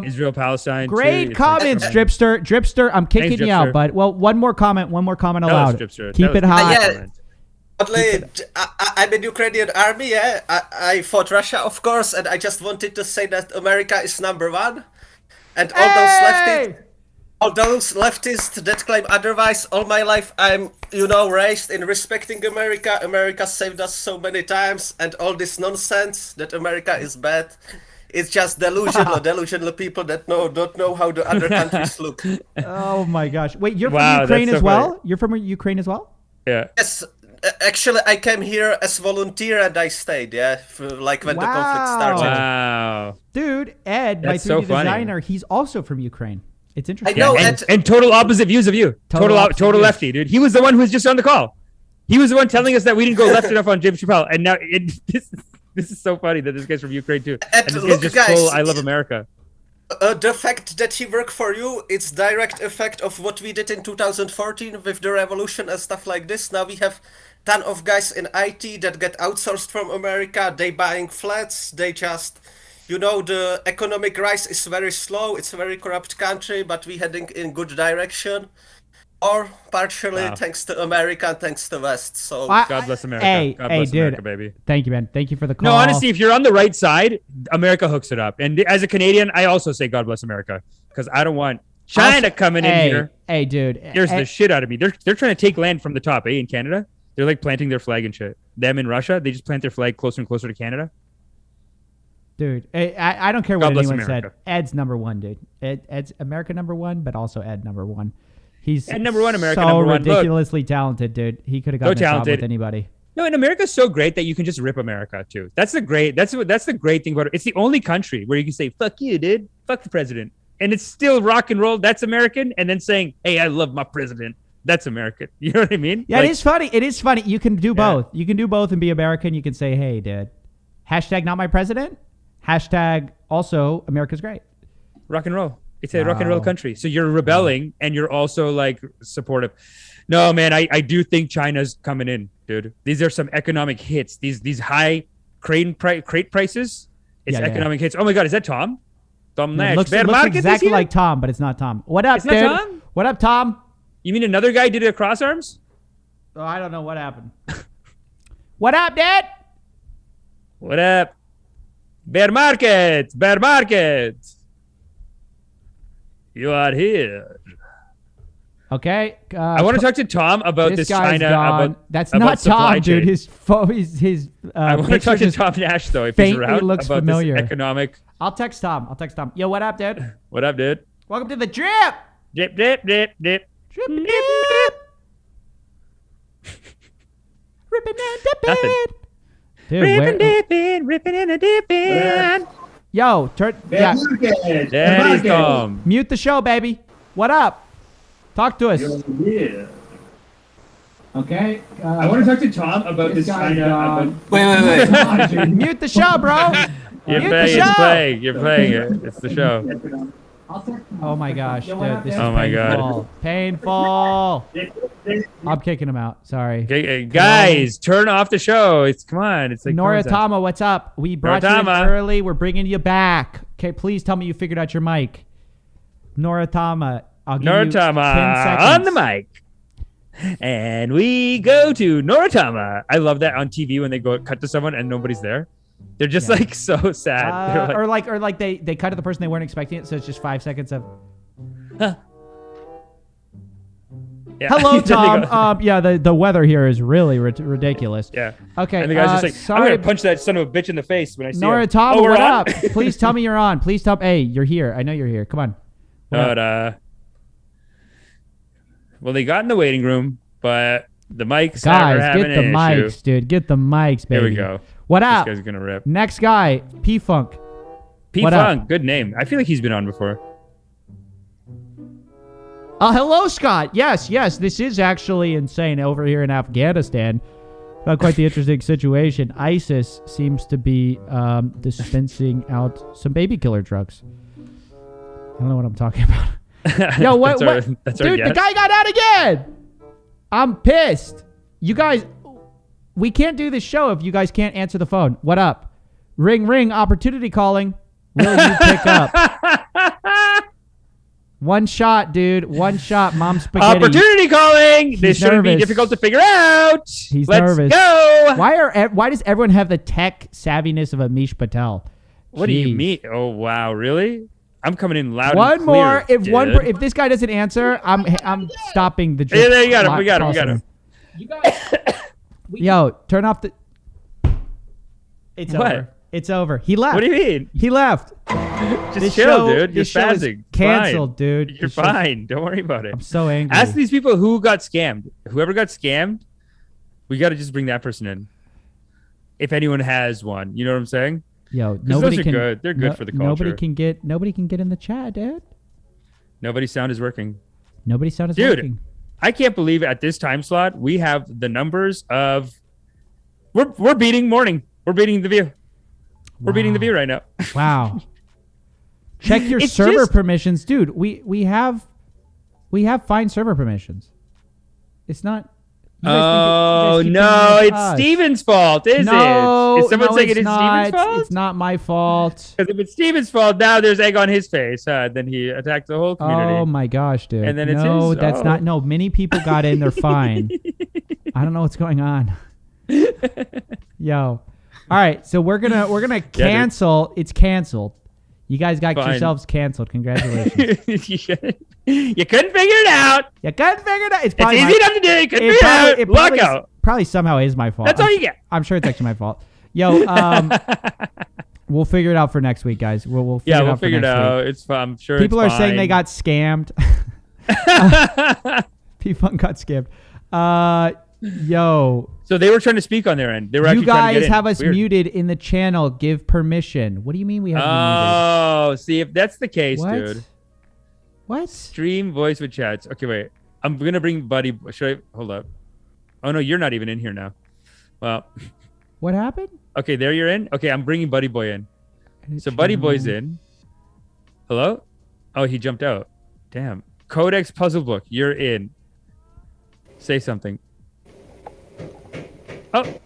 Israel, Palestine. Great comments, Dripster. Dripster, I'm kicking you out, but one more comment allowed. Keep it hot. I'm in Ukrainian army. Yeah, I fought Russia, of course, and I just wanted to say that America is number one, and all those leftists that claim otherwise. All my life, I'm raised in respecting America. America saved us so many times, and all this nonsense that America is bad. It's just delusional people that don't know how the other countries look. Oh my gosh! Wait, you're from Ukraine as well? Funny. You're from Ukraine as well? Yeah. Yes. Actually, I came here as volunteer and I stayed. Yeah, when the conflict started. Wow, dude, Ed, my 3D designer, he's also from Ukraine. It's interesting. I know, and total opposite views of you. Total lefty, dude. He was the one who was just on the call. He was the one telling us that we didn't go left enough on James Chappelle, and now this is so funny that this guy's from Ukraine too. And this guy's just full I love America. The fact that he worked for you, it's direct effect of what we did in 2014 with the revolution and stuff like this. Now we have ton of guys in IT that get outsourced from America. They buying flats. They just, the economic rise is very slow. It's a very corrupt country, but we heading in good direction. Or partially thanks to America, thanks to West. So God bless America. God bless America, baby. Thank you, man. Thank you for the call. No, honestly, if you're on the right side, America hooks it up. And as a Canadian, I also say God bless America because I don't want China coming in here. Hey, dude. Here's the shit out of me. They're trying to take land from the top, in Canada. They're like planting their flag and shit. Them in Russia, they just plant their flag closer and closer to Canada. Dude, I don't care what anyone said. Ed's number one, dude. Ed's America number one, but also Ed number one. He's Ed number one, America so number one. Ridiculously talented, dude. He could have gotten a job with anybody. No, and America's so great that you can just rip America too. That's the great thing about it. It's the only country where you can say "fuck you, dude," "fuck the president," and it's still rock and roll. That's American, and then saying, "Hey, I love my president." That's American. You know what I mean? Yeah, it is funny. It is funny. You can do both. You can do both and be American. You can say, "Hey, dude," hashtag not my president. Hashtag also America's great. Rock and roll. It's a rock and roll country. So you're rebelling and you're also like supportive. No, man, I do think China's coming in, dude. These are some economic hits. These high crate prices. It's economic hits. Oh my God, is that Tom? Tom Nash. It looks exactly like Tom, but it's not Tom. What up, dude? Tom? What up, Tom? You mean another guy did a cross arms? Oh, I don't know what happened. What up, Dad? What up? Bear market. You are here. Okay. I want to talk to Tom about this China. That's not Tom, dude. His I want to talk to Tom Nash though. If he's around, looks about familiar. This economic. I'll text Tom. Yo, what up, dude? What up, dude? Welcome to the drip. Drip. Ripping and dipping. Nothing. Dude, ripping and dipping. Yo, turn. Yeah. There he's Tom. Mute the show, baby. What up? Talk to us. Yeah. Okay. I want to talk to Tom about this China. Wait. Mute the show, bro. You're playing it. It's the show. Oh my gosh, dude. This is painful. Painful. I'm kicking him out. Sorry. Okay, guys, turn off the show. Come on. It's like Noritama, what's up? We brought you in early. We're bringing you back. Okay, please tell me you figured out your mic. Noritama, I'll give you 10 seconds. On the mic. And we go to Noritama. I love that on TV when they go cut to someone and nobody's there. They're just like so sad. Or like they cut to the person they weren't expecting it, so it's just 5 seconds of. Huh. Yeah. Hello, Tom. Yeah, the weather here is really ridiculous. Yeah. Okay. And the guy's just like, sorry. I'm gonna punch that son of a bitch in the face when I see him. Tom, what up? Please tell me you're on. Please tell. Hey, you're here. I know you're here. Come on. Well, they got in the waiting room, but the mics guys, are having an issue. Get the mics, dude. Get the mics, baby. Here we go. What up? This guy's gonna rip. Next guy, P-Funk. P-Funk, good name. I feel like he's been on before. Hello, Scott. Yes. This is actually insane over here in Afghanistan. quite the interesting situation. ISIS seems to be dispensing out some baby killer drugs. I don't know what I'm talking about. Yo, what? Dude, the guy got out again. I'm pissed. You guys, we can't do this show if you guys can't answer the phone. What up? Ring, ring, opportunity calling. Will you pick up? One shot, dude. One shot. Mom spaghetti. Opportunity calling. This shouldn't be difficult to figure out. Let's nervous. Go. Why does everyone have the tech savviness of Amish Patel? What do you mean? Oh wow, really? I'm coming in loud. One and clear, more. If this guy doesn't answer, I'm stopping the. Yeah, there you got him. We got him. You guys. Yo, turn off the. It's what? Over. It's over. He left. What do you mean? He left. Just chill, dude. You're spazzing. Canceled, dude. You're fine. Don't worry about it. I'm so angry. Ask these people who got scammed. Whoever got scammed, we got to just bring that person in. If anyone has one, you know what I'm saying? Yo, nobody those are can. Good. They're good for the culture. Nobody can get in the chat, dude. Nobody's sound is working. Nobody's sound is dude, working. I can't believe at this time slot we have the numbers of. We're beating morning. We're beating the View. We're beating the View right now. Wow. Check your server permissions, dude. We have fine server permissions. It's not. Oh no! It's Steven's fault, is it? Is someone saying it is Steven's fault? It's not my fault. Because if it's Steven's fault, now there's egg on his face. Then he attacked the whole community. Oh my gosh, dude! And then it's no, his. That's not. No, many people got in. They're fine. I don't know what's going on. Yo, all right. So we're gonna cancel. It's canceled. You guys got yourselves canceled. Congratulations. You couldn't figure it out. It's easy enough to do. You couldn't figure it out. Lockout. Probably somehow is my fault. That's all you get. I'm sure it's actually my fault. Yo, we'll figure it out for next week, guys. We'll figure it out for next week. It's fun. I'm sure people it's are saying they got scammed. P-Funk got scammed. Yo. So they were trying to speak on their end. They were you guys have us muted in the channel. Give permission. What do you mean we have you muted? Oh, see, if that's the case, dude. What? Stream voice with chats. Okay, wait. I'm going to bring Buddy. Should I? Hold up. Oh, no, you're not even in here now. Well. What happened? Okay, there you're in. Okay, I'm bringing Buddy Boy in. So Buddy Boy's in. Hello? Oh, he jumped out. Damn. Codex Puzzle Book, you're in. Say something. Oh.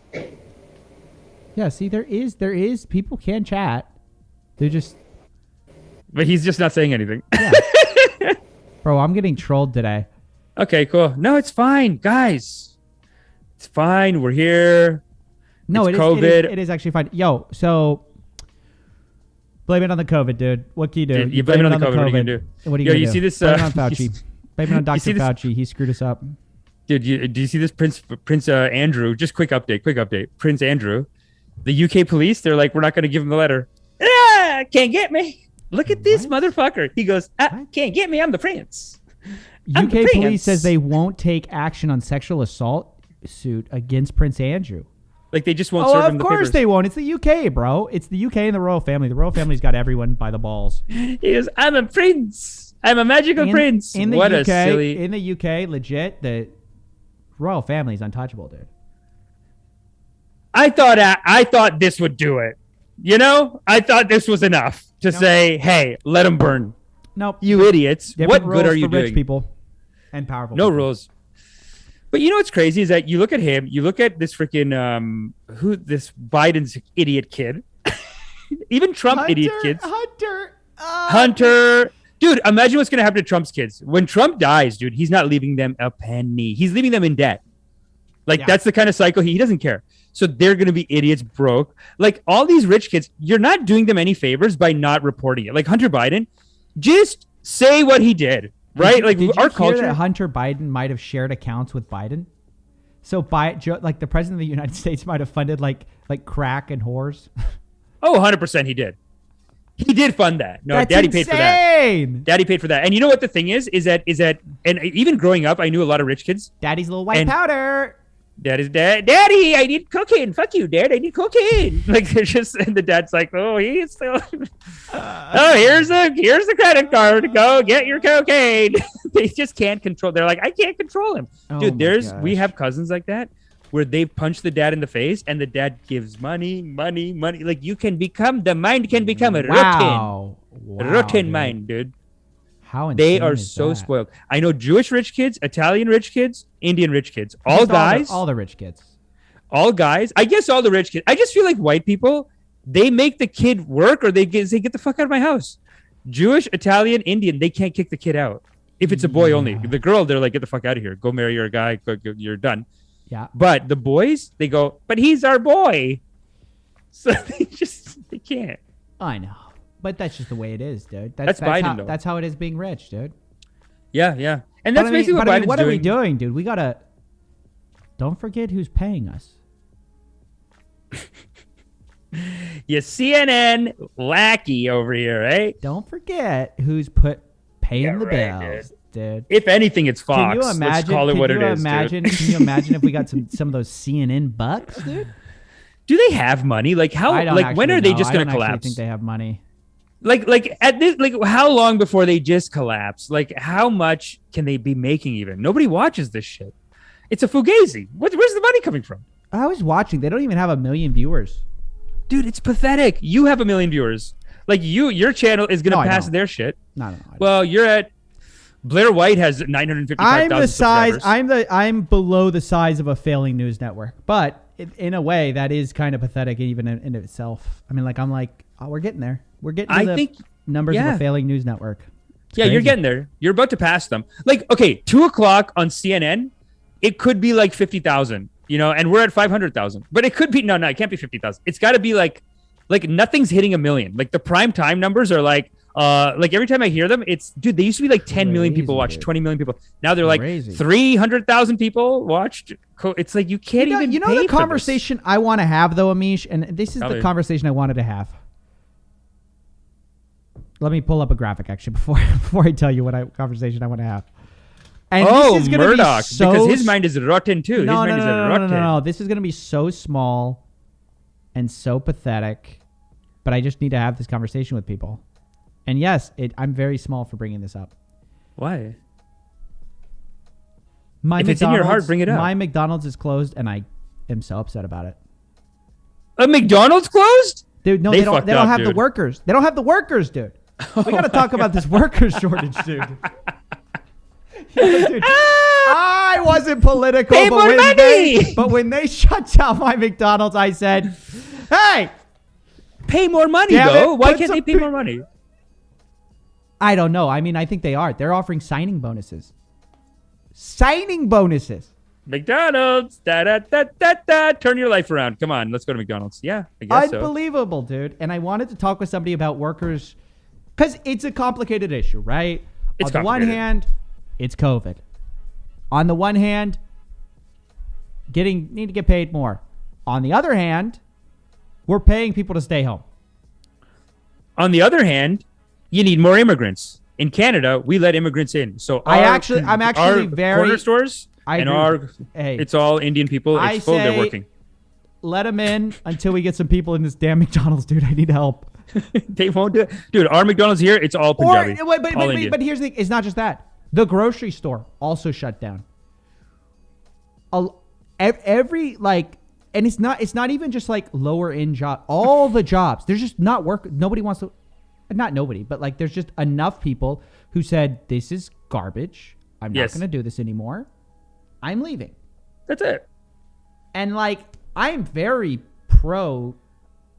Yeah, see, there is. People can chat. They're just. But he's just not saying anything. Yeah. Bro, I'm getting trolled today. Okay, cool. No, it's fine, guys. It's fine. We're here. No, it's COVID. It is actually fine. Yo, so blame it on the COVID, dude. What can you do? Dude, you blame it on the COVID. What are you gonna do? What are you gonna do? See this? Blame it on Fauci. Blame it on Dr. Fauci. He screwed us up. Dude, do you see this Prince Andrew? Just quick update. Prince Andrew, the UK police, they're like, we're not going to give him the letter. Can't get me. Look at this motherfucker. He goes, can't get me. I'm the prince. UK police says they won't take action on sexual assault suit against Prince Andrew. Like they just won't serve him the papers. Of course they won't. It's the UK, bro. It's the UK and the royal family. The royal family's got everyone by the balls. He goes, I'm a prince. I'm a magical prince. In the what UK, a silly. In the UK, legit, the royal family is untouchable, dude. I thought this would do it. You know, I thought this was enough to say, hey, let them burn. Nope. You idiots. Different what good are you for doing? Rich people and powerful. No people. rules. But you know what's crazy is that you look at him, you look at this freaking this Biden's idiot kid, even Trump idiot kids. Hunter. Dude, imagine what's gonna happen to Trump's kids when Trump dies, dude. He's not leaving them a penny. He's leaving them in debt. Like that's the kind of cycle he doesn't care. So they're gonna be idiots, broke. Like all these rich kids, you're not doing them any favors by not reporting it. Like Hunter Biden, just say what he did. Right, did you hear that Hunter Biden might have shared accounts with Biden? So, like the president of the United States might have funded like crack and whores. Oh, 100% he did. He did fund that. No, That's Daddy insane. paid for that. Daddy paid for that. And you know what the thing is that, and even growing up, I knew a lot of rich kids. Daddy's little white powder. Daddy, I need cocaine. Fuck you, Dad. I need cocaine. Like they're just, and the dad's like, oh, he's still. Oh, here's the credit card. Go get your cocaine. They just can't control. They're like, I can't control him, dude. We have cousins like that. where they punch the dad in the face and the dad gives money. Like the mind can become a rotten mind, dude. How they insane are is so that? spoiled. I know Jewish rich kids, Italian rich kids, Indian rich kids, all guys, all the rich kids, all guys. I guess all the rich kids. I just feel like white people, they make the kid work or they get the fuck out of my house. Jewish, Italian, Indian, they can't kick the kid out. If it's a boy only. The girl, they're like, get the fuck out of here. Go marry your guy. You're done. Yeah. But the boys, they go, but he's our boy. So they can't. I know. But that's just the way it is, dude. That's Biden, though. That's how it is being rich, dude. Yeah. And that's basically what Biden's doing. What are we doing, dude? We gotta... Don't forget who's paying us. You CNN lackey over here, eh? Don't forget who's paying the bills, dude. If anything, it's Fox. Can you imagine? Let's call it what it is, dude. Can you imagine if we got some of those CNN bucks, dude? Do they have money? Like how? Like when are they just going to collapse? I think they have money. Like at this, like how long before they just collapse? Like how much can they be making? Even nobody watches this shit. It's a fugazi. Where's the money coming from? I was watching. They don't even have 1 million viewers. Dude, it's pathetic. You have 1 million viewers. Like your channel is going to pass their shit. No. Well, you're at Blair White has 955,000 subscribers. I'm below the size of a failing news network, but in a way that is kind of pathetic even in itself. I mean, we're getting there. We're getting to the numbers of a failing news network. It's crazy. You're getting there. You're about to pass them. Like, okay, 2:00 on CNN, it could be like 50,000, and we're at 500,000. But it could be no, it can't be 50,000. It's got to be like nothing's hitting 1 million. Like the prime time numbers are like every time I hear them, they used to be like 10 million people watched, 20 million people. Now they're like 300,000 people watched. It's like you can't even. The conversation I want to have though, Amish, and this is the conversation I wanted to have. Let me pull up a graphic actually before I tell you what conversation I want to have. And this is gonna Murdoch, be so, because his mind is rotten too. No. This is going to be so small and so pathetic, but I just need to have this conversation with people. And yes, I'm very small for bringing this up. Why? If it's in your heart, bring it up. My McDonald's is closed, and I am so upset about it. A McDonald's closed? Dude, no, they don't have the workers. They don't have the workers, dude. We got to talk about this worker shortage, dude. Dude, I wasn't political, but when they shut down my McDonald's, I said, "Hey, pay more money, though. Why can't they pay more money?" I don't know. I mean, I think they are. They're offering signing bonuses. McDonald's, turn your life around. Come on, let's go to McDonald's. Yeah, I guess Unbelievable, dude. And I wanted to talk with somebody about workers because it's a complicated issue, right? On the one hand, it's COVID. On the one hand, need to get paid more. On the other hand, we're paying people to stay home. On the other hand, you need more immigrants. In Canada, we let immigrants in. So I'm actually very corner stores it's all Indian people. It's full. They're working. Let them in until we get some people in this damn McDonald's, dude. I need help. They won't do it, dude. Our McDonald's here, it's all Punjabi. But here's the thing: it's not just that. The grocery store also shut down. And it's not even just like lower end job. All the jobs, there's just not work. Nobody wants to. Not nobody, but there's just enough people who said this is garbage. I'm not going to do this anymore. I'm leaving. That's it. And I'm very pro.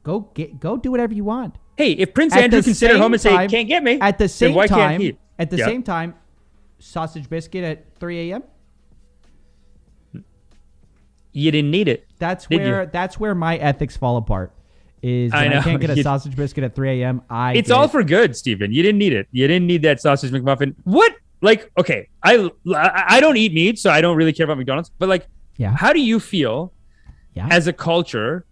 Go do whatever you want. Hey, if Prince Andrew can sit at home and say can't get me, at the same why time, can't he? At the same time, sausage biscuit at 3 a.m. You didn't need it. That's where my ethics fall apart. Is when I can't get a sausage biscuit at 3 a.m. It's all for good, Stephen. You didn't need it. You didn't need that sausage McMuffin. What? Okay, I don't eat meat, so I don't really care about McDonald's. But how do you feel as a culture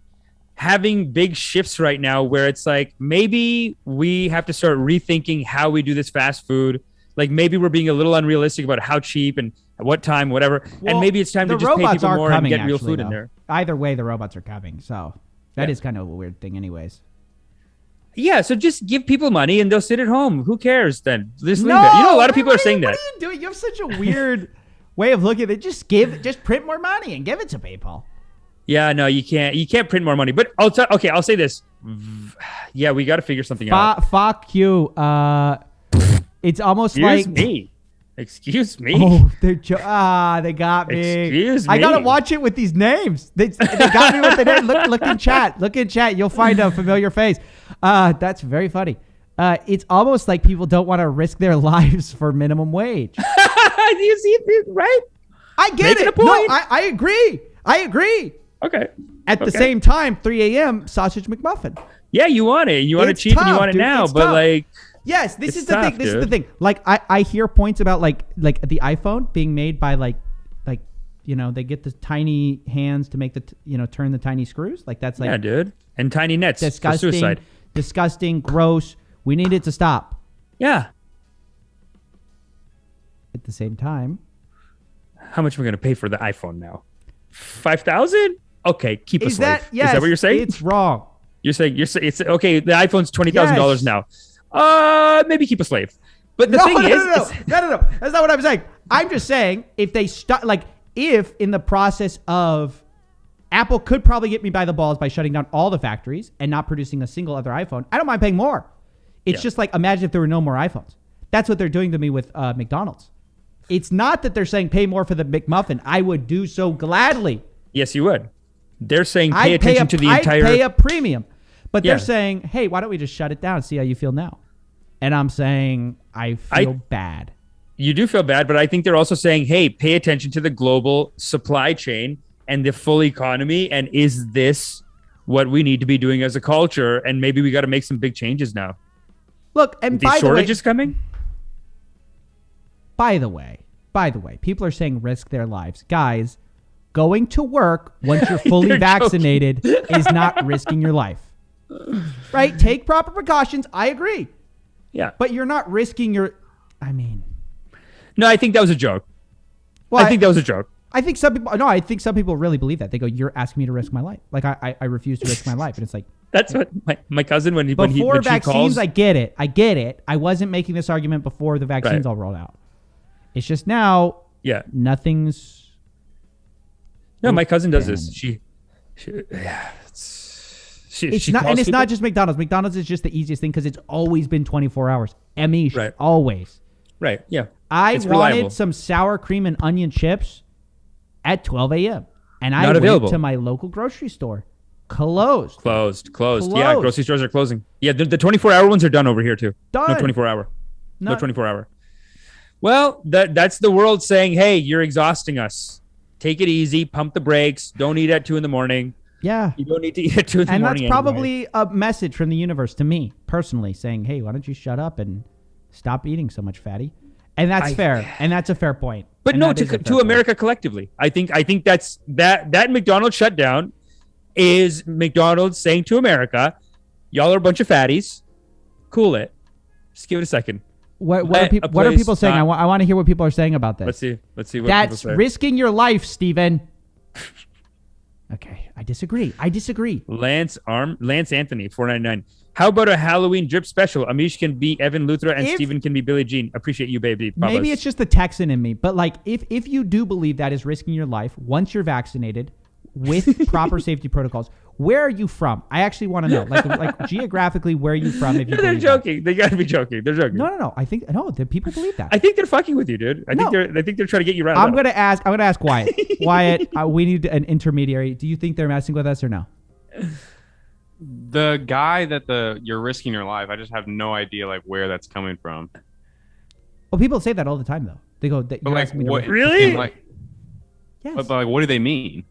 having big shifts right now where it's maybe we have to start rethinking how we do this fast food? Maybe we're being a little unrealistic about how cheap and at what time, whatever. Well, and maybe it's time to just pay people more and get real food in there. Either way, the robots are coming, so... That is kind of a weird thing anyways. Yeah, so just give people money and they'll sit at home. Who cares then? Just leave it. A lot of people are saying that. What are you doing? You have such a weird way of looking at it. Just print more money and give it to people. Yeah, no, you can't. You can't print more money. But I'll say this. Yeah, we got to figure something out. Fuck you. It's almost Excuse me. Oh, they got me. Excuse me. I gotta watch it with these names. They got me with the name. Look in chat. Look in chat. You'll find a familiar face. That's very funny. It's almost like people don't want to risk their lives for minimum wage. Do you see it, right? I get it. No, I agree. Okay. At the same time, 3 a.m. sausage McMuffin. Yeah, you want it. You want it cheap, and you want it now. But tough. Yes, this is the thing. This is the thing. Like I hear points about like the iPhone being made by like they get the tiny hands to make turn the tiny screws. Like that's like, yeah, dude, and tiny nets. Disgusting. For suicide. Disgusting. Gross. We need it to stop. Yeah. At the same time, how much are we going to pay for the iPhone now? 5,000? Okay, keep a slave. Yes, is that what you're saying? It's wrong. You're saying it's okay. The iPhone's $20,000 now. Maybe keep a slave. But the thing is, no. That's not what I'm saying. I'm just saying if they if in the process of Apple could probably get me by the balls by shutting down all the factories and not producing a single other iPhone, I don't mind paying more. It's just like, imagine if there were no more iPhones. That's what they're doing to me with McDonald's. It's not that they're saying pay more for the McMuffin. I would do so gladly. Yes, you would. They're saying pay attention to the entire... I'd pay a premium. But they're saying, hey, why don't we just shut it down and see how you feel now? And I'm saying, I feel bad. You do feel bad, but I think they're also saying, hey, pay attention to the global supply chain and the full economy. And is this what we need to be doing as a culture? And maybe we got to make some big changes now. Look, and by the way... shortages coming? By the way, people are saying risk their lives. Guys, going to work once you're fully vaccinated is not risking your life. Right? Take proper precautions. I agree. Yeah. But you're not risking your... No, I think that was a joke. Well, I think that was a joke. I think some people really believe that. They go, you're asking me to risk my life. Like, I refuse to risk my life. And it's like... That's what my cousin, when vaccines, calls... I get it. I wasn't making this argument before the vaccines all rolled out. It's just now... Yeah. Nothing's... No, my cousin does this. It's not just McDonald's. McDonald's is just the easiest thing because it's always been 24 hours. Amish, always. Right, yeah. I wanted some sour cream and onion chips at 12 a.m. And I went to my local grocery store. Closed. Yeah, grocery stores are closing. Yeah, the 24-hour ones are done over here too. Done. No 24-hour. No 24-hour. Well, that's the world saying, hey, you're exhausting us. Take it easy. Pump the brakes. Don't eat at 2 a.m. Yeah. You don't need to eat at 2 a.m. And that's probably a message from the universe to me personally saying, hey, why don't you shut up and stop eating so much, fatty? And that's fair. And that's a fair point. But no, to America collectively. I think that's that McDonald's shutdown is McDonald's saying to America, y'all are a bunch of fatties. Cool it. Just give it a second. What are people saying? I want to hear what people are saying about this. Let's see what that's people say. Risking your life, Steven. Okay, I disagree. Lance Anthony, 499. How about a Halloween drip special? Amish can be Evan Luthra and Steven can be Billie Jean. Appreciate you, baby. Pablos. Maybe it's just the Texan in me, but like if you do believe that is risking your life once you're vaccinated with proper safety protocols, where are you from? I actually want to know, like geographically, where are you from? If you they're joking, they gotta be joking. They're joking. No. I think the people believe that. I think they're fucking with you, dude. I think they're trying to get you right. I'm gonna ask Wyatt. Wyatt, we need an intermediary. Do you think they're messing with us or no? The guy that you're risking your life, I just have no idea like where that's coming from. Well, people say that all the time though. They go, you're asking me to really? Yes. But like, what do they mean?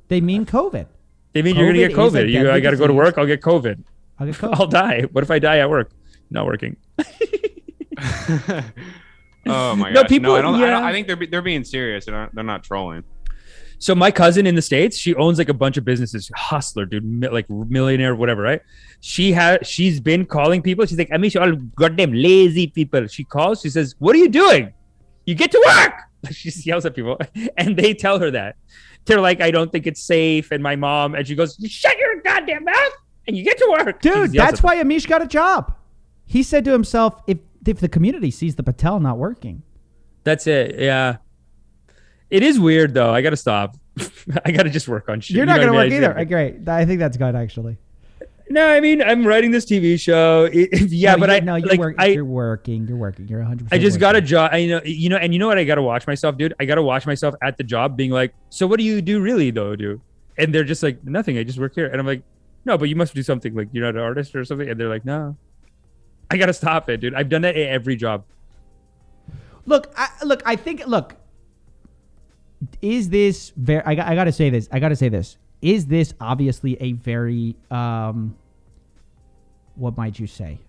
They mean COVID. They mean you're gonna get COVID. I gotta go to work. I'll get COVID. I'll die. What if I die at work? Not working. Oh my god! No, I think they're being serious. They're not trolling. So my cousin in the States, she owns like a bunch of businesses. Hustler, dude, like millionaire, whatever, right? She's been calling people. She's like, I mean, all goddamn lazy people. She calls. She says, "What are you doing? You get to work." She yells at people, and they tell her that. They're like, I don't think it's safe. And my mom, and she goes, you shut your goddamn mouth and you get to work. Dude, that's why Amish got a job. He said to himself, if the community sees the Patel not working. That's it. Yeah. It is weird though. I got to stop. I got to just work on shit. You're not going to work either. Great. I think that's good, actually. No, I mean, I'm writing this TV show. You're working. You're 100%. I just got a job. And you know what? I got to watch myself, dude. I got to watch myself at the job being like, so what do you do really though, dude? And they're just like, nothing. I just work here. And I'm like, no, but you must do something. Like, you're not an artist or something. And they're like, no, I got to stop it, dude. I've done that at every job. I think, is this very, I got to say this. Is this obviously a very, what might you say?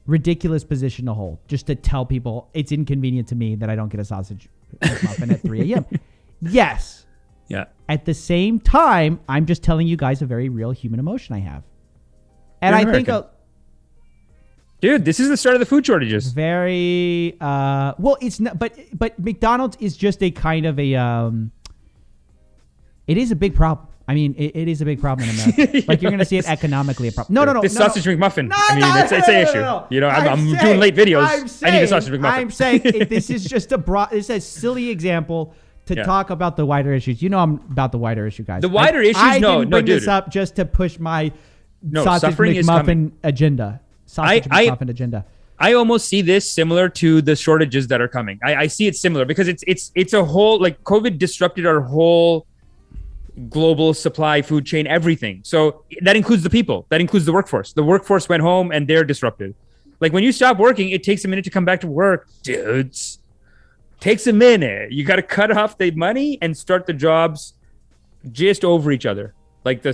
Ridiculous position to hold, just to tell people it's inconvenient to me that I don't get a sausage muffin at 3 a.m. Yes. Yeah. At the same time, I'm just telling you guys a very real human emotion I have. And I think... Dude, this is the start of the food shortages. Very... well, it's not... But McDonald's is just a kind of a... it is a big problem. I mean, it is a big problem in America. Like, you're going to see it economically a problem. No. This sausage McMuffin. It's an issue. No. You know, I'm doing late videos. I need a sausage McMuffin. I'm saying this is just this is a silly example to talk about the wider issues. You know, I'm about the wider issue, guys. The wider issues, I didn't bring this up just to push my sausage McMuffin agenda. McMuffin agenda. I almost see this similar to the shortages that are coming. I see it similar because it's a whole, like, COVID disrupted our whole global supply, food chain, everything. So that includes the people. That includes the workforce. The workforce went home and they're disrupted. Like, when you stop working, it takes a minute to come back to work, dudes. Takes a minute. You got to cut off the money and start the jobs just over each other. Like,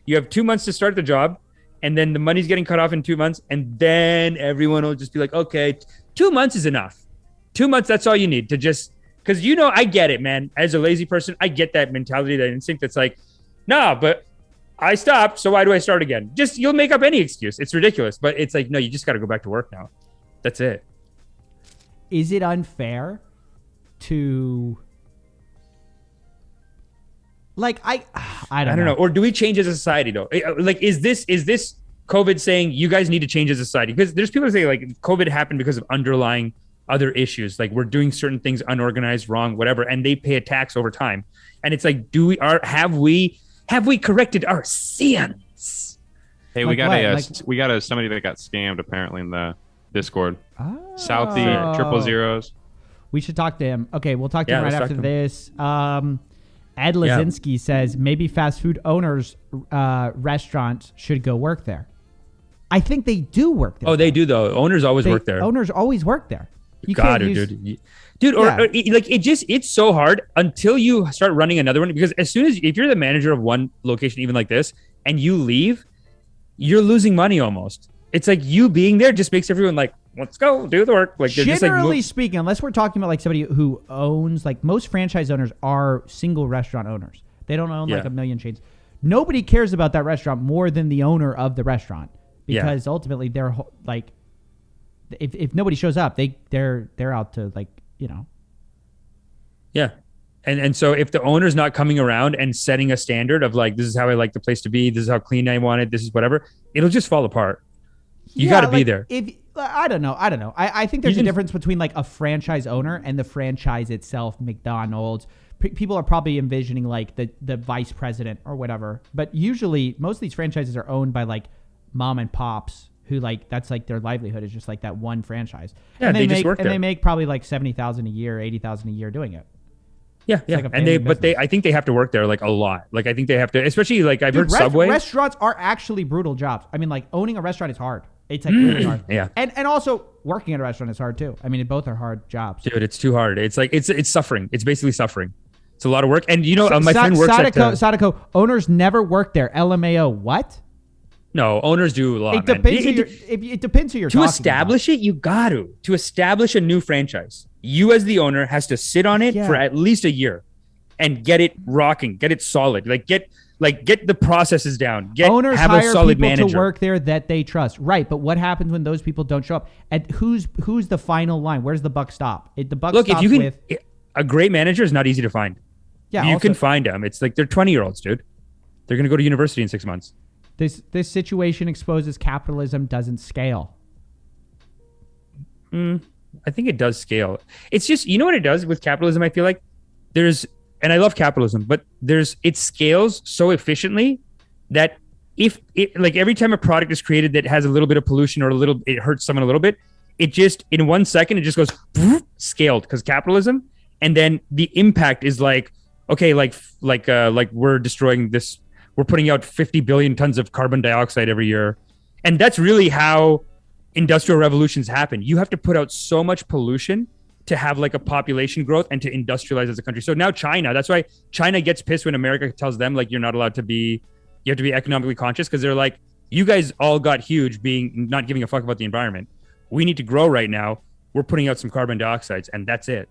you have 2 months to start the job, and then the money's getting cut off in 2 months, and then everyone will just be like, okay, 2 months is enough. 2 months, that's all you need to just, because, I get it, man. As a lazy person, I get that mentality, that instinct that's like, nah, but I stopped, so why do I start again? Just, you'll make up any excuse. It's ridiculous, but it's like, no, you just got to go back to work now. That's it. Is it unfair to... Like, I don't know. Or do we change as a society, though? Like, is this COVID saying you guys need to change as a society? Because there's people who say, like, COVID happened because of underlying other issues. Like, we're doing certain things unorganized, wrong, whatever, and they pay a tax over time. And it's like, have we corrected our sins? Hey, we got somebody that got scammed apparently in the Discord. Southie 000. We should talk to him. Okay, we'll talk to him right after this. Ed Lazinski says maybe fast food owners, restaurants should go work there. I think they do work there. Oh, they do though. Owners always work there. Owners always work there. Dude. It's so hard until you start running another one, because if you're the manager of one location, even like this, and you leave, you're losing money almost. It's like you being there just makes everyone like, let's go do the work. Like, generally speaking, unless we're talking about like somebody who owns, like, most franchise owners are single restaurant owners. They don't own like a million chains. Nobody cares about that restaurant more than the owner of the restaurant, because ultimately they're like, if nobody shows up, they're out to, like, Yeah. And so if the owner's not coming around and setting a standard of like, this is how I like the place to be, this is how clean I want it, this is whatever, it'll just fall apart. You got to be there. I don't know. I think there's a difference between like a franchise owner and the franchise itself. McDonald's. People are probably envisioning like the vice president or whatever. But usually most of these franchises are owned by like mom and pops who, like, that's like their livelihood is just like that one franchise. Yeah, they just work there. And they make probably like $70,000 a year, $80,000 a year doing it. Yeah, yeah. Like I think they have to work there like a lot. Like, I think they have to, especially like I've heard Subway. Restaurants are actually brutal jobs. I mean, like, owning a restaurant is hard. It's like really hard. Yeah. And also working at a restaurant is hard too. I mean, both are hard jobs. Dude, it's too hard. It's like, it's suffering. It's basically suffering. It's a lot of work. And my friend works at Sadako, owners never work there. LMAO, what? No, owners do a lot. It depends who you're to establish it. You got to establish a new franchise. You as the owner has to sit on it for at least a year and get it rocking, get it solid. Get the processes down. Owners have hire a solid people manager to work there that they trust. Right, but what happens when those people don't show up? And who's the final line? Where's the buck stop? A great manager is not easy to find. Yeah, you can find them. It's like they're 20-year-olds, dude. They're going to go to university in 6 months. This situation exposes capitalism doesn't scale. I think it does scale. It's just, you know what it does with capitalism? I feel like and I love capitalism, but it scales so efficiently that if it, like every time a product is created that has a little bit of pollution or it hurts someone a little bit, it just in 1 second it just goes scaled because capitalism, and then the impact is like, okay, like we're destroying this, we're putting out 50 billion tons of carbon dioxide every year, and that's really how industrial revolutions happen. You have to put out so much pollution to have like a population growth and to industrialize as a country. So now China, that's why China gets pissed when America tells them like, you're not allowed to be, you have to be economically conscious, because they're like, you guys all got huge being not giving a fuck about the environment. We need to grow right now. We're putting out some carbon dioxides and that's it.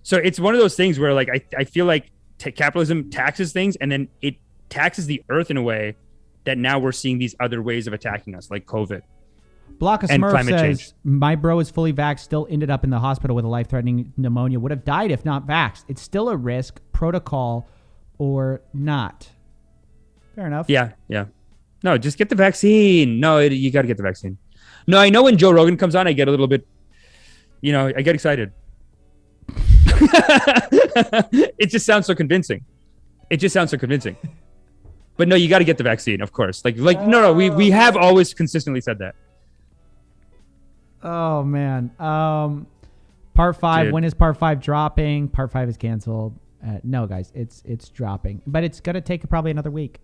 So it's one of those things where like, I feel like capitalism taxes things and then it taxes the earth in a way that now we're seeing these other ways of attacking us, like COVID. Block of Smurf says, change. My bro is fully vaxxed, still ended up in the hospital with a life-threatening pneumonia, would have died if not vaxxed. It's still a risk, protocol or not. Fair enough. Yeah. No, just get the vaccine. No, you got to get the vaccine. No, I know when Joe Rogan comes on, I get a little bit, I get excited. It just sounds so convincing. But no, you got to get the vaccine, of course. No, we have always consistently said that. Oh man. Part 5. Dude. When is part 5 dropping? Part 5 is canceled. No, guys, it's dropping, but it's gonna take probably another week.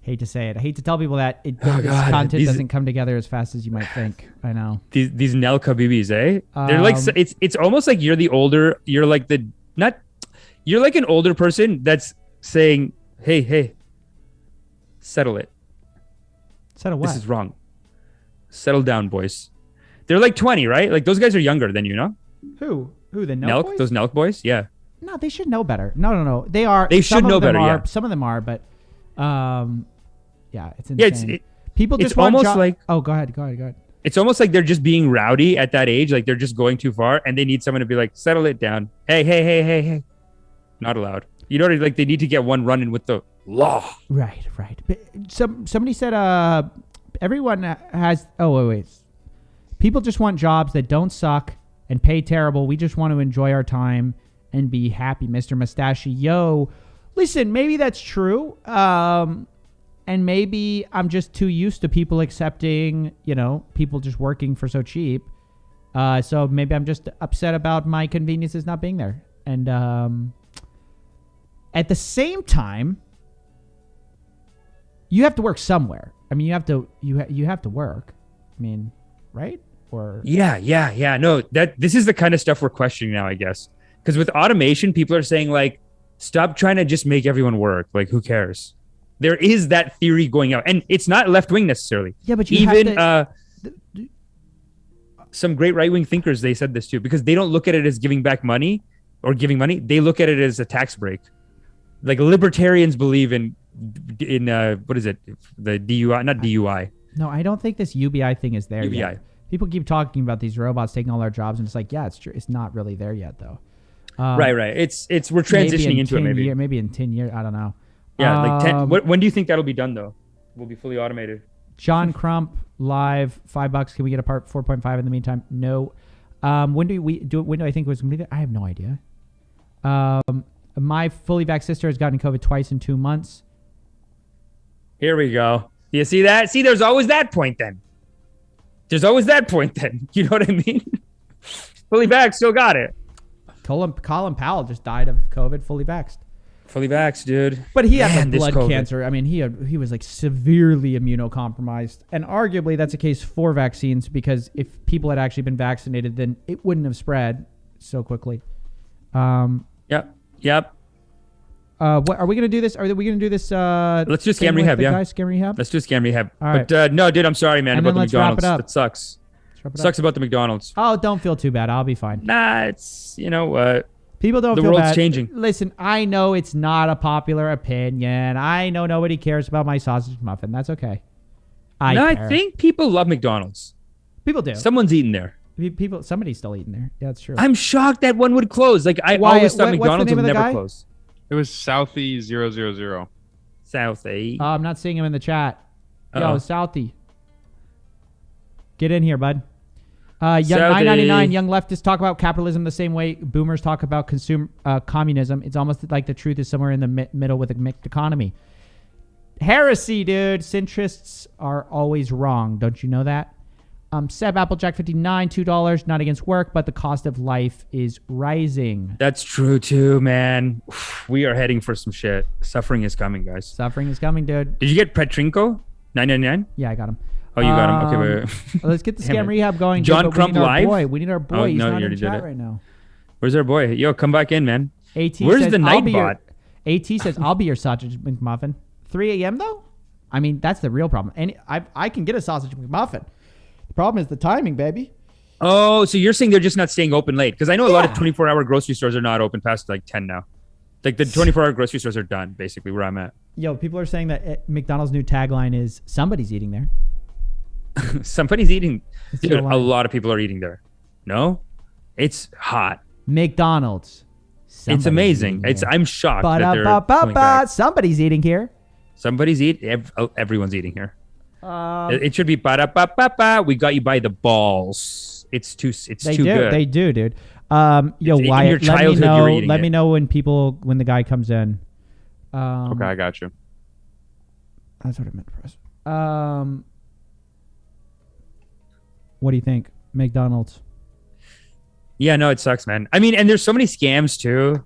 Hate to say it. I hate to tell people that this content doesn't come together as fast as you might think. I know these Nel Khabibis, eh? They're like it's almost like you're like an older person that's saying, hey, settle it. Settle what? This is wrong. Settle down, boys. They're like 20, right? Like those guys are younger than you, know? Who? The Nelk boys? Those Nelk boys? Yeah. No, they should know better. No. They are. They should know better. Yeah. Some of them are, but yeah, it's insane. Yeah, people just want almost like. Oh, go ahead. It's almost like they're just being rowdy at that age. Like they're just going too far, and they need someone to be like, settle it down. Hey. Not allowed. You know, like they need to get one run in with the law. Right. But somebody said, everyone has. Oh, wait. People just want jobs that don't suck and pay terrible. We just want to enjoy our time and be happy, Mr. Mustachio. Listen, maybe that's true. And maybe I'm just too used to people accepting, people just working for so cheap. So maybe I'm just upset about my conveniences not being there. And at the same time, you have to work somewhere. I mean, you have to work. I mean, right? Or yeah. No, this is the kind of stuff we're questioning now, I guess. Because with automation, people are saying like, stop trying to just make everyone work. Like, who cares? There is that theory going out, and it's not left wing necessarily. Yeah, but even some great right wing thinkers, they said this too, because they don't look at it as giving back money or giving money. They look at it as a tax break. Like libertarians believe in what is it? The DUI, not DUI. No, I don't think this UBI thing is there yet. People keep talking about these robots taking all our jobs, and it's like, yeah, it's true. It's not really there yet, though. Right. It's we're transitioning into it. Maybe in 10 years. I don't know. Yeah, like 10. When do you think that'll be done though? Will be fully automated. John Crump live, $5. Can we get a part 4.5 in the meantime? No. When do we do it? When do I think it was going to be there? I have no idea. My fully vaxxed sister has gotten COVID twice in 2 months. Here we go. You see that? See, there's always that point then. You know what I mean? Fully vaxxed, still got it. Colin Powell just died of COVID, fully vaxxed. Fully vaxxed, dude. But he had blood cancer. I mean, he was like severely immunocompromised. And arguably that's a case for vaccines, because if people had actually been vaccinated, then it wouldn't have spread so quickly. Yep. What are we going to do this? Are we going to do this? Let's do scam rehab, yeah. Scam rehab? Let's do scam rehab. All right. But no, dude, I'm sorry, man, and about the McDonald's. That sucks. Sucks about the McDonald's. Oh, don't feel too bad. I'll be fine. Nah, it's, people don't feel bad. The world's changing. Listen, I know it's not a popular opinion. I know nobody cares about my sausage muffin. That's okay. I think people love McDonald's. People do. Someone's eating there. Somebody's still eating there. Yeah, that's true. I'm shocked that one would close. Like, I always thought McDonald's would never close. It was Southie 000. Southie. Oh, I'm not seeing him in the chat. Yo, Southie. Get in here, bud. Young 999, young leftists talk about capitalism the same way boomers talk about communism. It's almost like the truth is somewhere in the middle with a mixed economy. Heresy, dude. Centrists are always wrong. Don't you know that? Seb Applejack 59, $2. Not against work, but the cost of life is rising. That's true too, man. We are heading for some shit. Suffering is coming, guys. Suffering is coming, dude. Did you get Petrinko? 999? Yeah, I got him. Oh, you got him. Okay, wait. Let's get the scam rehab going. John dude, Crump live. We need our boy. He's not in chat right now. Where's our boy? Yo, come back in, man. AT Where's says, the Nightbot? AT says, I'll be your sausage McMuffin. 3 a.m. though? I mean, that's the real problem. And I can get a sausage McMuffin. The problem is the timing, baby. Oh, so you're saying they're just not staying open late? Because I know a lot of 24-hour grocery stores are not open past like 10 now. Like the 24-hour grocery stores are done, basically, where I'm at. Yo, people are saying that McDonald's new tagline is somebody's eating there. Somebody's eating. Dude, a lot of people are eating there. No? It's hot. McDonald's. It's amazing. I'm shocked that they're coming back. Somebody's eating here. Somebody's eating. Everyone's eating here. It should be ba-da-ba-ba-ba. We got you by the balls. It's too good. They do, dude. Yo, Wyatt, let me know when the guy comes in. Okay, I got you. That's what I meant for us. What do you think? McDonald's. Yeah, no, it sucks, man. I mean, and there's so many scams too.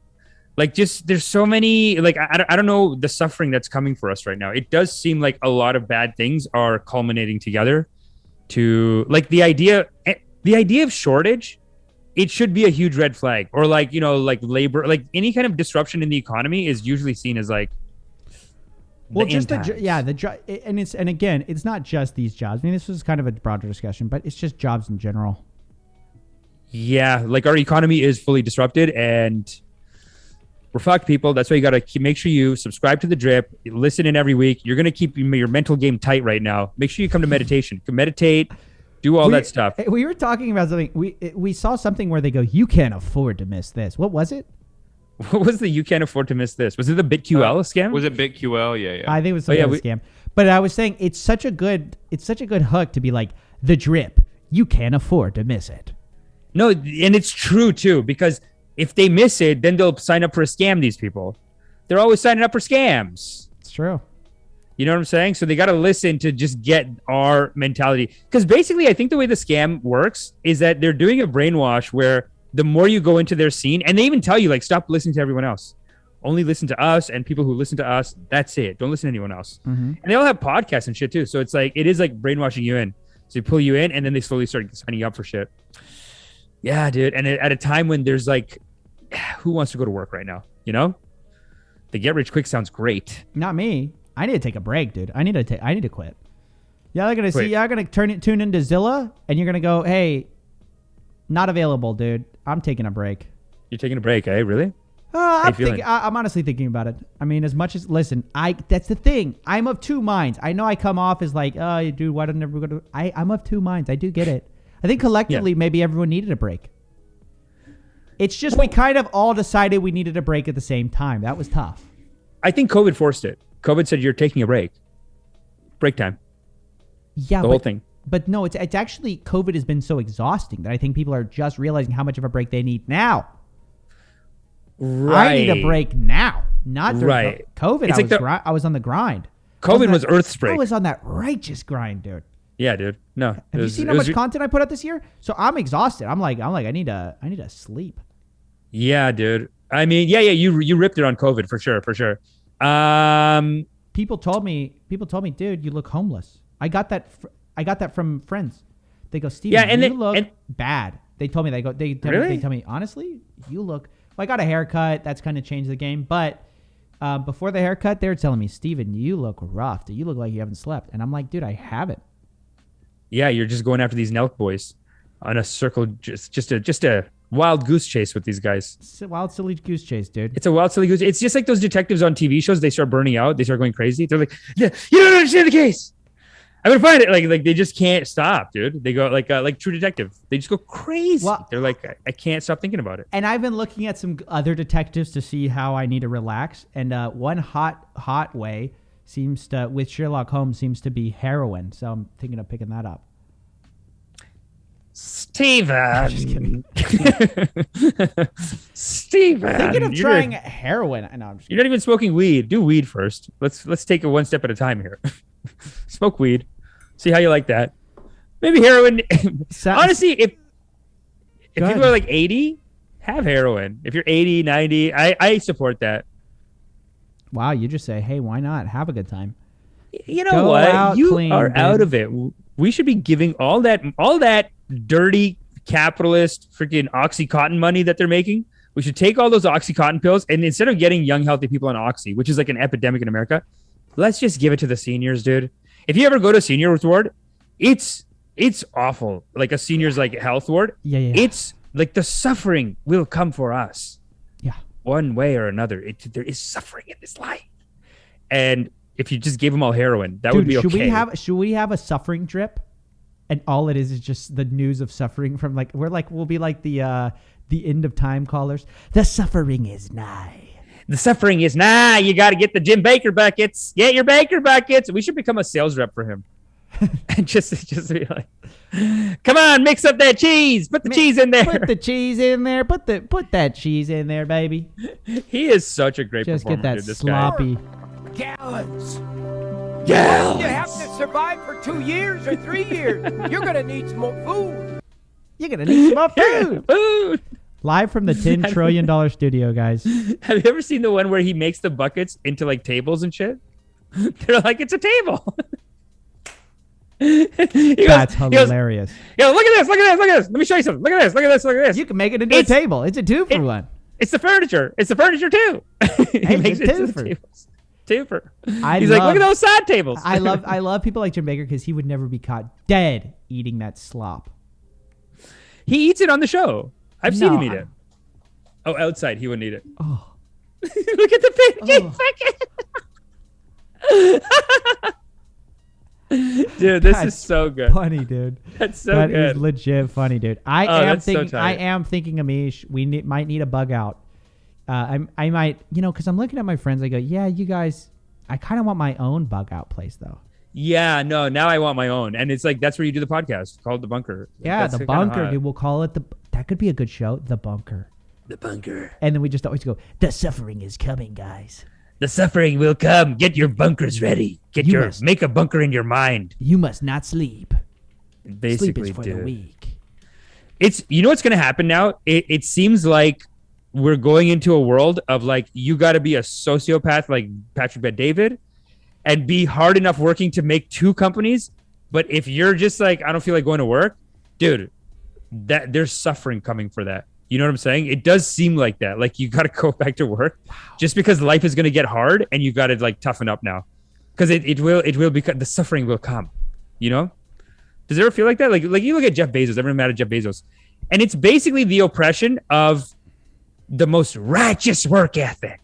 Like, just there's so many. Like, I don't know the suffering that's coming for us right now. It does seem like a lot of bad things are culminating together. To like the idea of shortage, it should be a huge red flag. Or like like labor, like any kind of disruption in the economy is usually seen as like. Well, just and again, it's not just these jobs. I mean, this was kind of a broader discussion, but it's just jobs in general. Yeah, like our economy is fully disrupted and we're fucked, people. That's why you got to make sure you subscribe to The Drip, listen in every week. You're going to keep your mental game tight right now. Make sure you come to meditation. Meditate, do all that stuff. We were talking about something. We saw something where they go, you can't afford to miss this. What was it? What was the you can't afford to miss this? Was it the BitQL scam? Was it BitQL? Yeah. I think it was some kind of scam. But I was saying it's such a good hook to be like, The Drip, you can't afford to miss it. No, and it's true too, because if they miss it, then they'll sign up for a scam, these people. They're always signing up for scams. It's true. You know what I'm saying? So they got to listen to just get our mentality. Because basically, I think the way the scam works is that they're doing a brainwash where the more you go into their scene, and they even tell you, like, stop listening to everyone else. Only listen to us and people who listen to us. That's it. Don't listen to anyone else. Mm-hmm. And they all have podcasts and shit too. So it's like, it is like brainwashing you in. So they pull you in and then they slowly start signing you up for shit. Yeah, dude. And at a time when there's like, who wants to go to work right now? You know, the get rich quick sounds great. Not me. I need to take a break, dude. I need to quit. Yeah, they're gonna tune into Zilla, and you're gonna go, hey, not available, dude. I'm taking a break. You're taking a break, eh? Really? I'm honestly thinking about it. I mean, as much as that's the thing. I'm of two minds. I know I come off as like, oh, dude, why don't never go to? I'm of two minds. I do get it. I think collectively, maybe everyone needed a break. It's just we kind of all decided we needed a break at the same time. That was tough. I think COVID forced it. COVID said you're taking a break. Break time. Yeah, the whole thing. But no, it's actually COVID has been so exhausting that I think people are just realizing how much of a break they need now. Right. I need a break now, not during COVID. It's I was on the grind. COVID was Earth's break. I was on that righteous grind, dude. Yeah, dude. No. Have you seen how much content I put out this year? So I'm exhausted. I'm like, I need to sleep. Yeah, dude. I mean, yeah. You ripped it on COVID for sure. People told me, dude, you look homeless. I got that from friends. They go, Steven, you look bad. They told me, they tell me, honestly, you look. Well, I got a haircut. That's kind of changed the game. But before the haircut, they were telling me, Steven, you look rough. Dude, you look like you haven't slept. And I'm like, dude, I haven't. Yeah, you're just going after these Nelk boys on a circle, just a wild goose chase with these guys. It's a wild, silly goose chase, dude. It's a wild, silly goose. It's just like those detectives on TV shows. They start burning out. They start going crazy. They're like, you don't understand the case. I'm gonna find it. Like they just can't stop, dude. They go like True Detective. They just go crazy. Well, they're like, I can't stop thinking about it. And I've been looking at some other detectives to see how I need to relax. And one hot way with Sherlock Holmes seems to be heroin. So I'm thinking of picking that up. Steven. Steven. Thinking of trying heroin. No, you're not even smoking weed. Do weed first. Let's take it one step at a time here. Smoke weed. See how you like that. Maybe heroin. Honestly, if people are like 80, have heroin. If you're 80, 90, I support that. Wow, you just say, hey, why not? Have a good time. You know what? You are out of it. We should be giving all that dirty capitalist freaking Oxycontin money that they're making. We should take all those Oxycontin pills, and instead of getting young, healthy people on Oxy, which is like an epidemic in America, let's just give it to the seniors, dude. If you ever go to a senior's ward, it's awful. Like a senior's like health ward. Yeah. It's like the suffering will come for us. Yeah. One way or another. There is suffering in this life. And if you just gave them all heroin, that would be okay. Should we have a suffering drip? And all it is just the news of suffering from we'll be like the end of time callers. The suffering is nigh. The suffering is nigh. You got to get the Jim Baker buckets. Get your Baker buckets. We should become a sales rep for him. And just be like, come on, mix up that cheese. Put the cheese in there. Put the cheese in there. Put that cheese in there, baby. He is such a great just performer. Just get that sloppy. Gallons. Gallons. You have to survive for 2 years or 3 years. You're going to need some more food. You're going to need some more food. Live from the $10 trillion studio, guys. Have you ever seen the one where he makes the buckets into like tables and shit? They're like, it's a table. That's hilarious. Yo, look at this. Let me show you something. Look at this. You can make it into a table. It's a 2-for-1. It's the furniture. It's the furniture too. He makes it into the tables. Twofer. He's like, look at those side tables. I love people like Jim Baker because he would never be caught dead eating that slop. He eats it on the show. I've seen him eat it. Oh, outside he wouldn't eat it. Oh, look at the pancake. Dude, this is so good. Funny, dude. That's so good. That is legit funny, dude. I am thinking, Amish, we might need a bug out. I might, because I'm looking at my friends. I go, yeah, you guys. I kind of want my own bug out place, though. Yeah, no. Now I want my own, and it's like that's where you do the podcast called The Bunker. Yeah, The Bunker, dude. We'll call it that could be a good show, The Bunker. The Bunker. And then we just always go, the suffering is coming, guys. The suffering will come. Get your bunkers ready. Make a bunker in your mind. You must not sleep. Basically, sleep is for the weak. It's what's going to happen now. It seems like we're going into a world of like you got to be a sociopath like Patrick Bet-David and be hard enough working to make 2 companies. But if you're just like I don't feel like going to work, dude, that there's suffering coming for that. You know what I'm saying? It does seem like that. Like you got to go back to work just because life is going to get hard and you got to like toughen up now because it will because the suffering will come, Does it ever feel like that? Like you look at Jeff Bezos, everyone mad at Jeff Bezos, and it's basically the oppression of the most righteous work ethic.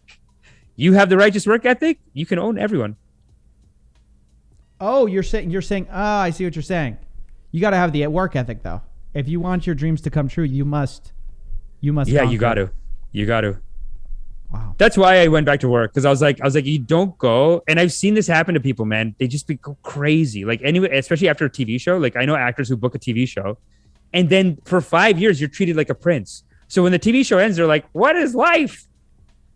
You have the righteous work ethic, you can own everyone. Oh, you're saying, I see what you're saying. You got to have the work ethic though. If you want your dreams to come true, you must. Yeah, you got to. Wow. That's why I went back to work because I was like, you don't go. And I've seen this happen to people, man. They just go crazy. Like anyway, especially after a TV show. Like I know actors who book a TV show, and then for 5 years you're treated like a prince. So when the TV show ends, they're like, "What is life?"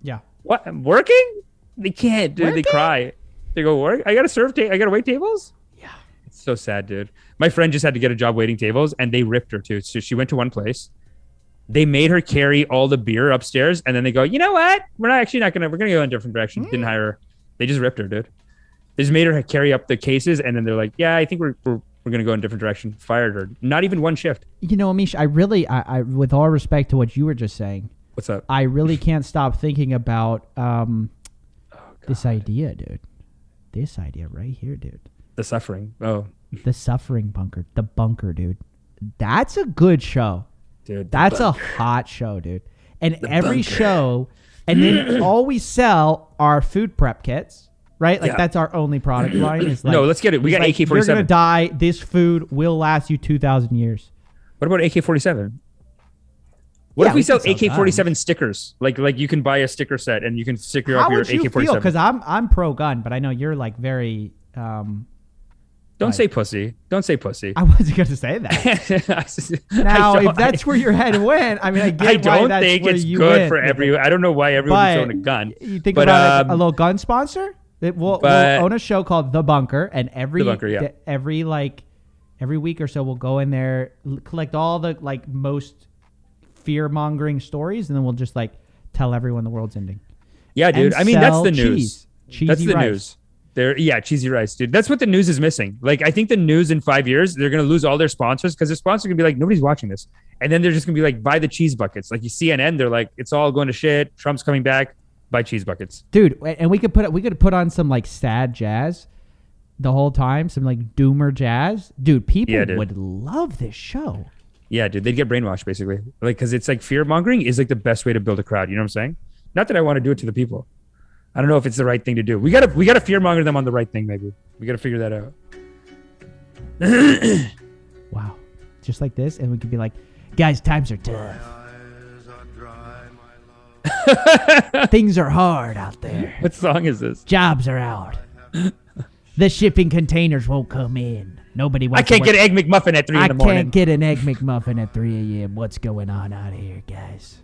Yeah. What working? They can't, dude. Working? They cry. They go work. I gotta serve. I gotta wait tables. Yeah. It's so sad, dude. My friend just had to get a job waiting tables, and they ripped her too. So she went to one place. They made her carry all the beer upstairs, and then they go, you know what? We're not gonna go in a different direction. Didn't hire her. They just ripped her, dude. They just made her carry up the cases, and then they're like, yeah, I think we're gonna go in a different direction. Fired her. Not even one shift. Amish, I with all respect to what you were just saying. What's up? I really can't stop thinking about this idea, dude. This idea right here, dude. The suffering. Oh. The suffering bunker. The bunker, dude. That's a good show. Dude, that's a hot show, dude. And every show, and then all we sell are food prep kits, right? Like that's our only product line. Is like, no, let's get it. We got AK-47. You're gonna die. This food will last you 2,000 years. What about AK-47? What if we sell AK-47 stickers? Like you can buy a sticker set and you can sticker up your AK-47. Because I'm pro gun, but I know you're like very Don't say pussy. Don't say pussy. I wasn't going to say that. Now, if that's where your head went, I mean, I get why that's think where it's you good went. for everyone. I don't know why everyone's throwing a gun. You think about a little gun sponsor? We'll own a show called The Bunker, and every week or so we'll go in there, collect all the like most fear-mongering stories, and then we'll just like tell everyone the world's ending. Yeah, dude. I mean, that's the news. Cheesy that's the rice. news. Cheesy rice, dude. That's what the news is missing. Like, I think the news in 5 years, they're going to lose all their sponsors because their sponsors are going to be like, nobody's watching this. And then they're just going to be like, buy the cheese buckets. Like, you CNN, they're like, it's all going to shit. Trump's coming back. Buy cheese buckets. Dude, and we could put on some like sad jazz the whole time, some like doomer jazz. Dude, people would love this show. Yeah, dude. They'd get brainwashed, basically. Like, because it's like fear-mongering is like the best way to build a crowd. You know what I'm saying? Not that I want to do it to the people. I don't know if it's the right thing to do. We gotta fear-monger them on the right thing, maybe. We gotta figure that out. Wow. Just like this, and we could be like, guys, times are tough. Things are hard out there. What song is this? Jobs are out. The shipping containers won't come in. Nobody wants I can't get an Egg McMuffin at 3 in the morning. I can't get an Egg McMuffin at 3 a.m. What's going on out here, guys?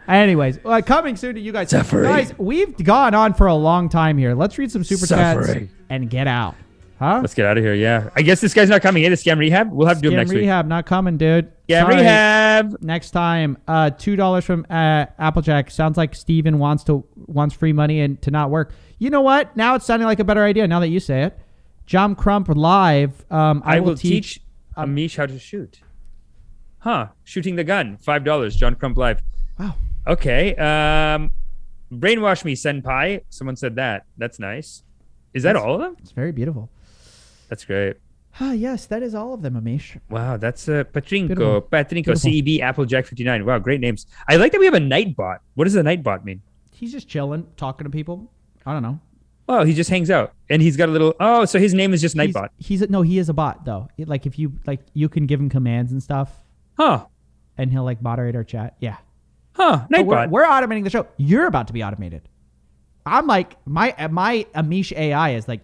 Anyways, coming soon to you guys. Suffering. Guys, we've gone on for a long time here. Let's read some super chats and get out. Huh? Let's get out of here, yeah. I guess this guy's not coming in. The Scam Rehab? We'll have to do him next week. Scam Rehab, not coming, dude. Scam Rehab. Next time, $2 from Applejack. Sounds like Steven wants free money and to not work. You know what? Now it's sounding like a better idea now that you say it. John Crump live. I will teach Amish how to shoot. Shooting the gun. $5. John Crump live. Wow. Okay. Brainwash me, senpai. Someone said that. That's nice. Is that all of them? It's very beautiful. That's great. Yes, that is all of them, Amish. Wow, that's Patrinko, CEB, Applejack 59. Wow, great names. I like that we have a Nightbot. What does a Nightbot mean? He's just chilling, talking to people. I don't know. Oh, he just hangs out, and he's got a little. Oh, so his name is just Nightbot. He is a bot though. Like if you you can give him commands and stuff. And he'll like moderate our chat. Yeah. Nightbot. We're automating the show. You're about to be automated. I'm like my Amish AI is like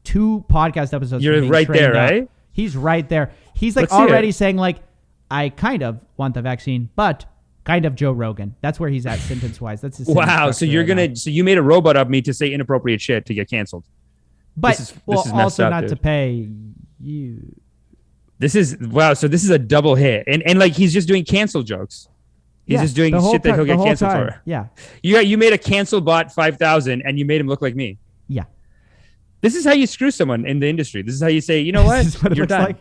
2 podcast episodes. You're right there, right? He's right there. He's like already saying like, I kind of want the vaccine, but kind of Joe Rogan. That's where he's at sentence wise. That's his wow. So you're gonna so you made a robot of me to say inappropriate shit to get canceled. But this is also not to pay you. This is wow. So this is a double hit, and like he's just doing cancel jokes. He's just doing shit that he'll get canceled for. Yeah. You made a cancel bot 5,000 and you made him look like me. Yeah. This is how you screw someone in the industry. This is how you say, you know what? You're done. Like.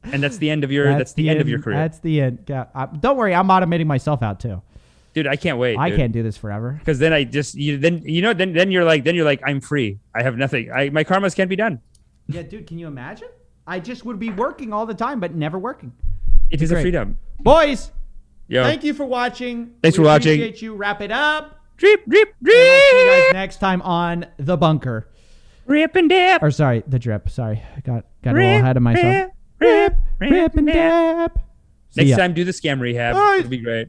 And that's the end of your that's the end of your career. That's the end. Yeah. Don't worry, I'm automating myself out too. Dude, I can't wait. I can't do this forever. Because then then you're like I'm free. I have nothing. My karmas can't be done. Yeah, dude, can you imagine? I just would be working all the time, but never working. It is a freedom. Boys. Yo. Thank you for watching. Thanks for watching. Appreciate you. Wrap it up. Drip, drip, drip. And I'll see you guys next time on The Bunker. Rip and dip. Or sorry, The Drip. Sorry. I got a little ahead of myself. Rip and dip. Next time, do the Scam Rehab. It'll be great.